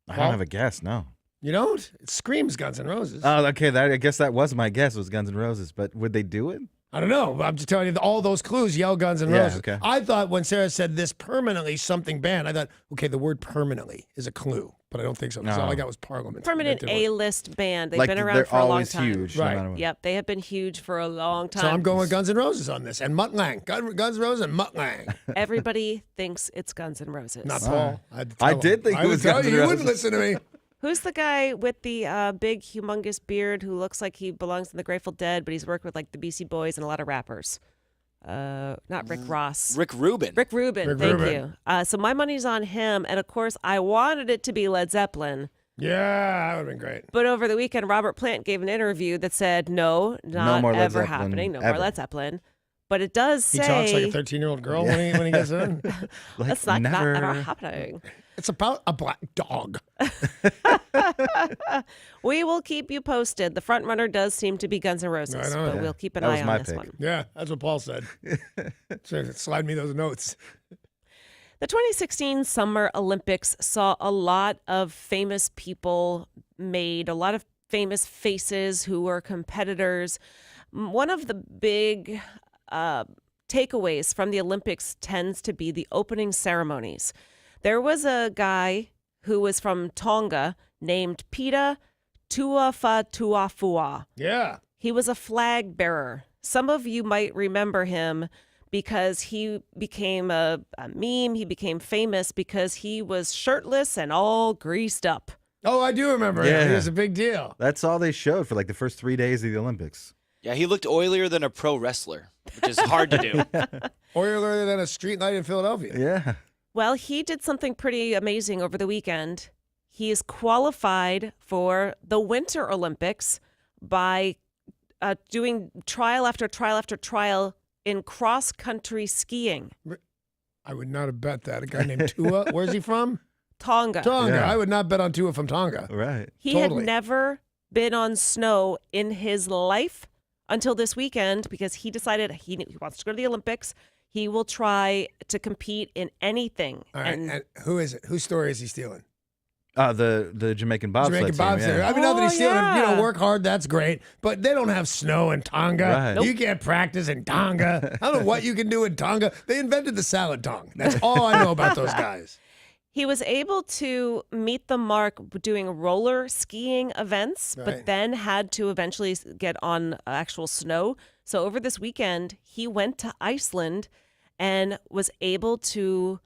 I Well- don't have a guess, no. You don't? It screams Guns N' Roses. Oh, okay. I guess that was my guess, was Guns N' Roses. But would they do it? I don't know. I'm just telling you, all those clues yell Guns N' Yeah, Roses. okay. I thought when Sarah said this permanently something banned, I thought, okay, the word permanently is a clue, but I don't think so. Because all I No. got was Parliament. Permanent That didn't work. A-list band. They've Like, been around they're for a long always time. huge, no Right. matter what. Yep, they have been huge for a long time. So I'm going with Guns N' Roses on this. And Mutt Lang. Guns N' Roses and Mutt Lang. Everybody thinks it's Guns N' Roses. Not Paul. I'd I tell did him. think I it would was tell Guns you. N' You Roses. wouldn't listen to me. Who's the guy with the big, humongous beard who looks like he belongs in the Grateful Dead, but he's worked with like the BC Boys and a lot of rappers? Not Rick Ross. Rick Rubin. Rick Rubin. Rick Thank Rubin. you. So my money's on him, and of course, I wanted it to be Led Zeppelin. Yeah, that would have been great. But over the weekend, Robert Plant gave an interview that said, "No, not more Led ever Zeppelin, happening. No ever." more Led Zeppelin." But it does He say talks like a 13-year-old girl when he gets in. Like, that's not never. ever happening. It's about a black dog. We will keep you posted. The front runner does seem to be Guns N' Roses, I know. but Yeah. we'll keep an That was eye on my this pick. one. Yeah, that's what Paul said. So slide me those notes. The 2016 Summer Olympics saw a lot of famous people made, a lot of famous faces who were competitors. One of the big takeaways from the Olympics tends to be the opening ceremonies. There was a guy who was from Tonga named Pita Tuafatuafua. Yeah. He was a flag bearer. Some of you might remember him because he became a meme. He became famous because he was shirtless and all greased up. Oh, I do remember him. Yeah. He was a big deal. That's all they showed for like the first 3 days of the Olympics. Yeah, he looked oilier than a pro wrestler, which is hard to do. Oilier than a street light in Philadelphia. Yeah. Well, he did something pretty amazing over the weekend. He is qualified for the Winter Olympics by doing trial after trial after trial in cross-country skiing. I would not have bet that. A guy named Tua. Where's he from? Tonga. Tonga. Yeah. I would not bet on Tua from Tonga. Right. He Totally. had never been on snow in his life until this weekend because he decided he wants to go to the Olympics. He will try to compete in anything. All right. And who is it? Whose story is he stealing? The Jamaican bobsled Jamaican team. bobsled. Yeah. I mean, not that he's stealing. yeah. Work hard. That's great. But they don't have snow in Tonga. Right. Nope. You can't practice in Tonga. I don't know what you can do in Tonga. They invented the salad tongue. That's all I know about those guys. He was able to meet the mark doing roller skiing events, Right. but then had to eventually get on actual snow. So over this weekend, he went to Iceland and was able to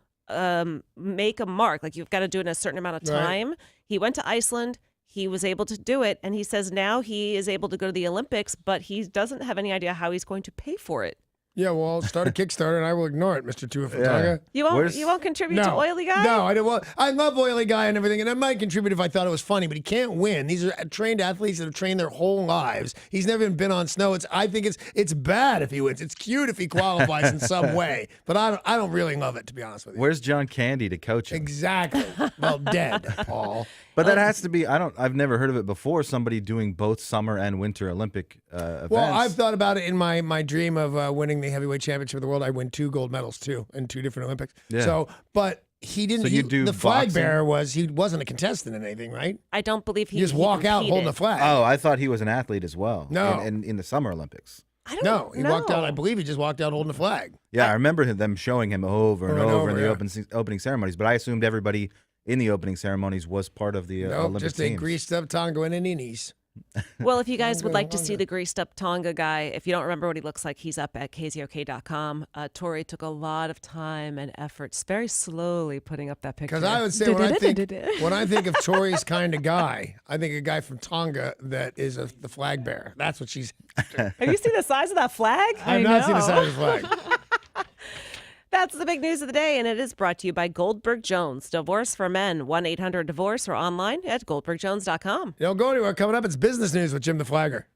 make a mark. Like, you've got to do it in a certain amount of Right. time. He went to Iceland. He was able to do it. And he says now he is able to go to the Olympics, but he doesn't have any idea how he's going to pay for it. Yeah, well, I'll start a Kickstarter and I will ignore it, Mr. Tua from Yeah. Tonga. You won't contribute to Oily Guy? No, I don't. Well, I love Oily Guy and everything, and I might contribute if I thought it was funny, but he can't win. These are trained athletes that have trained their whole lives. He's never even been on snow. I think it's bad if he wins. It's cute if he qualifies in some way, but I don't really love it, to be honest with you. Where's John Candy to coach him? Exactly. Well, dead, Paul. But that has to be. I've never heard of it before. Somebody doing both summer and winter Olympic events. Well, I've thought about it in my dream of winning the heavyweight championship of the world. I win 2 gold medals too in 2 different Olympics. Yeah. So, but he didn't. So you do the flag boxing? bearer he wasn't a contestant in anything, right? I don't believe he You just he walk out competed. holding the flag. Oh, I thought he was an athlete as well. No. in the Summer Olympics. I don't No, he walked out. know. I believe he just walked out holding the flag. Yeah, I remember them showing him over and over in the yeah. opening ceremonies. But I assumed everybody in the opening ceremonies was part of the Nope, Olympic just teams. a greased up Tonga and Indies. Well, if you guys would Tonga, like to see Tonga. the greased up Tonga guy, if you don't remember what he looks like, he's up at KZOK.com. Tori took a lot of time and efforts, very slowly putting up that picture. Because I would say when I think of Tori's kind of guy, I think a guy from Tonga that is the flag bearer. That's what she's. Have you seen the size of that flag? I've not seen the size of the flag. That's the big news of the day, and it is brought to you by Goldberg Jones. Divorce for Men, 1-800-DIVORCE, or online at goldbergjones.com. Don't go anywhere. Coming up, it's business news with Jim the Flagger.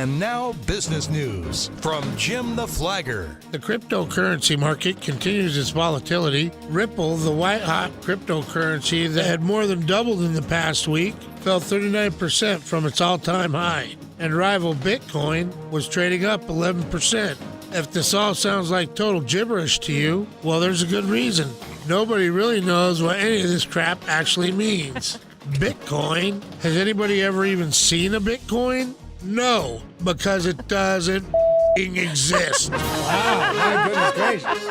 And now, business news from Jim the Flagger. The cryptocurrency market continues its volatility. Ripple, the white-hot cryptocurrency that had more than doubled in the past week, fell 39% from its all-time high. And rival Bitcoin was trading up 11%. If this all sounds like total gibberish to you, well, there's a good reason. Nobody really knows what any of this crap actually means. Bitcoin? Has anybody ever even seen a Bitcoin? No, because it doesn't exist. Wow, my goodness gracious.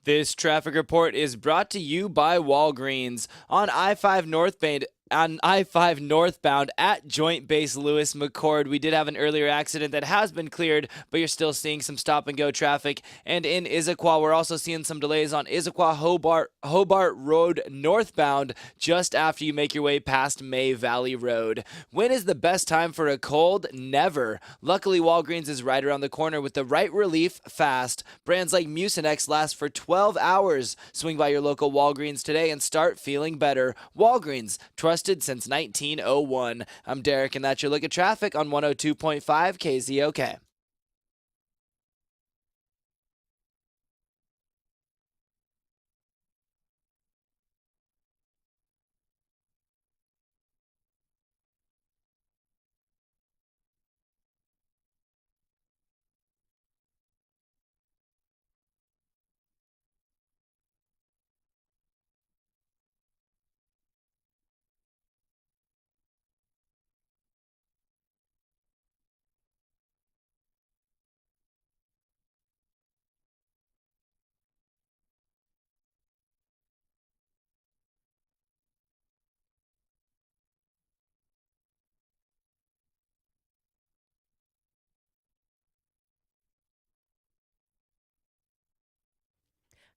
This traffic report is brought to you by Walgreens on I-5 northbound. On I-5 northbound at Joint Base Lewis McCord, we did have an earlier accident that has been cleared, but you're still seeing some stop-and-go traffic. And in Issaquah, we're also seeing some delays on Issaquah Hobart Road northbound just after you make your way past May Valley Road. When is the best time for a cold? Never. Luckily, Walgreens is right around the corner with the right relief fast. Brands like Mucinex last for 12 hours. Swing by your local Walgreens today and start feeling better. Walgreens, trusted since 1901. I'm Derek, and that's your look at traffic on 102.5 KZOK.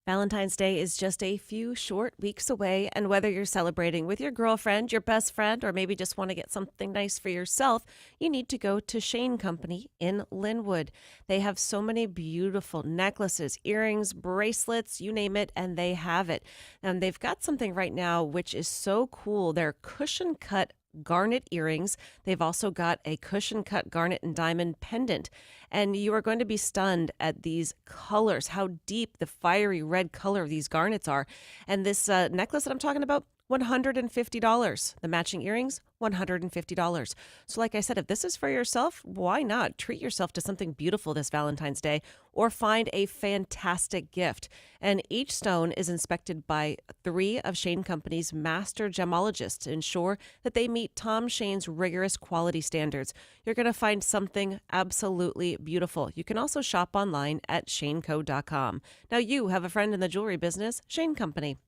Valentine's Day is just a few short weeks away, and whether you're celebrating with your girlfriend, your best friend, or maybe just want to get something nice for yourself, you need to go to Shane Company in Linwood. They have so many beautiful necklaces, earrings, bracelets, you name it, and they have it. And they've got something right now which is so cool. They're cushion cut garnet earrings. They've also got a cushion cut garnet and diamond pendant. And you are going to be stunned at these colors, how deep the fiery red color of these garnets are. And this necklace that I'm talking about, $150. The matching earrings, $150. So like I said, if this is for yourself, why not treat yourself to something beautiful this Valentine's Day or find a fantastic gift. And each stone is inspected by 3 of Shane Company's master gemologists to ensure that they meet Tom Shane's rigorous quality standards. You're going to find something absolutely beautiful. You can also shop online at shaneco.com. Now you have a friend in the jewelry business, Shane Company.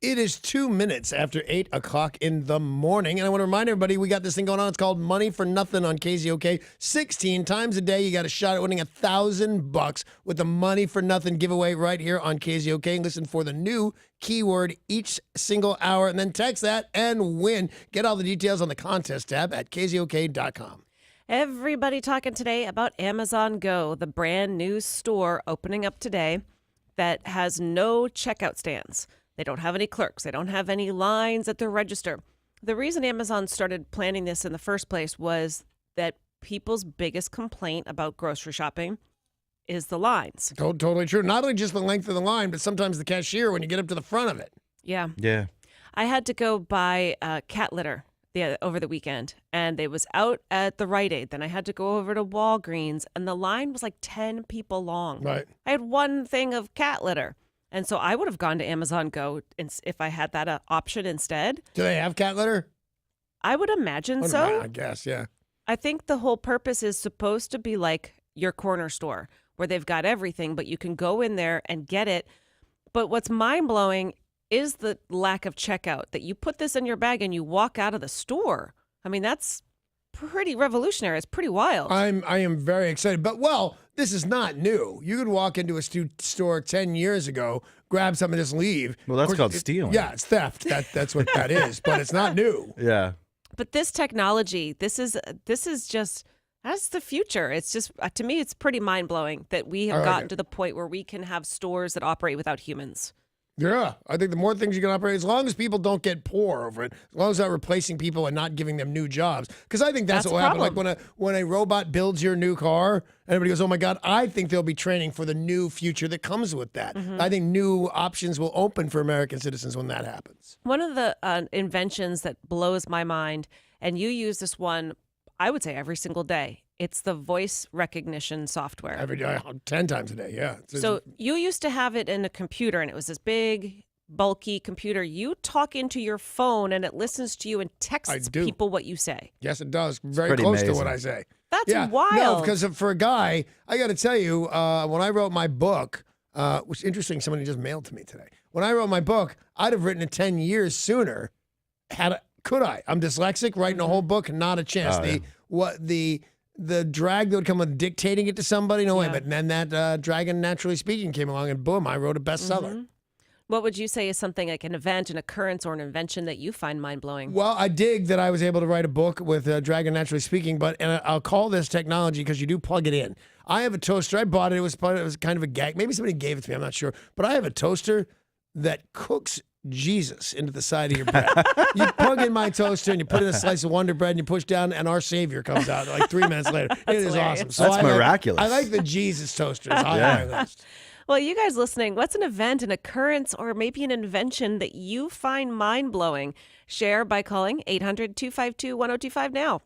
It is 2 minutes after 8 o'clock in the morning. And I want to remind everybody we got this thing going on. It's called Money for Nothing on KZOK. 16 times a day, you got a shot at winning $1,000 with the Money for Nothing giveaway right here on KZOK. Listen for the new keyword each single hour and then text that and win. Get all the details on the contest tab at KZOK.com. Everybody talking today about Amazon Go, the brand new store opening up today that has no checkout stands. They don't have any clerks. They don't have any lines at their register. The reason Amazon started planning this in the first place was that people's biggest complaint about grocery shopping is the lines. Totally true. Not only just the length of the line, but sometimes the cashier when you get up to the front of it. Yeah. Yeah. I had to go buy cat litter over the weekend, and it was out at the Rite Aid. Then I had to go over to Walgreens, and the line was like 10 people long. Right. I had one thing of cat litter. And so I would have gone to Amazon Go if I had that option instead. Do they have cat litter? I would imagine so. I guess, yeah. I think the whole purpose is supposed to be like your corner store where they've got everything, but you can go in there and get it. But what's mind-blowing is the lack of checkout, that you put this in your bag and you walk out of the store. I mean, that's pretty revolutionary. It's pretty wild. I am very excited. But, well, this is not new. You could walk into a store 10 years ago, grab something, and just leave. Well, that's Of course, called stealing. Yeah, it's theft. That's what that is. But it's not new. Yeah. But this technology, this is just, that's the future. It's just, to me, it's pretty mind-blowing that we have gotten to the point where we can have stores that operate without humans. Yeah, I think the more things you can operate, as long as people don't get poor over it, as long as they're replacing people and not giving them new jobs. Because I think that's what will happen. Like when a robot builds your new car, everybody goes, "Oh my God!" I think they'll be training for the new future that comes with that. Mm-hmm. I think new options will open for American citizens when that happens. One of the inventions that blows my mind, and you use this one, I would say every single day. It's the voice recognition software. Every day, 10 times a day, yeah. So you used to have it in a computer, and it was this big, bulky computer. You talk into your phone, and it listens to you and texts people what you say. Yes, it does. Very close to what I say. That's wild. No, because for a guy, I got to tell you, when I wrote my book, which is interesting, somebody just mailed to me today. When I wrote my book, I'd have written it 10 years sooner. Could I? I'm dyslexic. Writing a whole book, not a chance. The drag that would come with dictating it to somebody, no way. But then that Dragon Naturally Speaking came along, and boom, I wrote a bestseller. Mm-hmm. What would you say is something like an event, an occurrence, or an invention that you find mind-blowing? Well, I dig that I was able to write a book with Dragon Naturally Speaking, and I'll call this technology because you do plug it in. I have a toaster. I bought it. It was kind of a gag. Maybe somebody gave it to me. I'm not sure. But I have a toaster that cooks Jesus into the side of your bread. You plug in my toaster and you put in a slice of Wonder Bread and you push down and our Savior comes out like 3 minutes later. It is awesome. So That's miraculous. I like the Jesus toaster. It's high on my list. Well, you guys listening, what's an event, an occurrence, or maybe an invention that you find mind-blowing? Share by calling 800-252-1025 now.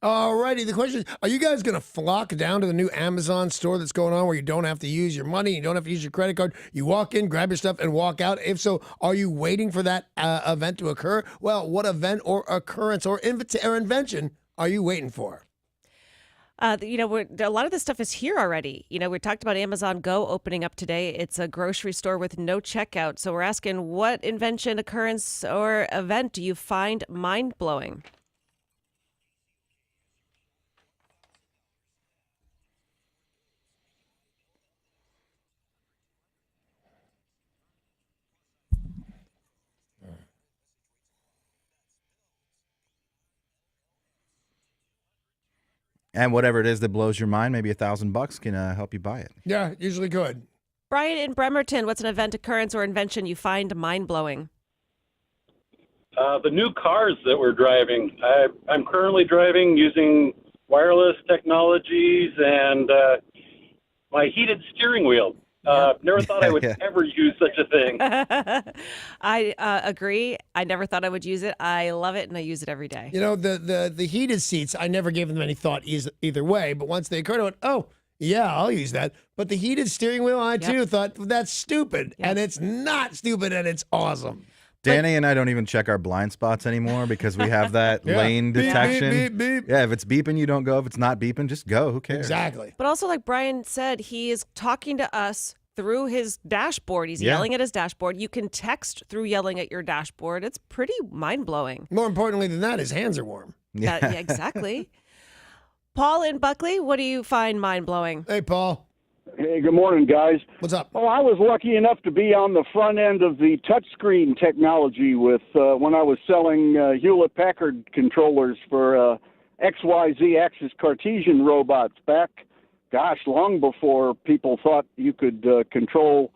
Alrighty, the question is, are you guys going to flock down to the new Amazon store that's going on where you don't have to use your money, you don't have to use your credit card, you walk in, grab your stuff, and walk out? If so, are you waiting for that event to occur? Well, what event or occurrence or invention are you waiting for? A lot of this stuff is here already. We talked about Amazon Go opening up today. It's a grocery store with no checkout. So we're asking, what invention, occurrence, or event do you find mind-blowing? And whatever it is that blows your mind, maybe $1,000 can help you buy it. Yeah, usually good. Brian in Bremerton, what's an event, occurrence, or invention you find mind-blowing? The new cars that we're driving. I'm currently driving using wireless technologies and my heated steering wheel. Never thought I would ever use such a thing. I agree. I never thought I would use it. I love it, and I use it every day. The heated seats, I never gave them any thought either way, but once they occurred, I went, oh, yeah, I'll use that. But the heated steering wheel, I too thought, that's stupid. Yep. And it's not stupid, and it's awesome. Danny and I don't even check our blind spots anymore because we have that lane detection. Beep, beep, beep. Yeah, if it's beeping, you don't go. If it's not beeping, just go. Who cares? Exactly. But also, like Brian said, he is talking to us through his dashboard. He's yelling at his dashboard. You can text through yelling at your dashboard. It's pretty mind-blowing. More importantly than that, his hands are warm. Yeah, exactly. Paul in Buckley, what do you find mind-blowing? Hey, Paul. Hey, good morning, guys. What's up? Oh, I was lucky enough to be on the front end of the touchscreen technology with when I was selling Hewlett-Packard controllers for XYZ Axis Cartesian robots back, long before people thought you could control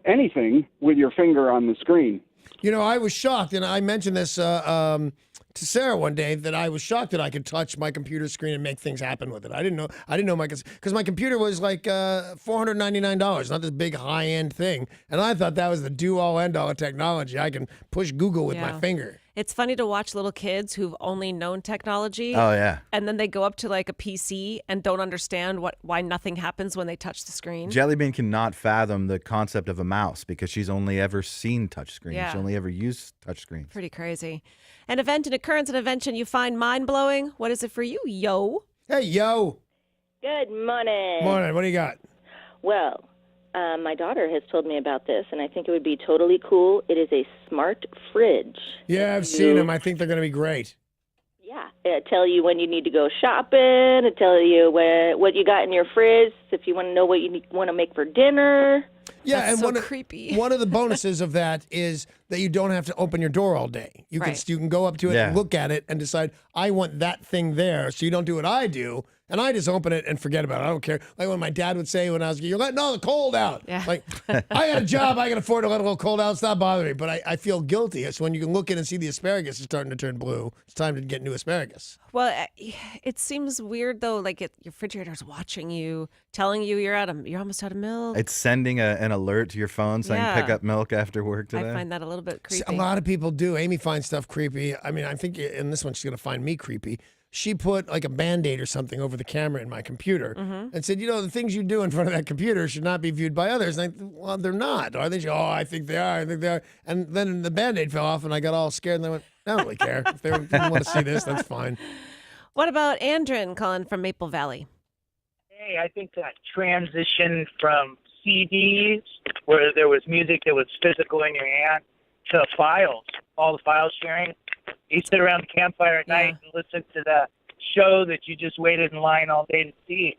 anything with your finger on the screen. I was shocked, and I mentioned this to Sarah one day, that I was shocked that I could touch my computer screen and make things happen with it. I didn't know because my computer was like $499, not this big high end thing, and I thought that was the do all end all of technology. I can push Google with my finger. It's funny to watch little kids who've only known technology. Oh, yeah. And then they go up to like a PC and don't understand why nothing happens when they touch the screen. Jellybean cannot fathom the concept of a mouse because she's only ever seen touchscreens. Yeah. She's only ever used touchscreens. Pretty crazy. An event, an occurrence, an invention you find mind-blowing. What is it for you, yo? Hey, yo. Good morning. Morning. What do you got? Well, my daughter has told me about this, and I think it would be totally cool. It is a smart fridge. Yeah, I've seen them. I think they're going to be great. Yeah, it'll tell you when you need to go shopping. It'll tell you what you got in your fridge, if you want to know what you want to make for dinner. Yeah, That's and so creepy. One of the bonuses of that is that you don't have to open your door all day. You can go up to it and look at it and decide, I want that thing there. So you don't do what I do, and I just open it and forget about it. I don't care. Like when my dad would say when I was, you're letting all the cold out. Yeah. Like, I got a job, I can afford to let a little cold out. It's not bothering me. But I feel guilty. It's when you can look in and see the asparagus is starting to turn blue. It's time to get new asparagus. Well, it seems weird though. Like your refrigerator's watching you, telling you you're almost out of milk. It's sending an alert to your phone saying pick up milk after work today. I find that a little bit creepy. A lot of people do. Amy finds stuff creepy. I mean, I think in this one she's going to find me creepy. She put like a Band-Aid or something over the camera in my computer and said, the things you do in front of that computer should not be viewed by others. And well, they're not. Are they? I think they are. I think they are. And then the Band-Aid fell off and I got all scared and I went, I don't really care. If they didn't want to see this, that's fine. What about Andrin calling from Maple Valley? Hey, I think that transition from CDs, where there was music that was physical in your hand, to files, all the file sharing. You sit around the campfire at night and listen to the show that you just waited in line all day to see.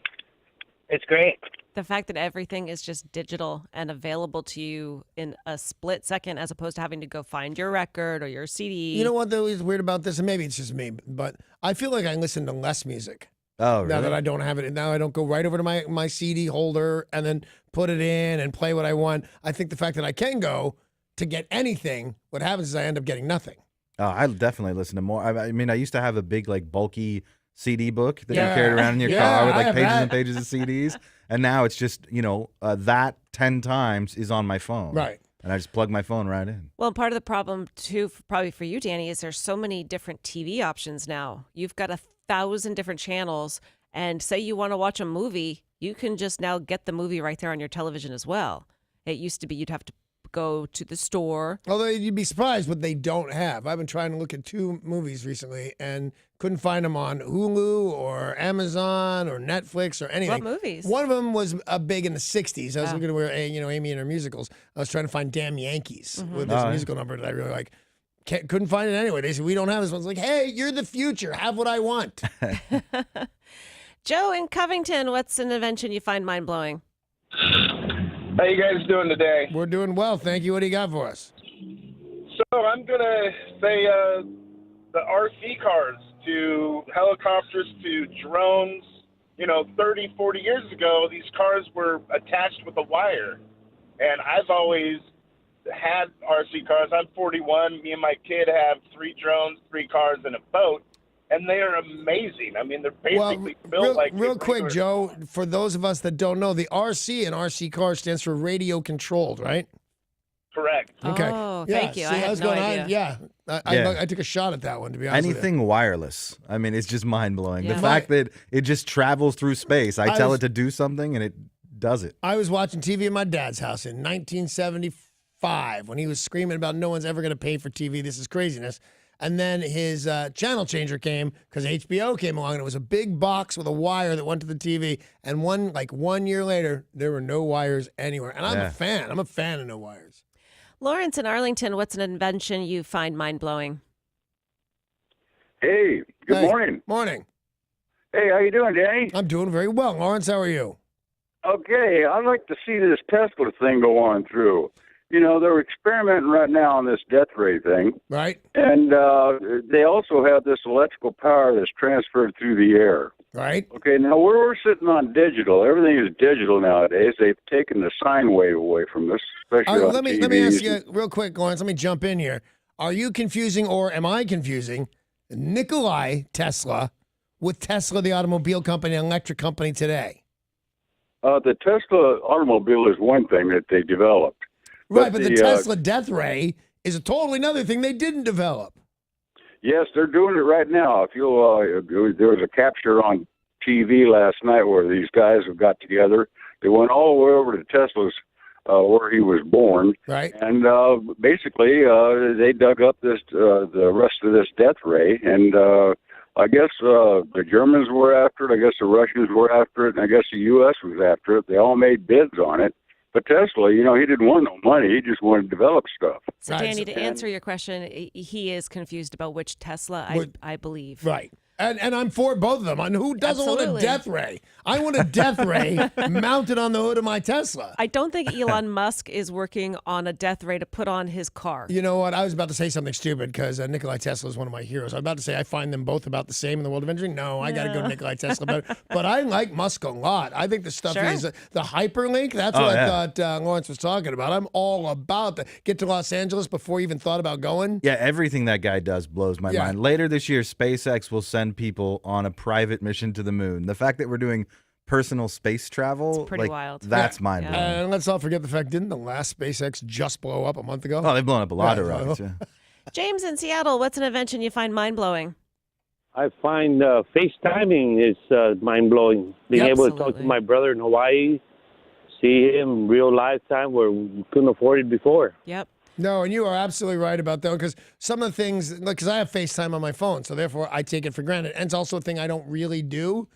It's great. The fact that everything is just digital and available to you in a split second as opposed to having to go find your record or your CD. You know what, though, is weird about this? And maybe it's just me, but I feel like I listen to less music. Oh, really? Now that I don't have it. Now I don't go right over to my CD holder and then put it in and play what I want. I think the fact that I can go to get anything, what happens is I end up getting nothing. Oh, I definitely listen to more. I mean, I used to have a big, like, bulky CD book that you carried around in your car with, like, pages and pages of CDs. And now it's just, that 10 times is on my phone. Right. And I just plug my phone right in. Well, part of the problem, too, probably for you, Danny, is there's so many different TV options now. You've got 1,000 different channels. And say you want to watch a movie, you can just now get the movie right there on your television as well. It used to be you'd have to go to the store. Although you'd be surprised what they don't have. I've been trying to look at 2 movies recently and couldn't find them on Hulu or Amazon or Netflix or anything. What movies? One of them was big in the 60s. I was looking at where, Amy and her musicals. I was trying to find Damn Yankees with this musical number that I really like. Couldn't find it anyway. They said, we don't have this one. I was like, hey, you're the future. Have what I want. Joe in Covington, what's an invention you find mind-blowing? How you guys doing today? We're doing well, thank you. What do you got for us? So I'm going to say the RC cars to helicopters to drones. 30, 40 years ago, these cars were attached with a wire. And I've always had RC cars. I'm 41. Me and my kid have 3 drones, 3 cars, and a boat. And they are amazing. I mean, they're basically built like... Real quick, Joe, for those of us that don't know, the RC in RC car stands for radio controlled, right? Correct. Okay. Oh, Yeah, thank you. see, I had was no going idea. on. Yeah. I took a shot at that one, to be honest with you. Anything wireless. I mean, it's just mind-blowing. Yeah. The fact that it just travels through space. I tell was- it to do something, and it does it. I was watching TV at my dad's house in 1975 when he was screaming about no one's ever going to pay for TV. This is craziness. And then his channel changer came because HBO came along, and it was a big box with a wire that went to the TV. And 1 year later, there were no wires anywhere. And I'm a fan. I'm a fan of no wires. Lawrence in Arlington, what's an invention you find mind-blowing? Hey, good morning. Morning. Hey, how you doing, Danny? I'm doing very well. Lawrence, how are you? Okay, I'd like to see this Tesla thing go on through. They're experimenting right now on this death ray thing. Right. And they also have this electrical power that's transferred through the air. Right. Okay, now we're sitting on digital. Everything is digital nowadays. They've taken the sine wave away from us, especially on let me TVs. ask you real quick, Lawrence. Let me jump in here. Are you confusing, or am I confusing, Nikolai Tesla with Tesla, the automobile company, and electric company today? The Tesla automobile is one thing that they developed. Right, but the Tesla death ray is a totally another thing they didn't develop. Yes, they're doing it right now. If you'll, there was a capture on TV last night where these guys have got together. They went all the way over to Tesla's where he was born, right? And basically, they dug up the rest of this death ray, and I guess the Germans were after it. I guess the Russians were after it, and I guess the U.S. was after it. They all made bids on it. But Tesla, he didn't want no money. He just wanted to develop stuff. So, Danny, to answer your question, he is confused about which Tesla, I believe. Right. And I'm for both of them. And who doesn't want a death ray? I want a death ray mounted on the hood of my Tesla. I don't think Elon Musk is working on a death ray to put on his car. You know what? I was about to say something stupid because Nikolai Tesla is one of my heroes. I was about to say I find them both about the same in the world of engineering. No, I got to go Nikolai Tesla better. But I like Musk a lot. I think the stuff is the hyperlink. That's what I thought Lawrence was talking about. I'm all about that. Get to Los Angeles before you even thought about going. Yeah, everything that guy does blows my mind. Later this year, SpaceX will send people on a private mission to the moon. The fact that we're doing personal space travel, pretty wild. That's mind-blowing. And let's not forget the fact, didn't the last SpaceX just blow up a month ago? Oh, they've blown up a lot of rockets. Yeah. James in Seattle, what's an invention you find mind-blowing? I find FaceTiming is mind-blowing. Being able to talk to my brother in Hawaii, see him real lifetime where we couldn't afford it before. Yep. No, and you are absolutely right about that because some of the things, because I have FaceTime on my phone, so therefore I take it for granted. And it's also a thing I don't really do.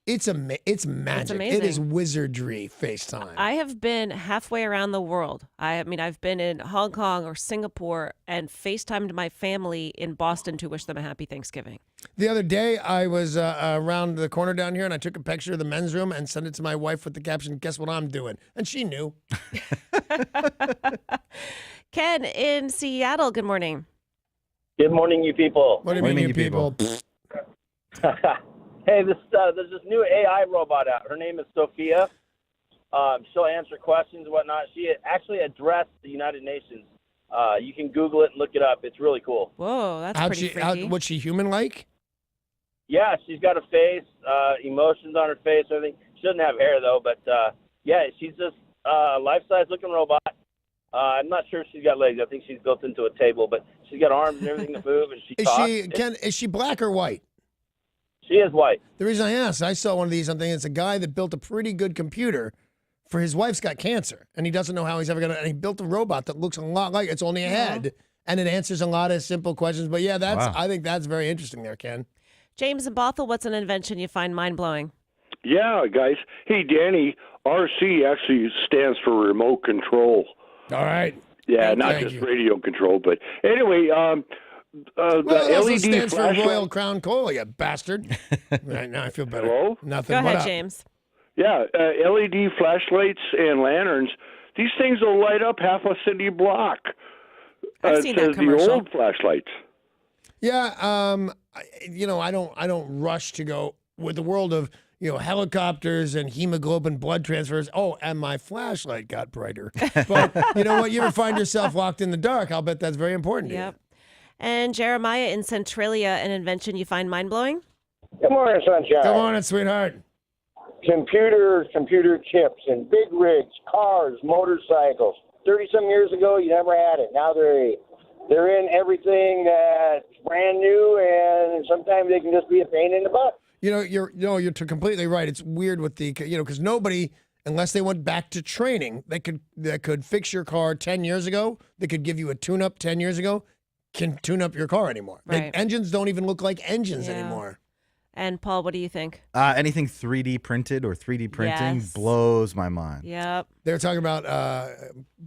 It's magic. It's amazing. It is wizardry, FaceTime. I have been halfway around the world. I mean, I've been in Hong Kong or Singapore and FaceTimed my family in Boston to wish them a happy Thanksgiving. The other day, I was around the corner down here, and I took a picture of the men's room and sent it to my wife with the caption, "Guess what I'm doing?" And she knew. Ken in Seattle, good morning. Good morning, you people. What do you mean, you people? Hey, there's this new AI robot out. Her name is Sophia. She'll answer questions and whatnot. She actually addressed the United Nations. You can Google it and look it up. It's really cool. Whoa, that's pretty freaky. Was she human-like? Yeah, she's got a face, emotions on her face, everything. She doesn't have hair, though, but yeah, she's just a life-size looking robot. I'm not sure if she's got legs. I think she's built into a table, but she's got arms and everything to move, and she talks. Is she black or white? She is white. The reason I asked, I saw one of these. I'm thinking it's a guy that built a pretty good computer for his wife's got cancer, and he doesn't know how he's ever going to. And he built a robot that looks a lot like it's only a head, and it answers a lot of simple questions. But yeah, I think that's very interesting there, Ken. James and Bothell, what's an invention you find mind-blowing? Yeah, guys. Hey, Danny, RC actually stands for remote control. All right. Yeah, Thank not you. just radio control, but anyway, Well, the it also LED stands for flashlight. Royal Crown Cola, you bastard. Right now, I feel better. Hello? Nothing. Go What ahead, up? James. Yeah, LED flashlights and lanterns. These things will light up half a city block. I've seen that Says the commercial. old flashlights. Yeah, I don't rush to go with the world of helicopters and hemoglobin blood transfers. Oh, and my flashlight got brighter. But you know what? You ever find yourself locked in the dark? I'll bet that's very important. Yep. And Jeremiah in Centralia, an invention you find mind-blowing? Good morning, Sunshine. Good morning, sweetheart. Computer chips in big rigs, cars, motorcycles. 30-some years ago, you never had it. Now they're in everything that's brand new, and sometimes they can just be a pain in the butt. You're completely right. It's weird with the because nobody, unless they went back to training, that could fix your car 10 years ago, that could give you a tune-up 10 years ago, can tune up your car anymore. Right. Engines don't even look like engines Yeah. anymore. And Paul, what do you think? Anything 3D printed or 3D printing Yes. blows my mind. Yep. They were talking about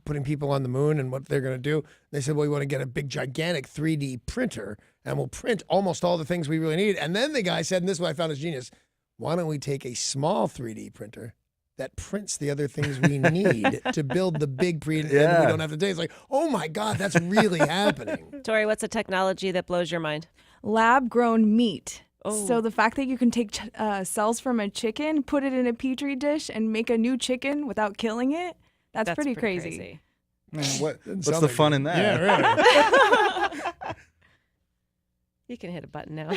putting people on the moon and what they're going to do. They said, well, we want to get a big, gigantic 3D printer, and we'll print almost all the things we really need. And then the guy said, and this is what I found is genius, why don't we take a small 3D printer that prints the other things we need to build the big and we don't have to do it. It's like, oh, my God, that's really happening. Tori, what's a technology that blows your mind? Lab-grown meat. Oh. So the fact that you can take cells from a chicken, put it in a petri dish, and make a new chicken without killing it, that's pretty crazy. What's the fun in that? Yeah, really. You can hit a button now.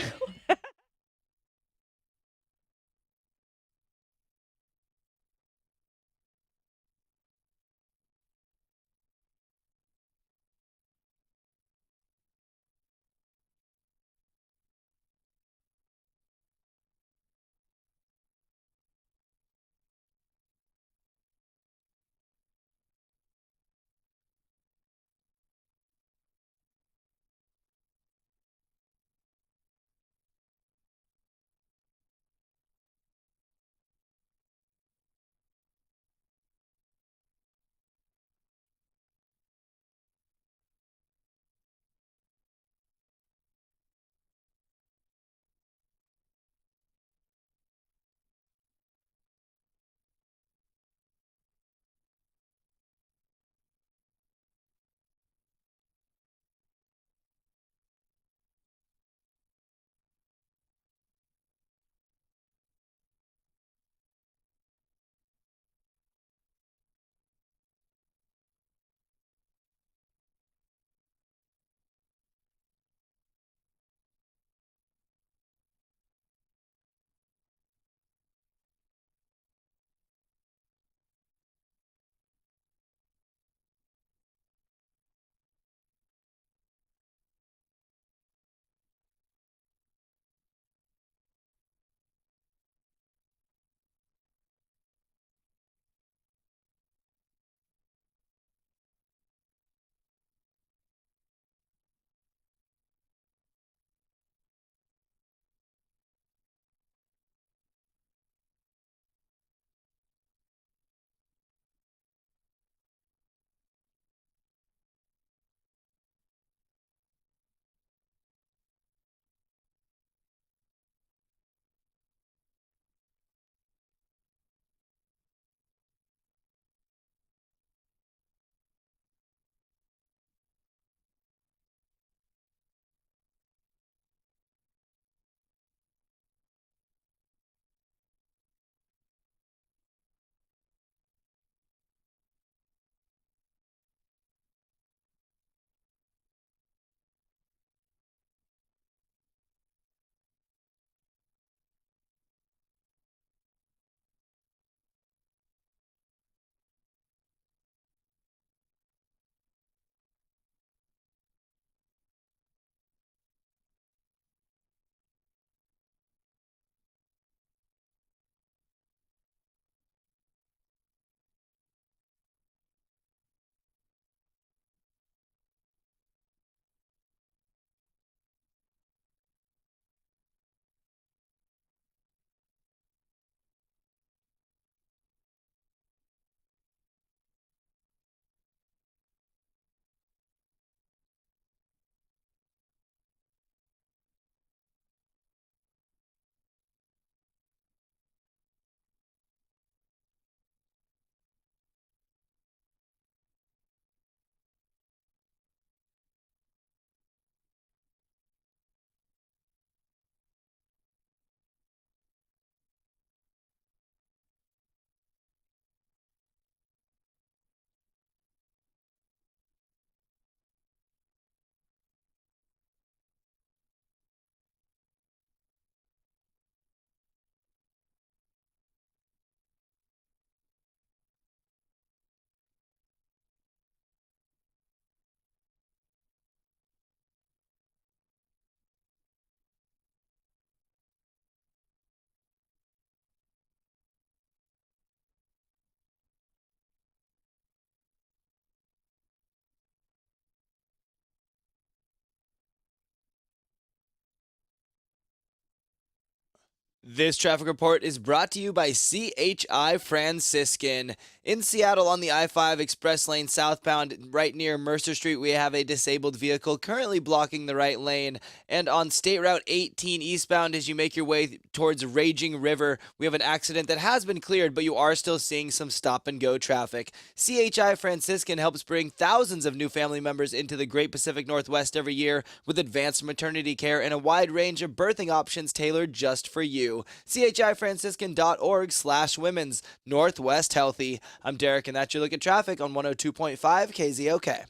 This traffic report is brought to you by CHI Franciscan. In Seattle on the I-5 express lane southbound right near Mercer Street, we have a disabled vehicle currently blocking the right lane. And on State Route 18 eastbound as you make your way towards Raging River, we have an accident that has been cleared, but you are still seeing some stop and go traffic. CHI Franciscan helps bring thousands of new family members into the Great Pacific Northwest every year with advanced maternity care and a wide range of birthing options tailored just for you. CHIFranciscan.org/women's Northwest Healthy. I'm Derek, and that's your look at traffic on 102.5 KZOK.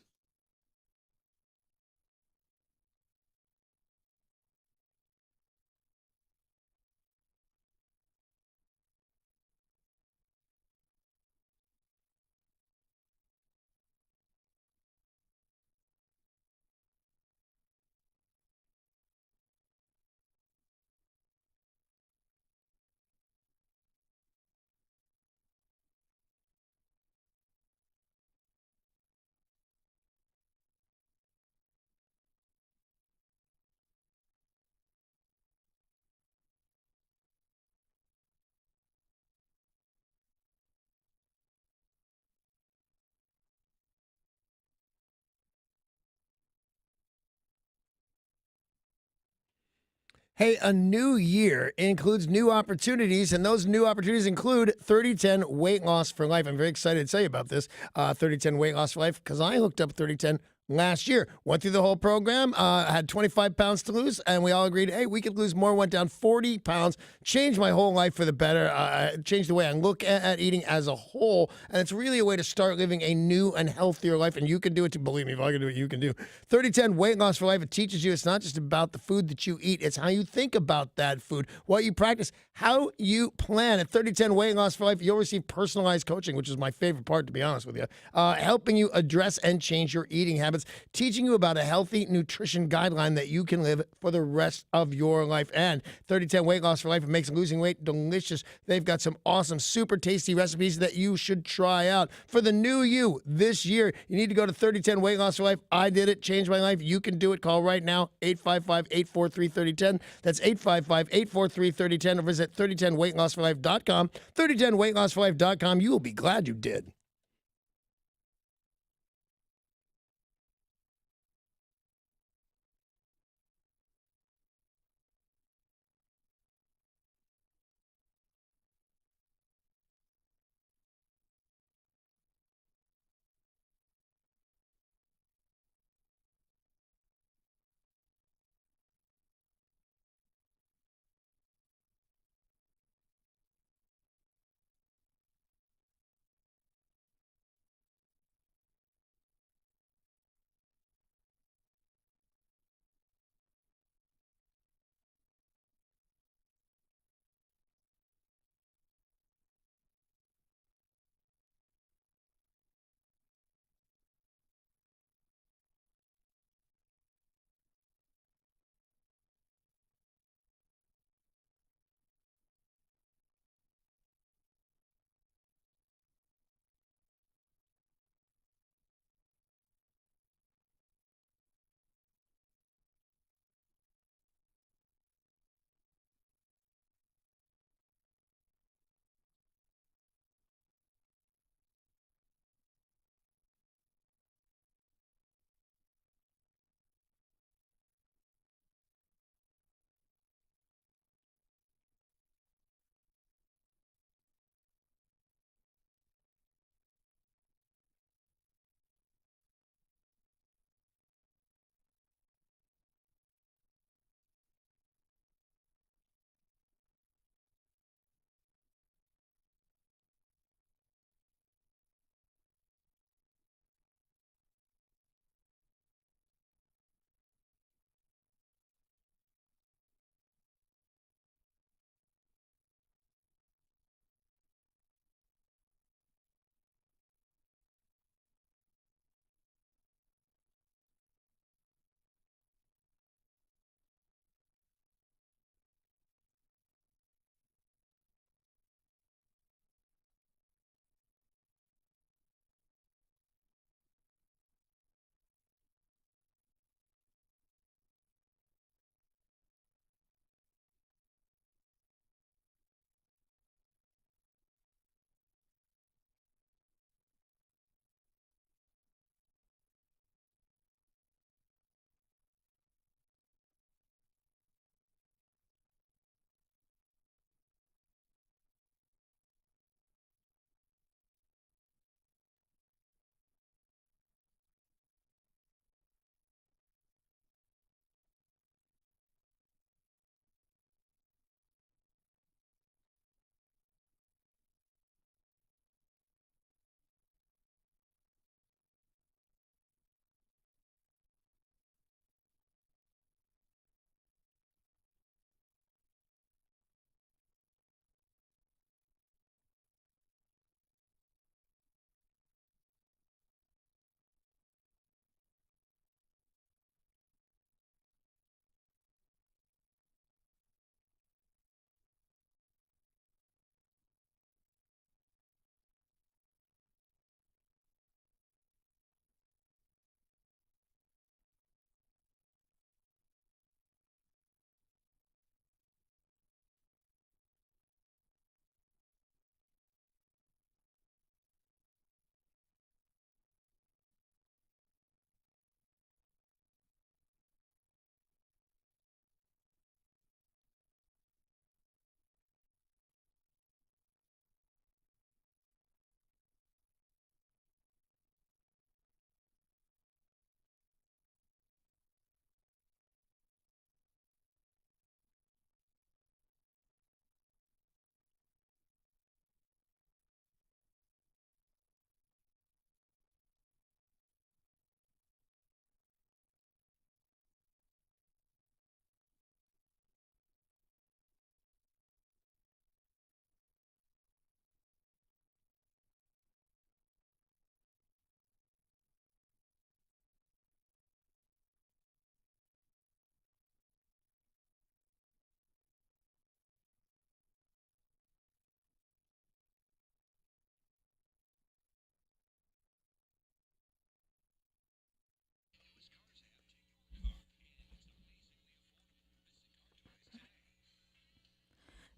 Hey, a new year includes new opportunities, and those new opportunities include 3010 Weight Loss for Life. I'm very excited to tell you about this 3010 Weight Loss for Life because I hooked up 3010 last year. Went through the whole program, had 25 pounds to lose, and we all agreed, hey, we could lose more. Went down 40 pounds, changed my whole life for the better, changed the way I look at eating as a whole, and it's really a way to start living a new and healthier life, and you can do it too. Believe me, if I can do it, you can do. 3010 Weight Loss for Life, it teaches you it's not just about the food that you eat, it's how you think about that food, what you practice, how you plan. At 3010 Weight Loss for Life, you'll receive personalized coaching, which is my favorite part, to be honest with you, helping you address and change your eating habits, teaching you about a healthy nutrition guideline that you can live for the rest of your life. And 3010 Weight Loss for Life, it makes losing weight delicious. They've got some awesome, super tasty recipes that you should try out. For the new you this year, you need to go to 3010 Weight Loss for Life. I did it, changed my life. You can do it. Call right now, 855-843-3010. That's 855-843-3010, or visit 3010weightlossforlife.com. 3010weightlossforlife.com. You will be glad you did.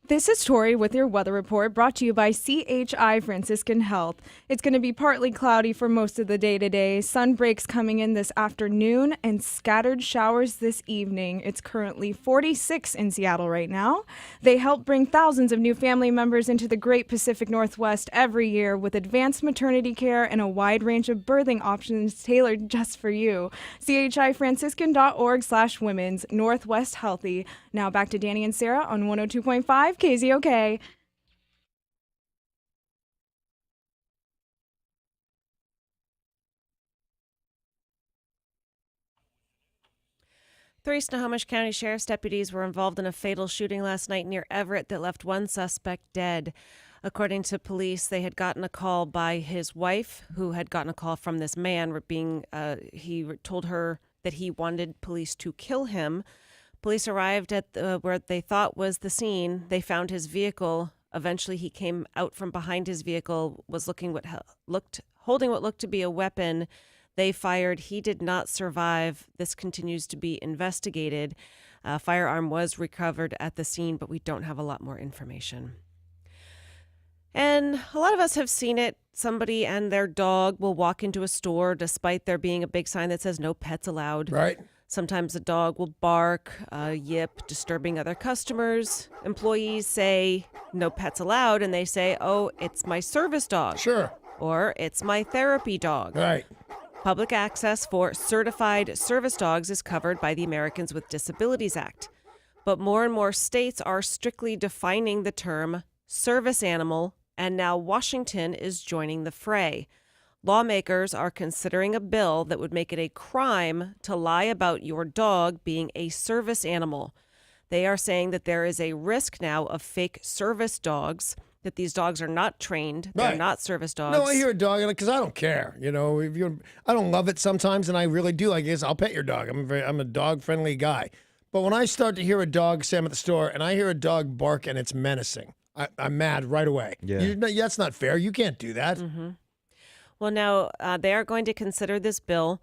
This is Tori with your weather report brought to you by CHI Franciscan Health. It's going to be partly cloudy for most of the day today. Sun breaks coming in this afternoon and scattered showers this evening. It's currently 46 in Seattle right now. They help bring thousands of new family members into the great Pacific Northwest every year with advanced maternity care and a wide range of birthing options tailored just for you. CHIFranciscan.org/women's Northwest Healthy. Now back to Danny and Sarah on 102.5 KZOK. Three Snohomish County Sheriff's deputies were involved in a fatal shooting last night near Everett that left one suspect dead. According to police, they had gotten a call by his wife, who had gotten a call from this man. He told her that he wanted police to kill him. Police arrived at where they thought was the scene. They found his vehicle. Eventually, he came out from behind his vehicle, was holding what looked to be a weapon. They fired. He did not survive. This continues to be investigated. A firearm was recovered at the scene, but we don't have a lot more information. And a lot of us have seen it. Somebody and their dog will walk into a store despite there being a big sign that says no pets allowed. Right. Sometimes the dog will bark, yip, disturbing other customers. Employees say no pets allowed, and they say, oh, it's my service dog. Sure. Or it's my therapy dog. Right. Public access for certified service dogs is covered by the Americans with Disabilities Act. But more and more states are strictly defining the term service animal, and now Washington is joining the fray. Lawmakers are considering a bill that would make it a crime to lie about your dog being a service animal. They are saying that there is a risk now of fake service dogs, that these dogs are not trained. They're Right. not service dogs. No, I hear a dog because I don't care. You know, I don't love it sometimes, and I really do. I guess I'll pet your dog. I'm a dog friendly guy. But when I start to hear a dog, say I'm at the store, and I hear a dog bark and it's menacing, I'm mad right away. Yeah. That's not fair. You can't do that. Mm-hmm. Well, now they are going to consider this bill.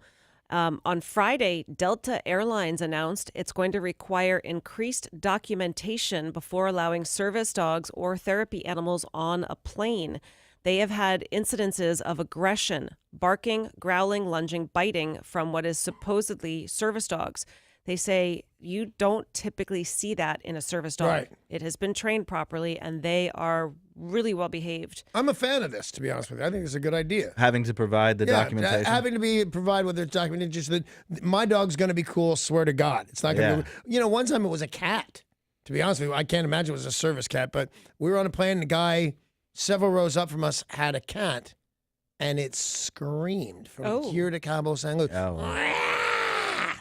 On Friday, Delta Airlines announced it's going to require increased documentation before allowing service dogs or therapy animals on a plane. They have had incidences of aggression, barking, growling, lunging, biting from what is supposedly service dogs. They say you don't typically see that in a service dog. Right. It has been trained properly, and they are really well behaved. I'm a fan of this, to be honest with you. I think it's a good idea. Having to provide the documentation. Having to provide with their documentation. Just that my dog's going to be cool. Swear to God, it's not going to. You know, one time it was a cat. To be honest with you, I can't imagine it was a service cat. But we were on a plane. And the guy several rows up from us had a cat, and it screamed from here to Cabo San Luis.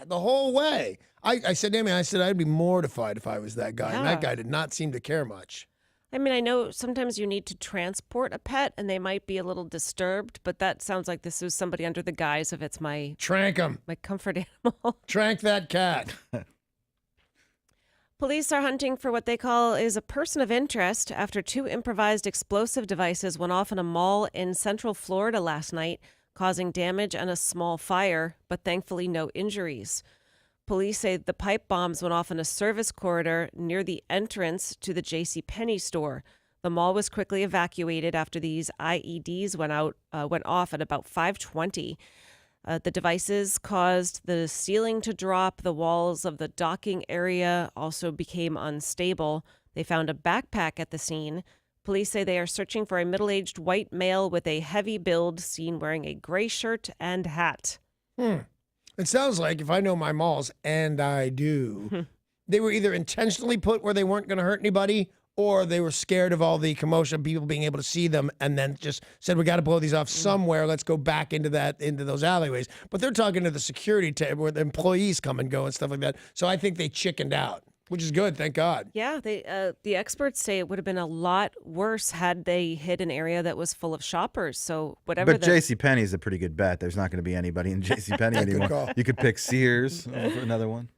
The whole way. I said, Amy, I'd be mortified if I was that guy. And that guy did not seem to care much. I mean, I know sometimes you need to transport a pet and they might be a little disturbed, but that sounds like this was somebody under the guise of it's my... Trank him. My comfort animal. Trank that cat. Police are hunting for what they call is a person of interest after two improvised explosive devices went off in a mall in Central Florida last night, causing damage and a small fire, but thankfully no injuries. Police say the pipe bombs went off in a service corridor near the entrance to the JCPenney store. The mall was quickly evacuated after these IEDs went off at about 5:20. The devices caused the ceiling to drop. The walls of the docking area also became unstable. They found a backpack at the scene. Police say they are searching for a middle-aged white male with a heavy build, seen wearing a gray shirt and hat. It sounds like, if I know my malls, and I do, they were either intentionally put where they weren't going to hurt anybody, or they were scared of all the commotion of people being able to see them, and then just said, we got to blow these off somewhere. Let's go back into those alleyways. But they're talking to the security where the employees come and go and stuff like that. So I think they chickened out, which is good. Thank God. Yeah, the experts say it would have been a lot worse had they hit an area that was full of shoppers. So whatever. But JCPenney is a pretty good bet. There's not going to be anybody in JCPenney anymore. call. You could pick Sears for another one.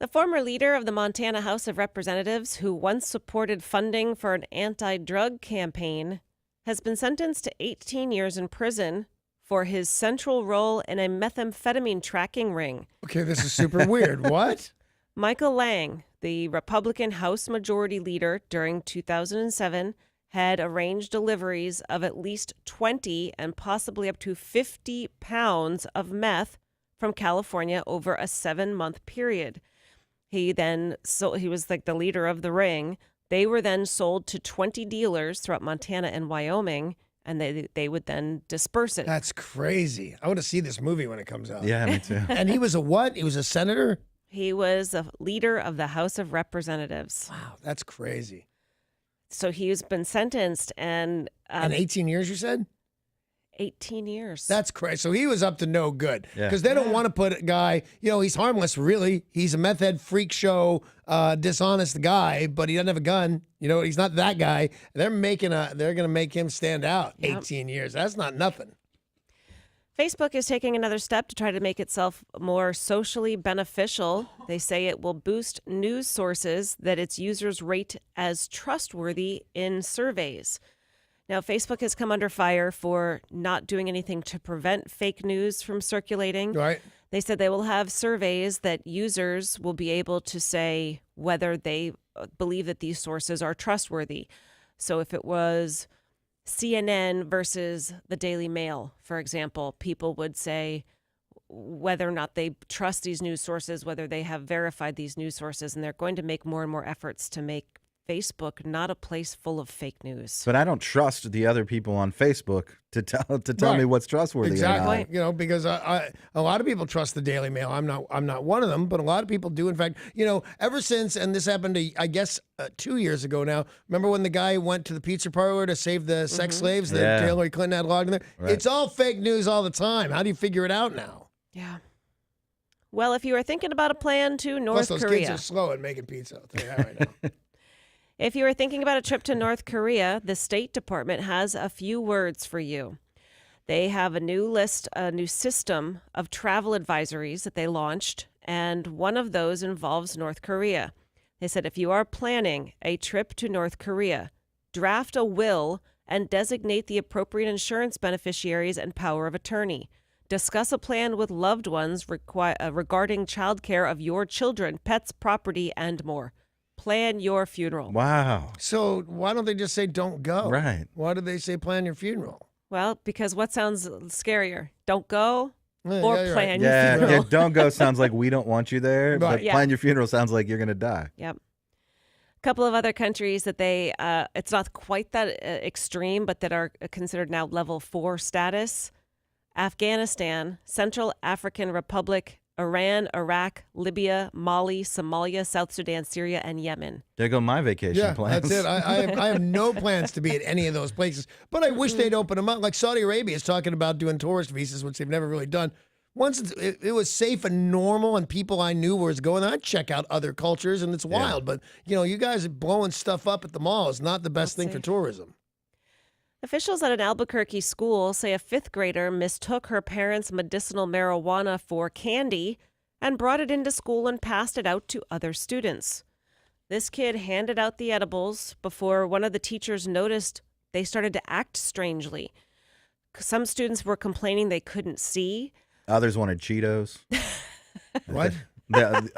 The former leader of the Montana House of Representatives, who once supported funding for an anti-drug campaign, has been sentenced to 18 years in prison for his central role in a methamphetamine tracking ring. Okay, this is super weird. What? Michael Lang, The Republican House Majority Leader during 2007 had arranged deliveries of at least 20 and possibly up to 50 pounds of meth from California over a 7-month period. He was like the leader of the ring. They were then sold to 20 dealers throughout Montana and Wyoming, and they would then disperse it. That's crazy. I want to see this movie when it comes out. Yeah, me too. And he was a what? He was a senator? He was a leader of the House of Representatives. Wow, that's crazy. So he's been sentenced and 18 years, you said? 18 years. That's crazy. So he was up to no good Yeah. because they don't want to put a guy, he's harmless, really. He's a meth head freak show, dishonest guy, but he doesn't have a gun. He's not that guy. They're going to make him stand out. Yep. 18 years. That's not nothing. Facebook is taking another step to try to make itself more socially beneficial. They say it will boost news sources that its users rate as trustworthy in surveys. Now, Facebook has come under fire for not doing anything to prevent fake news from circulating. Right. They said they will have surveys that users will be able to say whether they believe that these sources are trustworthy. So if it was CNN versus the Daily Mail, for example, people would say whether or not they trust these news sources, whether they have verified these news sources, and they're going to make more and more efforts to make Facebook not a place full of fake news. But I don't trust the other people on Facebook to tell me what's trustworthy. Exactly. Or not. Because a lot of people trust the Daily Mail. I'm not one of them, but a lot of people do. In fact, ever since, and this happened I guess 2 years ago now. Remember when the guy went to the pizza parlor to save the sex slaves that Hillary Clinton had logged in there? Right. It's all fake news all the time. How do you figure it out now? Yeah. Well, if you are thinking about a plan to North Plus, those Korea. kids are slow at making pizza. I'll tell you that right now. If you are thinking about a trip to North Korea, the State Department has a few words for you. They have a new system of travel advisories that they launched, and one of those involves North Korea. They said if you are planning a trip to North Korea, draft a will and designate the appropriate insurance beneficiaries and power of attorney. Discuss a plan with loved ones regarding child care of your children, pets, property, and more. Plan your funeral. Wow. So why don't they just say don't go? Right. Why do they say plan your funeral? Well, because what sounds scarier? Don't go Yeah, or yeah, you're plan right. your funeral? Yeah, don't go sounds like we don't want you there, but Yeah. plan your funeral sounds like you're going to die. Yep. A couple of other countries that it's not quite that extreme, but that are considered now level 4 status. Afghanistan, Central African Republic, Iran, Iraq, Libya, Mali, Somalia, South Sudan, Syria, and Yemen. There go my vacation plans. That's it. I have no plans to be at any of those places, but I wish they'd open them up. Like Saudi Arabia is talking about doing tourist visas, which they've never really done. Once it was safe and normal and people I knew was going there, I'd check out other cultures, and it's wild. But, you guys are blowing stuff up at the mall is not the best thing for tourism. Officials at an Albuquerque school say a 5th grader mistook her parents' medicinal marijuana for candy and brought it into school and passed it out to other students. This kid handed out the edibles before one of the teachers noticed they started to act strangely. Some students were complaining they couldn't see. Others wanted Cheetos. What?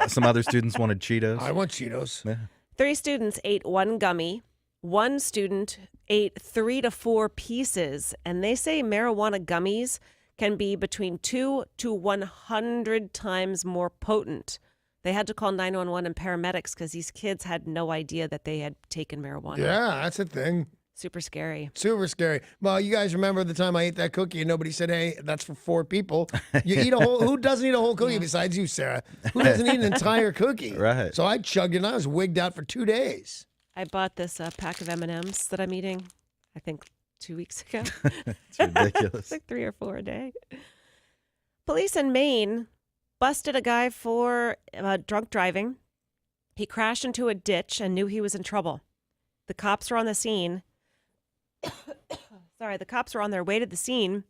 Some other students wanted Cheetos. I want Cheetos. Yeah. 3 students ate one gummy. One student ate 3 to 4 pieces, and they say marijuana gummies can be between 2 to 100 times more potent. They had to call 911 and paramedics because these kids had no idea that they had taken marijuana. Yeah, that's a thing. Super scary. Super scary. Well, you guys remember the time I ate that cookie and nobody said, hey, that's for 4 people. You eat a whole, who doesn't eat a whole cookie besides you, Sarah? Who doesn't eat an entire cookie? Right. So I chugged it and I was wigged out for 2 days. I bought this pack of M&Ms that I'm eating, I think 2 weeks ago. It's ridiculous. It's like 3 or 4 a day. Police in Maine busted a guy for drunk driving. He crashed into a ditch and knew he was in trouble. The cops were on the scene. The cops were on their way to the scene.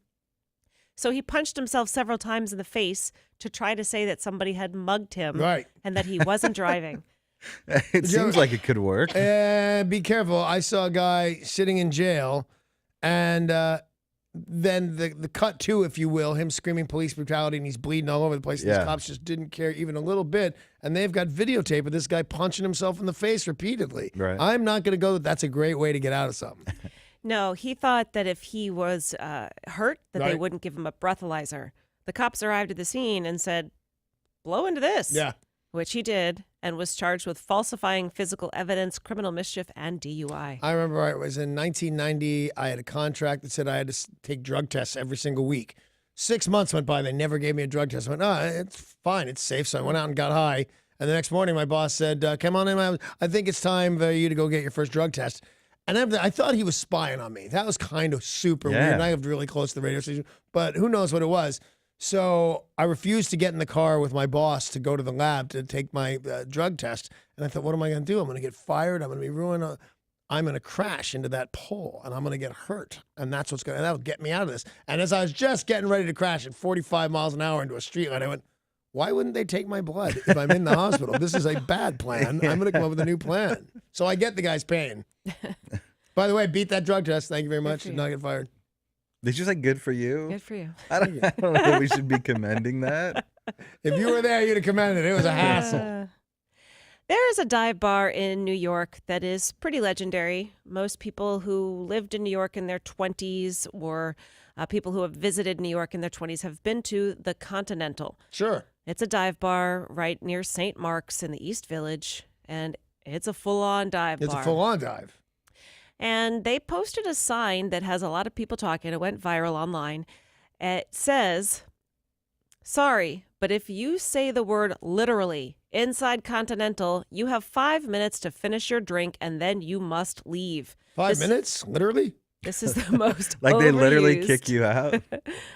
So he punched himself several times in the face to try to say that somebody had mugged him and that he wasn't driving. It seems like it could work. Be careful. I saw a guy sitting in jail, and then the cut to, if you will, him screaming police brutality and he's bleeding all over the place. And Yeah. these cops just didn't care even a little bit. And they've got videotape of this guy punching himself in the face repeatedly. Right. I'm not going to go, that's a great way to get out of something. No, he thought that if he was hurt, that they Right. wouldn't give him a breathalyzer. The cops arrived at the scene and said, blow into this. Yeah. Which he did and was charged with falsifying physical evidence, criminal mischief, and DUI. I remember it was in 1990. I had a contract that said I had to take drug tests every single week. 6 months went by. They never gave me a drug test. I went, it's fine. It's safe. So I went out and got high. And the next morning, my boss said, come on in. I think it's time for you to go get your first drug test. And I thought he was spying on me. That was kind of super weird. And I lived really close to the radio station, but who knows what it was. So I refused to get in the car with my boss to go to the lab to take my drug test. And I thought, what am I going to do? I'm going to get fired. I'm going to be ruined. I'm going to crash into that pole and I'm going to get hurt. And that's that'll get me out of this. And as I was just getting ready to crash at 45 miles an hour into a streetlight, I went, why wouldn't they take my blood if I'm in the hospital? This is a bad plan. I'm going to come up with a new plan. So I get the guy's pain. By the way, beat that drug test. Thank you very much. Did not get fired. Did you say good for you? Good for you. I don't know if we should be commending that. If you were there, you'd have commended it. It was a hassle. There is a dive bar in New York that is pretty legendary. Most people who lived in New York in their 20s or people who have visited New York in their 20s have been to the Continental. Sure. It's a dive bar right near St. Mark's in the East Village, and it's a full-on dive bar. It's a full-on dive. And they posted a sign that has a lot of people talking. It went viral online. It says, sorry, but if you say the word literally inside Continental, you have 5 minutes to finish your drink and then you must leave. 5 minutes? Literally? This is the most Like they literally overused, kick you out.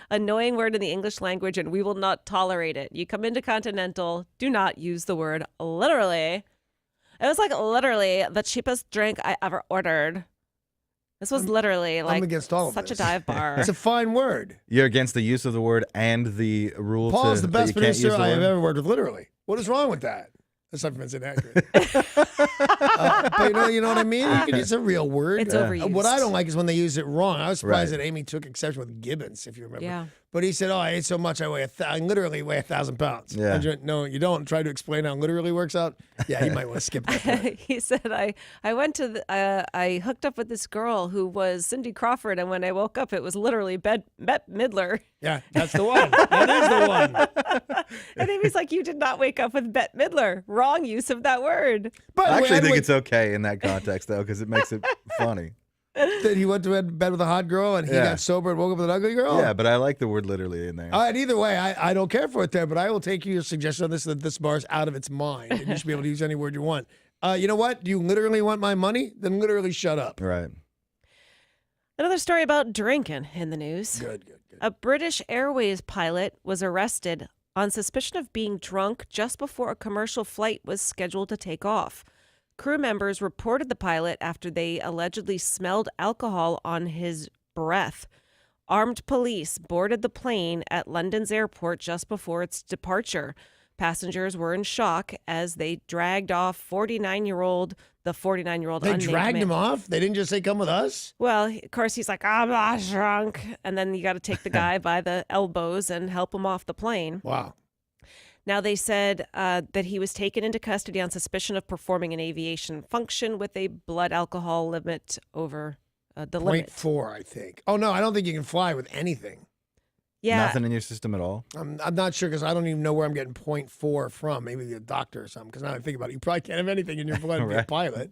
annoying word in the English language, and we will not tolerate it. You come into Continental, do not use the word literally. It was like literally the cheapest drink I ever ordered. This was literally like I'm against all of such this. a dive bar. It's a fine word. You're against the use of the word and the rule Paul is the that best you can't use producer the I have word? ever worked with, literally. What is wrong with that? Aside from it's inaccurate. But you know what I mean? It's a real word. It's overused. What I don't like is when they use it wrong. I was surprised Right. that Amy took exception with Gibbons, if you remember. Yeah. But he said, I ate so much I literally weigh 1,000 pounds. Yeah. And you went, no, you don't. Try to explain how literally works out. Yeah, you might want to skip that part. He said, I went to I hooked up with this girl who was Cindy Crawford, and when I woke up, it was literally Bette Midler. Yeah, that's the one. That is the one. And Amy's like, you did not wake up with Bette Midler. Wrong use of that word. By the I way, actually I'd think wait- it's okay in that context, though, because it makes it funny. that he went to bed with a hot girl and he Yeah. got sober and woke up with an ugly girl? Yeah, but I like the word literally in there. All right, either way, I don't care for it there, but I will take your suggestion on this that this bar is out of its mind and you should be able to use any word you want. You know what? Do you literally want my money? Then literally shut up. Right. Another story about drinking in the news. Good. A British Airways pilot was arrested on suspicion of being drunk just before a commercial flight was scheduled to take off. Crew members reported the pilot after they allegedly smelled alcohol on his breath. Armed police boarded the plane at London's airport just before its departure. Passengers were in shock as they dragged off the 49-year-old They unnamed dragged man. him off? They didn't just say, come with us? Well, of course, he's like, I'm not drunk. And then you got to take the guy by the elbows and help him off the plane. Wow. Now, they said that he was taken into custody on suspicion of performing an aviation function with a blood alcohol limit over the limit. 0.4, I think. Oh, no, I don't think you can fly with anything. Yeah. Nothing in your system at all. I'm not sure because I don't even know where I'm getting 0.4 from. Maybe the doctor or something. Because now I think about it, you probably can't have anything in your blood to be a Right. pilot.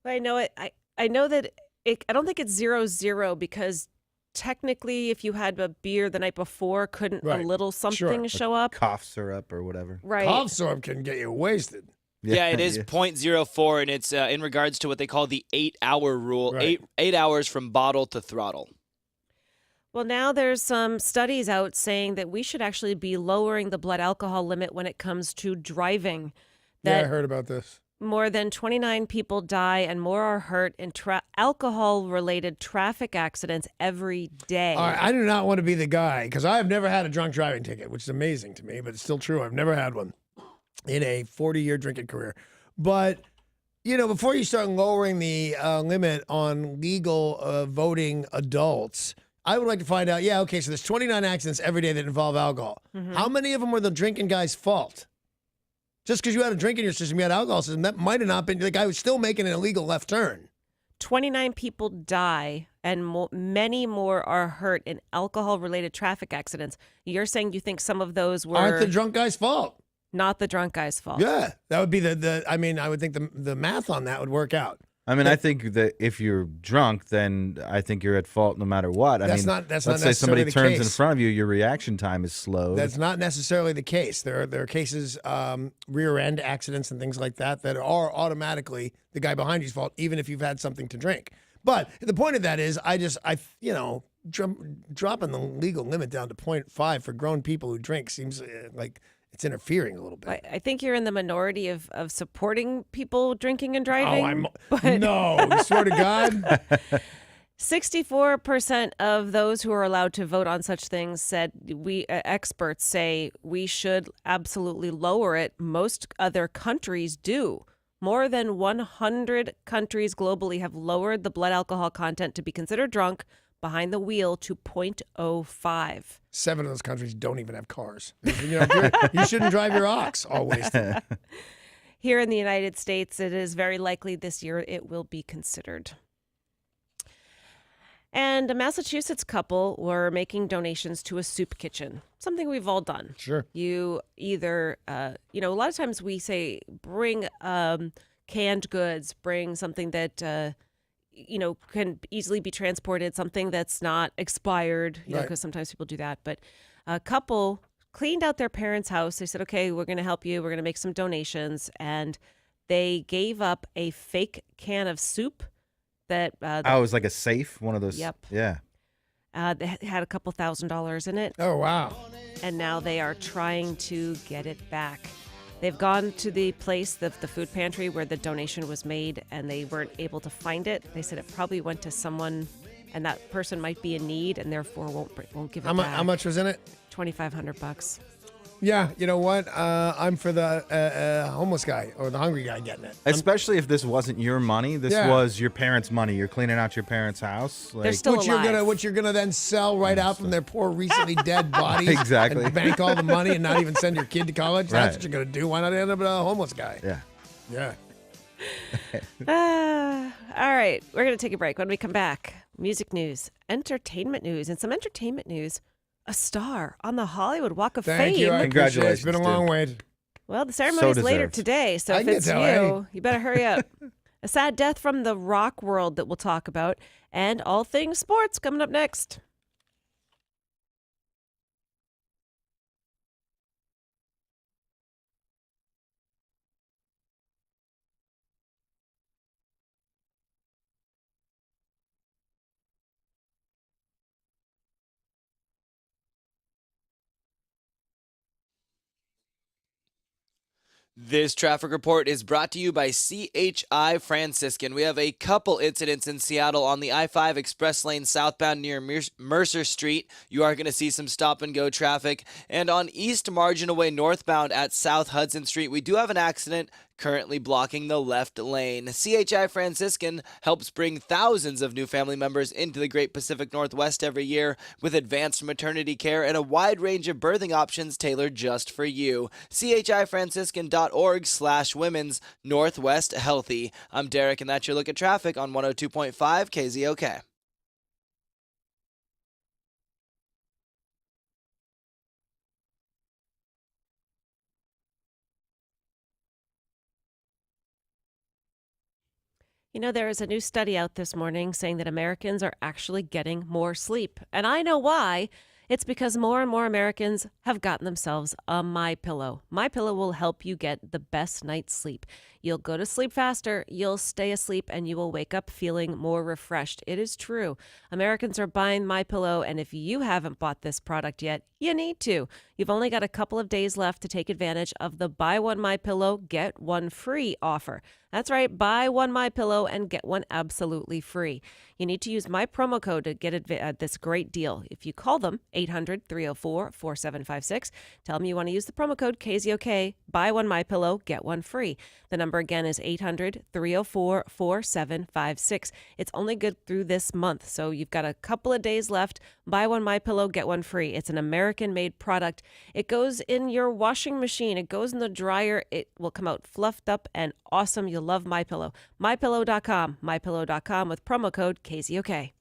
Well, I know it. I know that I don't think it's 0-0 because technically, if you had a beer the night before, couldn't Right. a little something show up? Cough syrup or whatever. Right. Cough syrup can get you wasted. Yeah, it is 0.04, and it's in regards to what they call the 8-hour rule. Right. Eight hours from bottle to throttle. Well, now there's some studies out saying that we should actually be lowering the blood alcohol limit when it comes to driving. Yeah, I That heard about this. more than 29 people die and more are hurt in alcohol-related traffic accidents every day. All right, I do not want to be the guy because I've never had a drunk driving ticket, which is amazing to me, but it's still true. I've never had one in a 40-year drinking career. But, you know, before you start lowering the limit on legal voting adults, I would like to find out, okay, so there's 29 accidents every day that involve alcohol. Mhm. How many of them were the drinking guy's fault? Just because you had a drink in your system, you had alcohol system, that might have not been, the guy was still making an illegal left turn. 29 people die and many more are hurt in alcohol-related traffic accidents. You're saying you think some of those were... Aren't the drunk guy's fault. Not the drunk guy's fault. Yeah, that would be I would think the math on that would work out. I mean, I think that if you're drunk, then I think you're at fault no matter what. That's not let's say somebody necessarily the turns in case. front of you, your reaction time is slowed. That's not necessarily the case. There are cases, rear end accidents and things like that are automatically the guy behind you's fault, even if you've had something to drink. But the point of that is, dropping the legal limit down to 0.5 for grown people who drink seems like it's interfering a little bit. I think you're in the minority of supporting people drinking and driving. No, you swear to God. 64% of those who are allowed to vote on such things said experts say we should absolutely lower it. Most other countries do. More than 100 countries globally have lowered the blood alcohol content to be considered drunk behind the wheel to 0.05. 7 of those countries don't even have cars. You shouldn't drive your ox always. Here in the United States, it is very likely this year it will be considered. And a Massachusetts couple were making donations to a soup kitchen, something we've all done. Sure. You either, a lot of times we say bring canned goods, bring something that, can easily be transported, something that's not expired, because sometimes people do that. But a couple cleaned out their parents' house. They said, okay, we're going to help you. We're going to make some donations. And they gave up a fake can of soup. That it was like a safe, one of those. Yep. Yeah. They had a couple $1,000s in it. Oh, wow. And now they are trying to get it back. They've gone to the place, the food pantry where the donation was made, and they weren't able to find it. They said it probably went to someone, and that person might be in need, and therefore won't give it back. How much was in it? $2,500. Yeah, you know what? I'm for the homeless guy or the hungry guy getting it. Especially if this wasn't your money. This was your parents' money. You're cleaning out your parents' house. They're still alive. Which you're gonna then sell right out from their poor recently dead bodies. Exactly. And bank all the money and not even send your kid to college. Right. That's what you're gonna do. Why not end up with a homeless guy? Yeah. Yeah. All right, we're going to take a break. When we come back, music news, entertainment news, and some entertainment news. A star on the Hollywood Walk of Fame. Thank you. I appreciate it. It's Congratulations, been a long dude. wait. Well, the ceremony is later deserved. today, so I if can it's tell, you, you better hurry up. A sad death from the rock world that we'll talk about, and all things sports coming up next. This traffic report is brought to you by CHI Franciscan. We have a couple incidents in Seattle on the I-5 express lane southbound near Mercer Street. You are going to see some stop-and-go traffic. And on East Marginal Way northbound at South Hudson Street, we do have an accident currently blocking the left lane. CHI Franciscan helps bring thousands of new family members into the Great Pacific Northwest every year with advanced maternity care and a wide range of birthing options tailored just for you. CHIFranciscan.org/women's Northwest Healthy. I'm Derek, and that's your look at traffic on 102.5 KZOK. There is a new study out this morning saying that Americans are actually getting more sleep. And I know why. It's because more and more Americans have gotten themselves a MyPillow. MyPillow will help you get the best night's sleep. You'll go to sleep faster, you'll stay asleep, and you will wake up feeling more refreshed. It is true. Americans are buying MyPillow, and if you haven't bought this product yet, You need to. You've only got a couple of days left to take advantage of the buy one MyPillow, get one free offer. That's right, buy one MyPillow and get one absolutely free. You need to use my promo code to get this great deal. If you call them 800-304-4756, tell them you want to use the promo code KZOK, buy one MyPillow, get one free. The number again is 800-304-4756. It's only good through this month, so you've got a couple of days left. Buy one MyPillow, get one free. It's an American-made product. It goes in your washing machine. It goes in the dryer. It will come out fluffed up and awesome. You'll love MyPillow. MyPillow.com. MyPillow.com with promo code KZOK.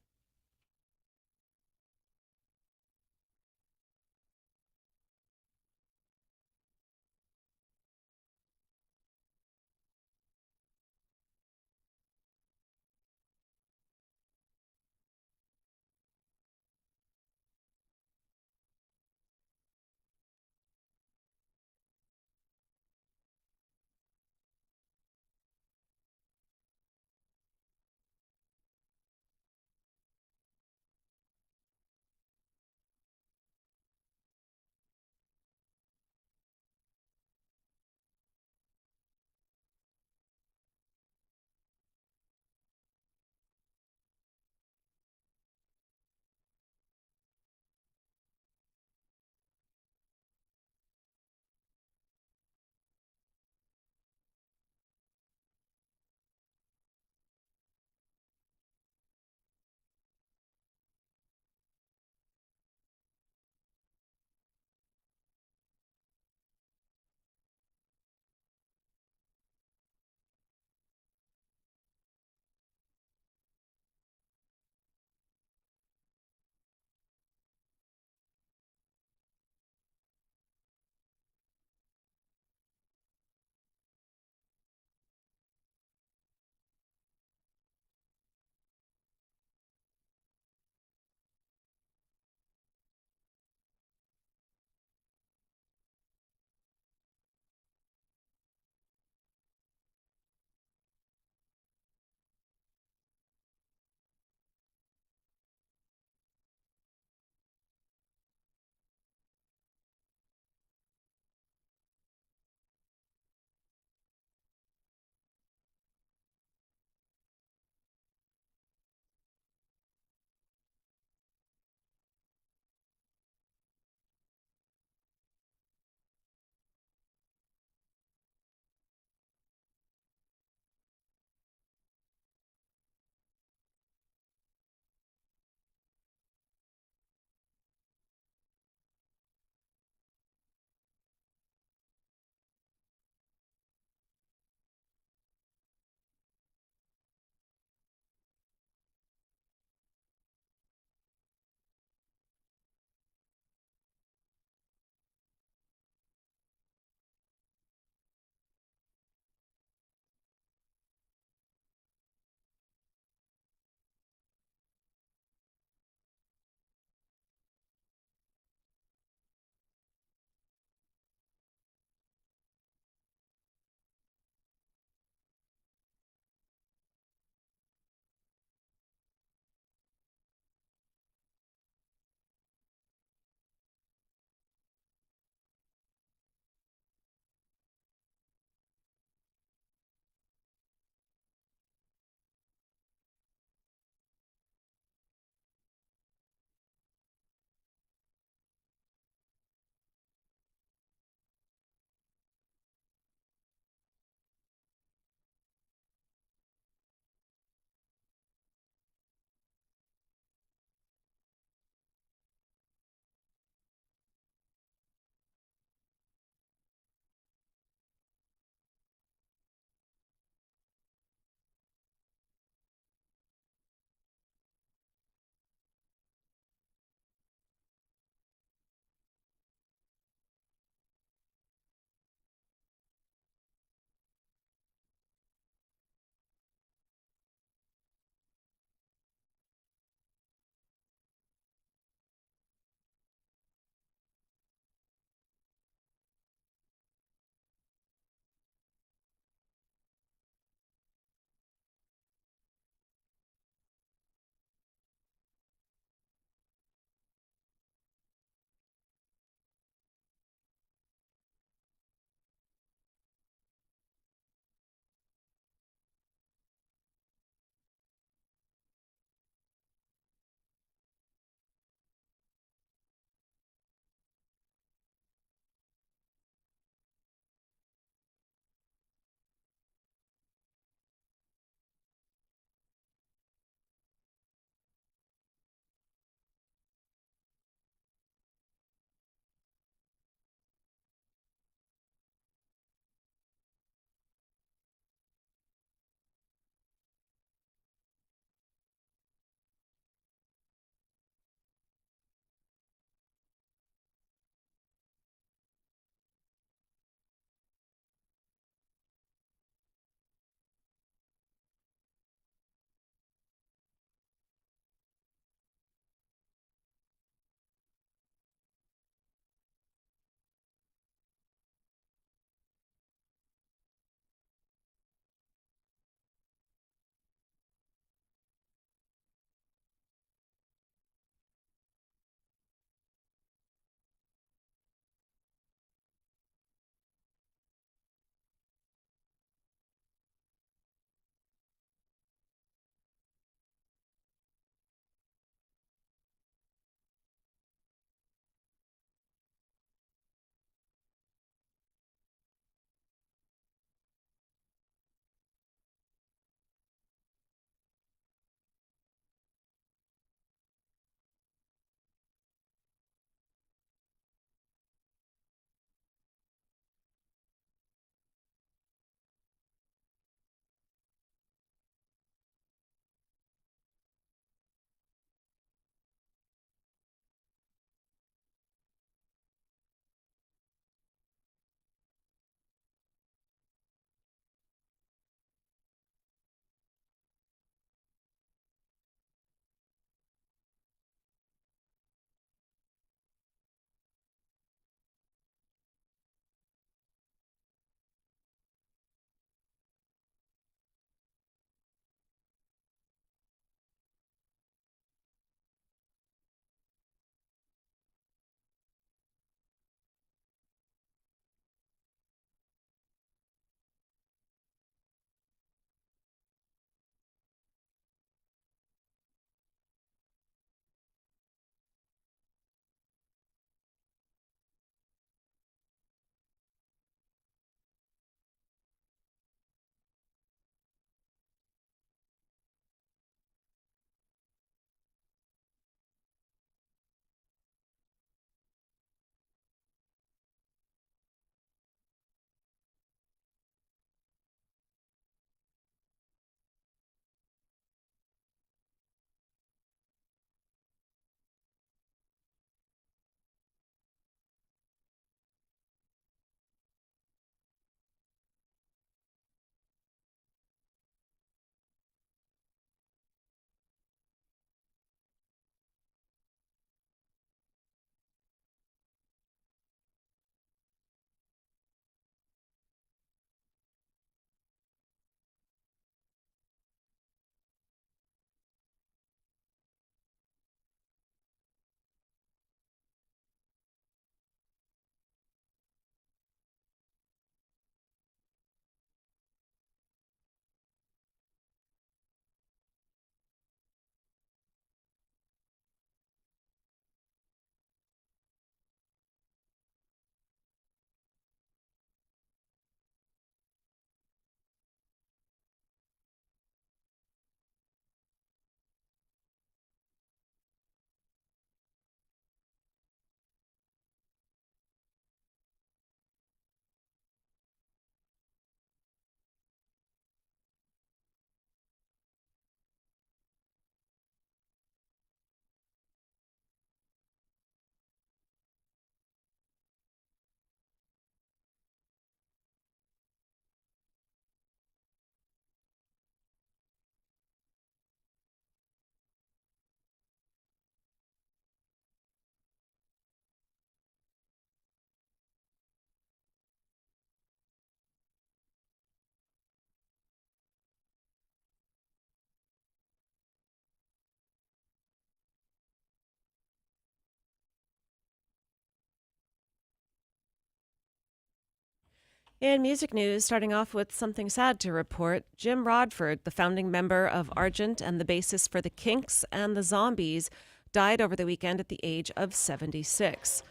In music news, starting off with something sad to report, Jim Rodford, the founding member of Argent and the bassist for the Kinks and the Zombies, died over the weekend at the age of 76.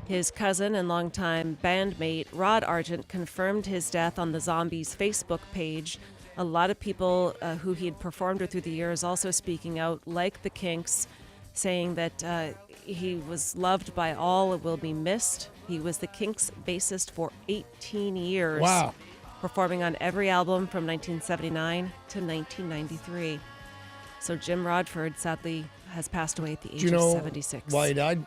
His cousin and longtime bandmate Rod Argent confirmed his death on the Zombies Facebook page. A lot of people who he had performed with through the years also speaking out, like the Kinks, saying that he was loved by all and will be missed. He was the Kinks bassist for 18 years. Wow. Performing on every album from 1979 to 1993. So Jim Rodford sadly has passed away at the age Do you know of 76. why he died?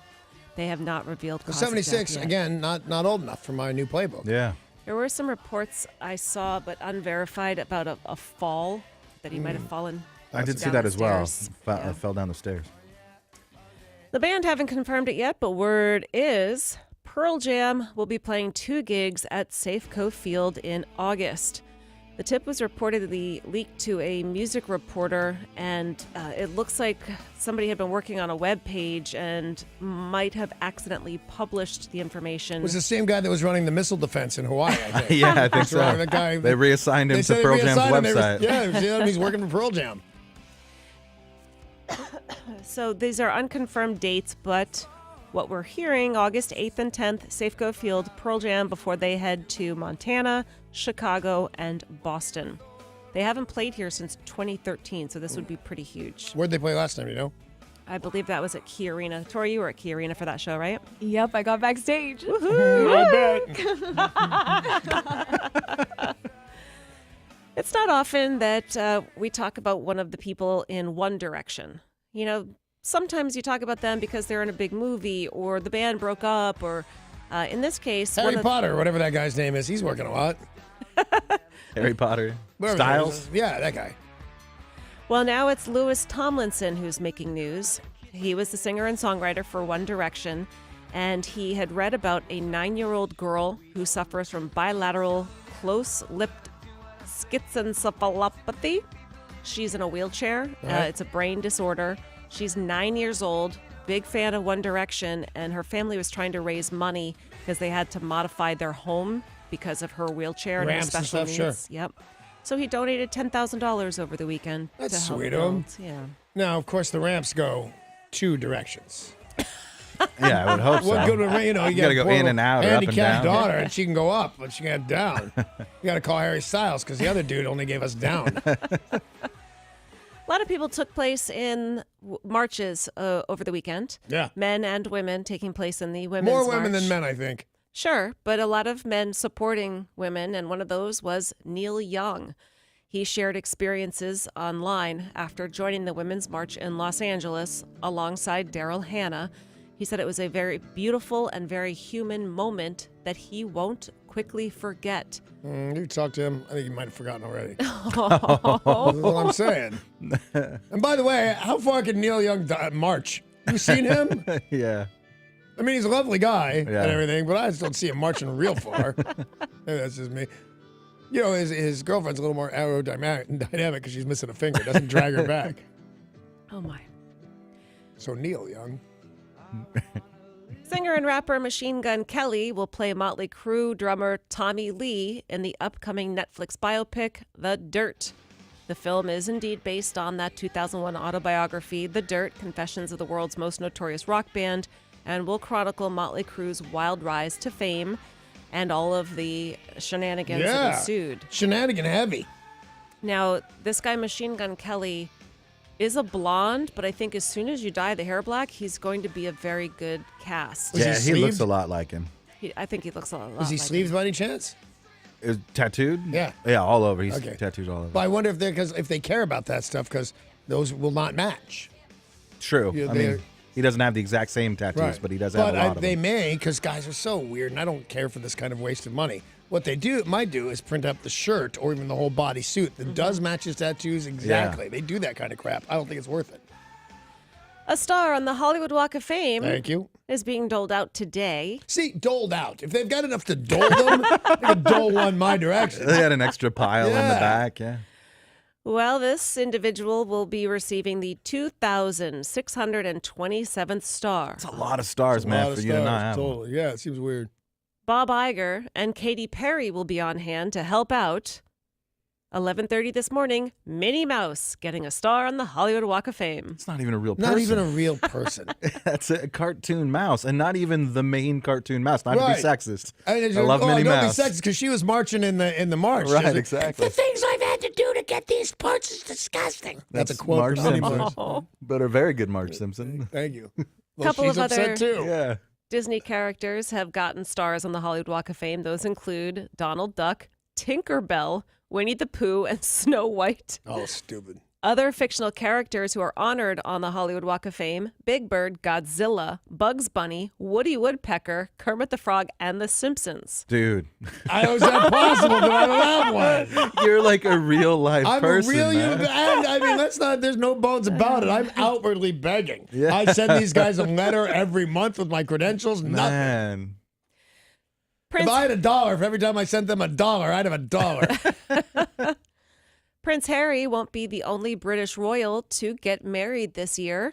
They have not revealed cause of 76, death yet. again, not old enough for my new playbook. Yeah. There were some reports I saw, but unverified, about a fall, that he might have fallen. I did see down that the as well. stairs. Fell down the stairs. The band haven't confirmed it yet, but word is Pearl Jam will be playing 2 gigs at Safeco Field in August. The tip was reportedly leaked to a music reporter, and it looks like somebody had been working on a web page and might have accidentally published the information. It was the same guy that was running the missile defense in Hawaii, I think. Yeah, I think so. The guy, They reassigned him they to said they Pearl Jam's reassigned him. website. He's working for Pearl Jam. So these are unconfirmed dates, but what we're hearing, August 8th and 10th, Safeco Field, Pearl Jam, before they head to Montana, Chicago, and Boston. They haven't played here since 2013, so this would be pretty huge. Where'd they play last time, you know? I believe that was at Key Arena. Tori, you were at Key Arena for that show, right? Yep, I got backstage. It's not often that we talk about one of the people in One Direction. You know, sometimes you talk about them because they're in a big movie or the band broke up or in this case... Harry Potter, whatever that guy's name is, he's working a lot. Harry Potter. Whatever Styles. Yeah, that guy. Well, now it's Louis Tomlinson who's making news. He was the singer and songwriter for One Direction, and he had read about a 9-year-old girl who suffers from bilateral close-lipped schizencephalopathy. She's in a wheelchair. Right. It's a brain disorder. She's 9 years old, big fan of One Direction, and her family was trying to raise money because they had to modify their home because of her wheelchair and her Ramps and special stuff, needs. sure. Yep. So he donated $10,000 over the weekend That's to help sweet of him. build. Yeah. Now, of course, the ramps go 2 directions. Yeah, I would hope so. What good would, you You got gotta go in and out or up and handicapped down. daughter, and she can go up, but she can't down. You got to call Harry Styles because the other dude only gave us down. A lot of people took place in marches over the weekend. Yeah. Men and women taking place in the women's More women march. than men, I think. Sure, but a lot of men supporting women, and one of those was Neil Young. He shared experiences online after joining the Women's March in Los Angeles alongside Daryl Hannah. He said it was a very beautiful and very human moment that he won't quickly forget. You talked to him. I think he might have forgotten already. That's what I'm saying. And by the way, how far can Neil Young march? You seen him? Yeah. I mean, he's a lovely guy Yeah. and everything, but I just don't see him marching real far. Maybe that's just me. You know, his girlfriend's a little more aerodynamic because she's missing a finger. Doesn't drag her back. Oh, my. So Neil Young. Singer and rapper Machine Gun Kelly will play Motley Crue drummer Tommy Lee in the upcoming Netflix biopic, The Dirt. The film is indeed based on that 2001 autobiography, The Dirt, Confessions of the World's Most Notorious Rock Band, and will chronicle Motley Crue's wild rise to fame and all of the shenanigans that ensued. Shenanigan heavy. Now, this guy, Machine Gun Kelly, is a blonde, but I think as soon as you dye the hair black, he's going to be a very good cast. Yeah, he looks a lot like him. I think he looks a lot Is he like sleeves him. by any chance? Is tattooed? Yeah. Yeah, all over. He's Okay. tattooed all over. But I wonder if they care about that stuff because those will not match. True. Yeah, I mean, they're- he doesn't have the exact same tattoos, Right. but he does have a lot of they them. may, because guys are so weird, and I don't care for this kind of wasted money. What they might do is print up the shirt or even the whole body suit that does match his tattoos exactly. They do that kind of crap. I don't think it's worth it. A star on the Hollywood Walk of Fame Thank you. is being doled out today. See, doled out. If they've got enough to dole them, they could dole one my direction. They had an extra pile in the Yeah. back, yeah. Well, this individual will be receiving the 2,627th star. It's a lot of stars, A man, lot for of you to not stars, have. One. totally. Yeah, it seems weird. Bob Iger and Katy Perry will be on hand to help out. 11:30 this morning, Minnie Mouse getting a star on the Hollywood Walk of Fame. It's not even a real person. Not even a real person. That's a cartoon mouse, and not even the main cartoon mouse. Not to be sexist. I love Minnie Mouse. Don't be sexist because she was marching in the march. Right, exactly. The things I've had to do to get these parts is disgusting. That's a quote Marge from Minnie Simpson. Mouse. But a very good Marge Simpson. Thank you. Well, Couple she's of upset other too. Yeah. Disney characters have gotten stars on the Hollywood Walk of Fame. Those include Donald Duck, Tinkerbell, Winnie the Pooh, and Snow White. Oh, stupid. Other fictional characters who are honored on the Hollywood Walk of Fame: Big Bird, Godzilla, Bugs Bunny, Woody Woodpecker, Kermit the Frog, and The Simpsons. Dude. How is that possible that I don't have one? You're like a real life person, I'm a real man. human. I mean, let's not. There's no bones about it. I'm outwardly begging. Yeah. I send these guys a letter every month with my credentials. Nothing. Man. Prince, If I had $1 for every time I sent them $1, I'd have $1. Prince Harry won't be the only British royal to get married this year.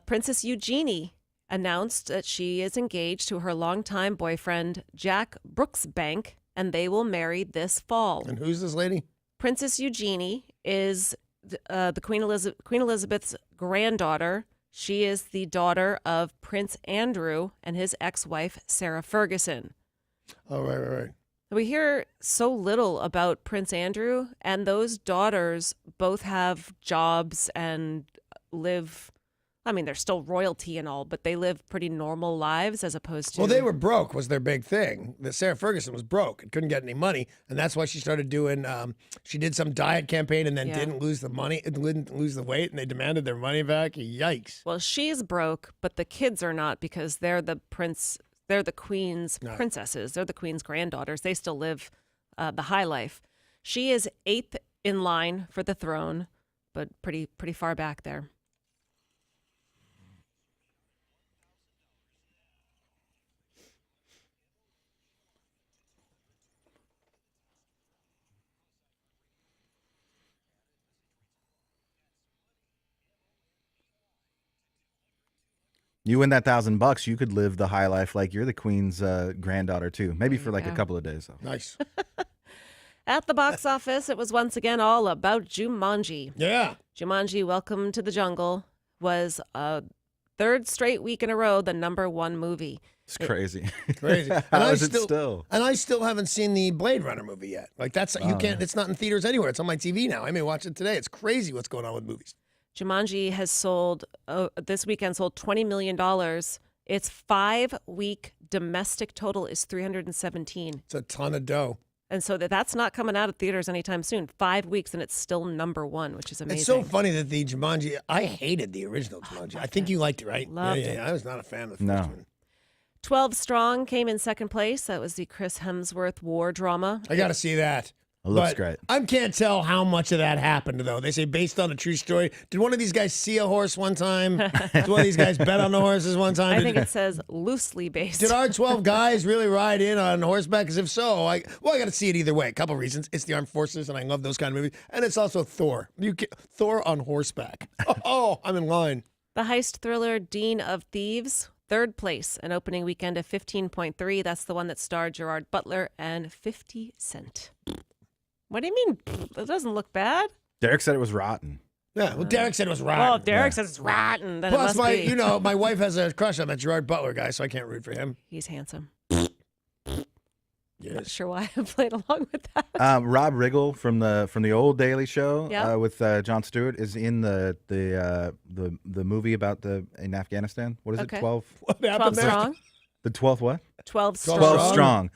Princess Eugenie announced that she is engaged to her longtime boyfriend, Jack Brooksbank, and they will marry this fall. And who's this lady? Princess Eugenie is the Queen Elizabeth's granddaughter. She is the daughter of Prince Andrew and his ex-wife, Sarah Ferguson. Oh, right. We hear so little about Prince Andrew, and those daughters both have jobs and live, I mean, they're still royalty and all, but they live pretty normal lives as opposed to... Well, they were broke was their big thing. The Sarah Ferguson was broke and couldn't get any money, and that's why she started doing, she did some diet campaign and then didn't lose the money, didn't lose the weight, and they demanded their money back. Yikes. Well, she's broke, but the kids are not because they're the queen's princesses. They're the queen's granddaughters. They still live the high life. She is 8th in line for the throne, but pretty far back there. You win that $1,000, you could live the high life like you're the queen's granddaughter too. Maybe for like a couple of days though. Nice. At the box office, it was once again all about Jumanji. Yeah. Jumanji: Welcome to the Jungle was a third straight week in a row the #1 movie. It's crazy. Crazy. How is it still? And I still haven't seen the Blade Runner movie yet. Like you can't. It's not in theaters anywhere. It's on my TV now. I may watch it today. It's crazy what's going on with movies. Jumanji has sold, this weekend sold $20 million. Its 5-week domestic total is 317. It's a ton of dough. And so that's not coming out of theaters anytime soon. 5 weeks and it's still #1, which is amazing. It's so funny that the Jumanji, I hated the original Jumanji. I think you liked it, right? Loved it. I was not a fan of the No. first one. 12 Strong came in second place. That was the Chris Hemsworth war drama. I got to see that. It looks But great. I can't tell how much of that happened, though. They say based on a true story. Did one of these guys see a horse one time? Did one of these guys bet on the horses one time? I think it says loosely based. Did our 12 guys really ride in on horseback? Because if so, I got to see it either way. A couple reasons. It's the armed forces, and I love those kind of movies. And it's also Thor. Thor on horseback. Oh, I'm in line. The heist thriller Dean of Thieves, third place, an opening weekend of 15.3. That's the one that starred Gerard Butler and 50 Cent. What do you mean? It doesn't look bad. Derek said it was rotten. Yeah, well, Derek said it was rotten. Well, if Derek says it's rotten, then Plus, it must be. my wife has a crush on that Gerard Butler guy, so I can't root for him. He's handsome. Yes. Not sure why I played along with that. Rob Riggle from the old Daily Show Yeah. with Jon Stewart is in the movie about in Afghanistan. What is Okay. it? 12? What happened 12 there? Strong. The 12th what? 12 Strong. 12 Strong.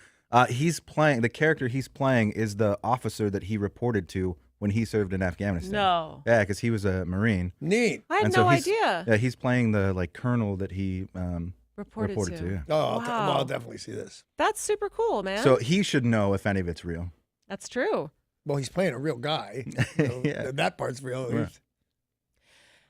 He's playing the character he's playing is the officer that he reported to when he served in Afghanistan. No. Yeah, because he was a Marine. Neat. I had And no so he's- idea. Yeah, he's playing the colonel that he Reported to. Yeah. Oh, okay. Wow. Well, I'll definitely see this. That's super cool, man. So he should know if any of it's real. That's true. Well, he's playing a real guy. So Yeah. That part's real. Right.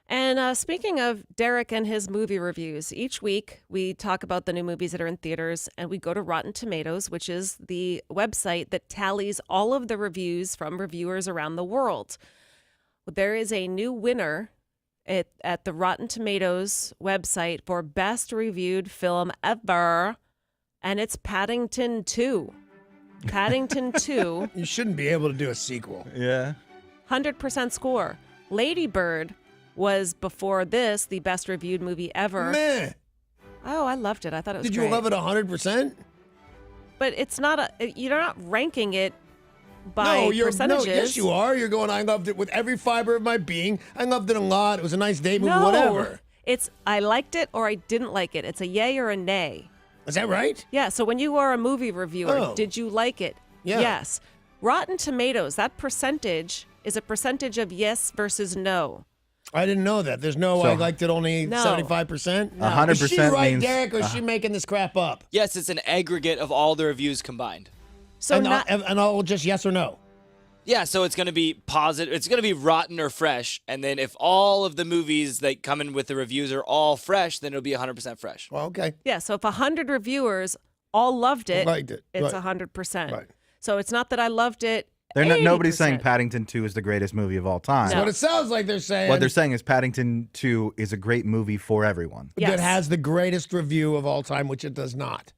And speaking of Derek and his movie reviews, each week we talk about the new movies that are in theaters, and we go to Rotten Tomatoes, which is the website that tallies all of the reviews from reviewers around the world. There is a new winner at the Rotten Tomatoes website for best reviewed film ever, and it's Paddington 2. Paddington 2. You shouldn't be able to do a sequel. Yeah. 100% score. Lady Bird was before this the best reviewed movie ever. Meh. Oh, I loved it. I thought it was Did great. you love it 100%? But it's not you're not ranking it by No, percentages. yes, you are. You're going, I loved it with every fiber of my being. I loved it a lot. It was a nice date movie, No. whatever. It's I liked it or I didn't like it. It's a yay or a nay. Is that right? Yeah, so when you are a movie reviewer, Oh. did you like it? Yeah. Yes. Rotten Tomatoes, that percentage is a percentage of yes versus no. I didn't know that. There's no, I liked it only No. 75%? No. 100% Is she right, means- Derek, or is she making this crap up? Yes, it's an aggregate of all the reviews combined. So and all just yes or no? Yeah, so it's going to be positive. It's going to be rotten or fresh. And then if all of the movies that come in with the reviews are all fresh, then it'll be 100% fresh. Well, okay. Yeah, so if 100 reviewers all loved it, Liked it, it's right. 100%. Right. So it's not that I loved it. Nobody's saying 80%. Paddington 2 is the greatest movie of all time. That's what it sounds like they're saying. What they're saying is Paddington 2 is a great movie for everyone. That has the greatest review of all time, which it does not.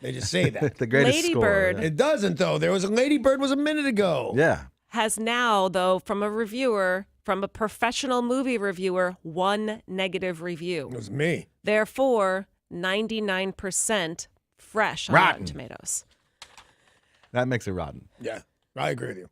They just say that. The greatest Lady score. Bird. yeah. It doesn't, though. There was a Lady Bird was a minute ago. Yeah. Has now, though, from a professional movie reviewer, one negative review. It was me. Therefore, 99% fresh on Rotten. Rotten Tomatoes. That makes it rotten. Yeah, I agree with you.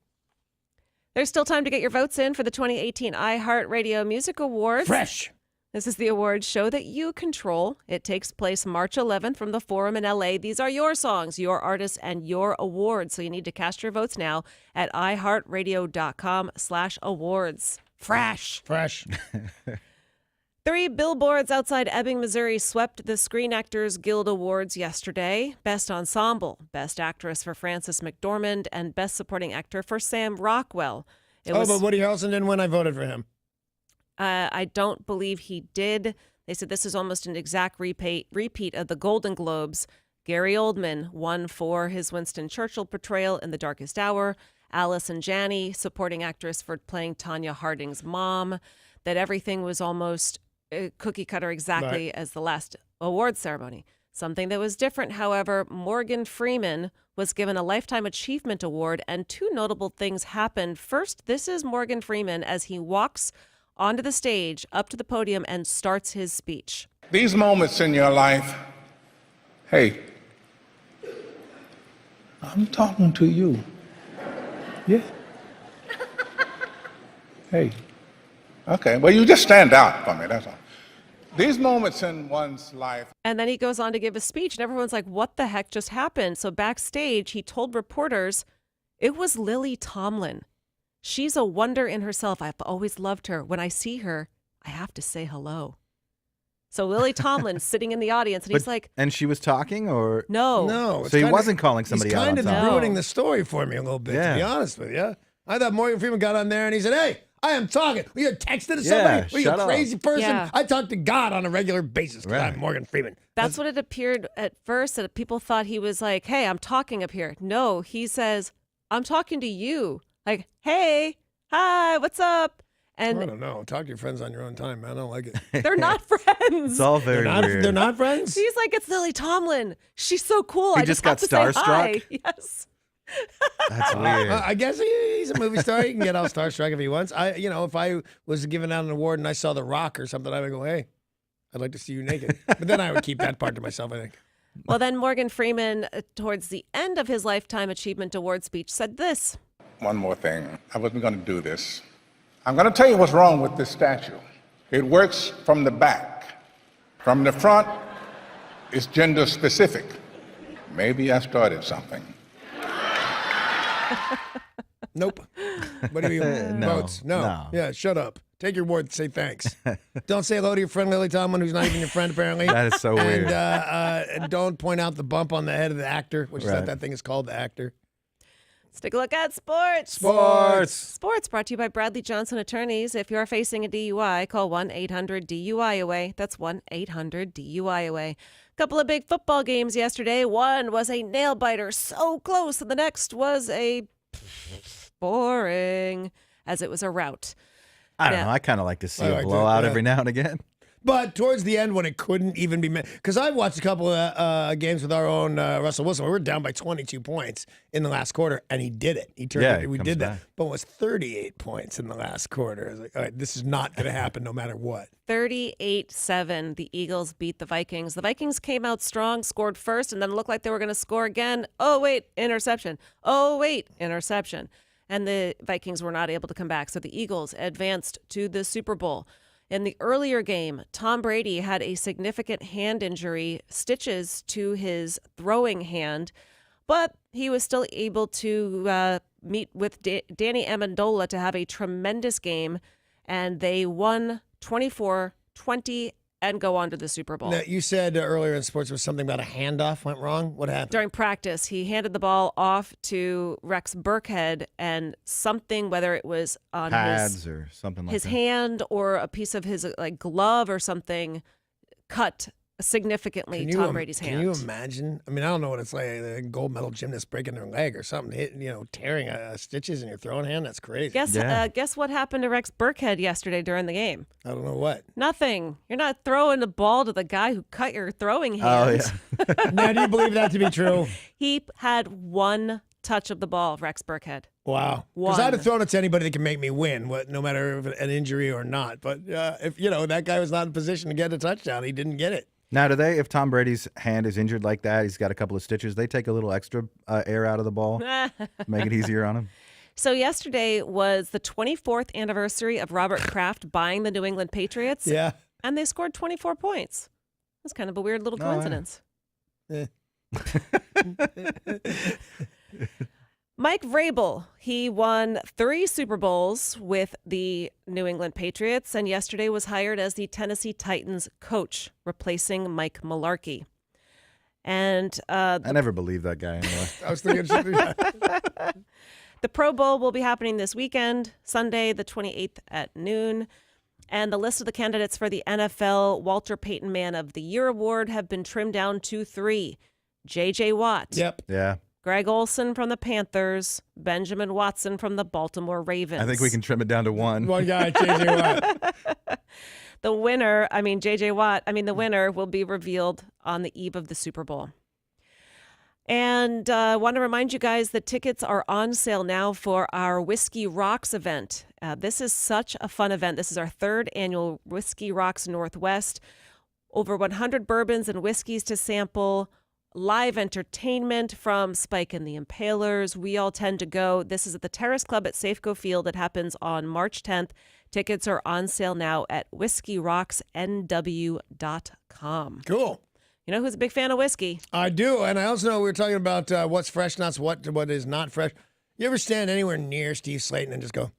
There's still time to get your votes in for the 2018 iHeartRadio Music Awards. Fresh. This is the awards show that you control. It takes place March 11th from the Forum in LA. These are your songs, your artists, and your awards. So you need to cast your votes now at iHeartRadio.com/awards. Fresh. 3 billboards outside Ebbing, Missouri swept the Screen Actors Guild Awards yesterday. Best Ensemble, Best Actress for Frances McDormand, and Best Supporting Actor for Sam Rockwell. But Woody Harrelson didn't win. I voted for him. I don't believe he did. They said this is almost an exact repeat of the Golden Globes. Gary Oldman won for his Winston Churchill portrayal in The Darkest Hour. Allison Janney, supporting actress for playing Tanya Harding's mom. That everything was almost cookie cutter exactly as the last awards ceremony. Something that was different, however, Morgan Freeman was given a Lifetime Achievement Award, and 2 notable things happened. First, this is Morgan Freeman as he walks onto the stage, up to the podium, and starts his speech. These moments in your life, hey, I'm talking to you. Yeah. Hey. Okay, well, you just stand out for me, that's all. These moments in one's life. And then he goes on to give a speech, and everyone's like, what the heck just happened? So backstage, he told reporters it was Lily Tomlin. She's a wonder in herself. I've always loved her. When I see her, I have to say hello. So Lily Tomlin's sitting in the audience, and he's like, And she was talking, or no. No. So he wasn't calling somebody out on He's kind top. of ruining the story for me a little bit, to be honest with you. I thought Morgan Freeman got on there and he said, hey, I am talking. Were you texting to somebody? Were you shut a up. crazy person? Yeah. I talk to God on a regular basis because I'm Morgan Freeman. That's what it appeared at first, that people thought he was like, hey, I'm talking up here. No, he says, I'm talking to you. Like, hey, hi, what's up? And I don't know. Talk to your friends on your own time, man. I don't like it. they're not friends. It's all very weird. They're not friends? He's like, it's Lily Tomlin. She's so cool. He I just have got to say hi. starstruck? Yes. That's weird. I guess he's a movie star. He can get all starstruck if he wants. If I was giving out an award and I saw The Rock or something, I would go, hey, I'd like to see you naked. But then I would keep that part to myself, I think. Well, then Morgan Freeman, towards the end of his Lifetime Achievement Award speech, said this. One more thing. I wasn't going to do this. I'm going to tell you what's wrong with this statue. It works from the back. From the front, it's gender specific. Maybe I started something. Nope. What do you No, votes? No. no. Yeah, shut up. Take your word and say thanks. Don't say hello to your friend Lily Tomlin, who's not even your friend, apparently. That is so weird. And don't point out the bump on the head of the actor, which is Right. what that thing is called, the actor. Let's take a look at sports. Sports brought to you by Bradley Johnson Attorneys. If you're facing a DUI, call 1-800-DUI-AWAY. That's 1-800-DUI-AWAY. Couple of big football games yesterday. One was a nail-biter so close, and the next was a boring, as it was a rout. I don't know. I kind of like to see I a like to- blowout yeah. every now and again. But towards the end, when it couldn't even be met, because I've watched a couple of games with our own Russell Wilson. We were down by 22 points in the last quarter, and he did it. He turned it. We did that. But it was 38 points in the last quarter. I was like, all right, this is not going to happen no matter what. 38-7, the Eagles beat the Vikings. The Vikings came out strong, scored first, and then looked like they were going to score again. Oh, wait, interception. Oh, wait, interception. And the Vikings were not able to come back. So the Eagles advanced to the Super Bowl. In the earlier game, Tom Brady had a significant hand injury, stitches to his throwing hand, but he was still able to meet with Danny Amendola to have a tremendous game, and they won 24-20 and go on to the Super Bowl. Now, you said earlier in sports was something about a handoff went wrong. What happened? During practice, he handed the ball off to Rex Burkhead, and something, whether it was on pads or something like his that, hand or a piece of his glove or something, cut significantly Tom Brady's hand. Can you imagine? I mean, I don't know what it's like, a gold medal gymnast breaking their leg or something, tearing stitches in your throwing hand. That's crazy. Guess what happened to Rex Burkhead yesterday during the game? I don't know what. Nothing. You're not throwing the ball to the guy who cut your throwing hand. Oh, yeah. Now, do you believe that to be true? He had one touch of the ball, Rex Burkhead. Wow. Because I'd have thrown it to anybody that can make me win, no matter if an injury or not. But if that guy was not in position to get a touchdown, he didn't get it. Now, if Tom Brady's hand is injured like that, he's got a couple of stitches, they take a little extra air out of the ball, make it easier on him. So yesterday was the 24th anniversary of Robert Kraft buying the New England Patriots. Yeah. And they scored 24 points. That's kind of a weird little coincidence. Mike Vrabel, he won 3 Super Bowls with the New England Patriots, and yesterday was hired as the Tennessee Titans coach, replacing Mike Mularkey. And I never believed that guy anyway. I was thinking the Pro Bowl will be happening this weekend, Sunday, the 28th at noon. And the list of the candidates for the NFL Walter Payton Man of the Year award have been trimmed down to 3. J.J. Watt. Yep. Yeah. Greg Olsen from the Panthers, Benjamin Watson from the Baltimore Ravens. I think we can trim it down to 1. One guy, J.J. Watt. The winner, the winner will be revealed on the eve of the Super Bowl. And I want to remind you guys that tickets are on sale now for our Whiskey Rocks event. This is such a fun event. This is our 3rd annual Whiskey Rocks Northwest. Over 100 bourbons and whiskeys to sample. Live entertainment from Spike and the Impalers. We all tend to go. This is at the Terrace Club at Safeco Field. It happens on March 10th. Tickets are on sale now at whiskeyrocksnw.com. Cool. You know who's a big fan of whiskey? I do, and I also know we were talking about what's fresh, not what is not fresh. You ever stand anywhere near Steve Slayton and just go,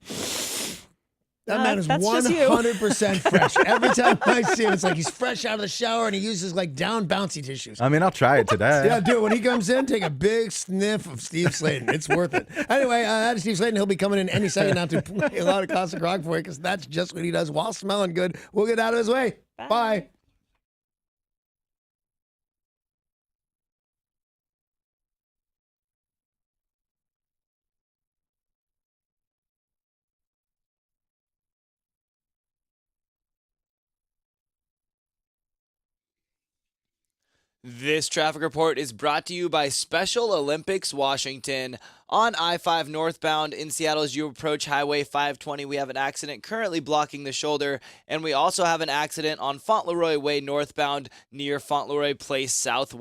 that man is 100% fresh. Every time I see him, it's like he's fresh out of the shower and he uses down bouncy tissues. I mean, I'll try it today. Yeah, do it. When he comes in, take a big sniff of Steve Slayton. It's worth it. Anyway, that is Steve Slayton. He'll be coming in any second now to play a lot of classic rock for you because that's just what he does while smelling good. We'll get out of his way. Bye. This traffic report is brought to you by Special Olympics Washington. On I-5 northbound in Seattle as you approach Highway 520, we have an accident currently blocking the shoulder, and we also have an accident on Fauntleroy Way northbound near Fauntleroy Place Southwest.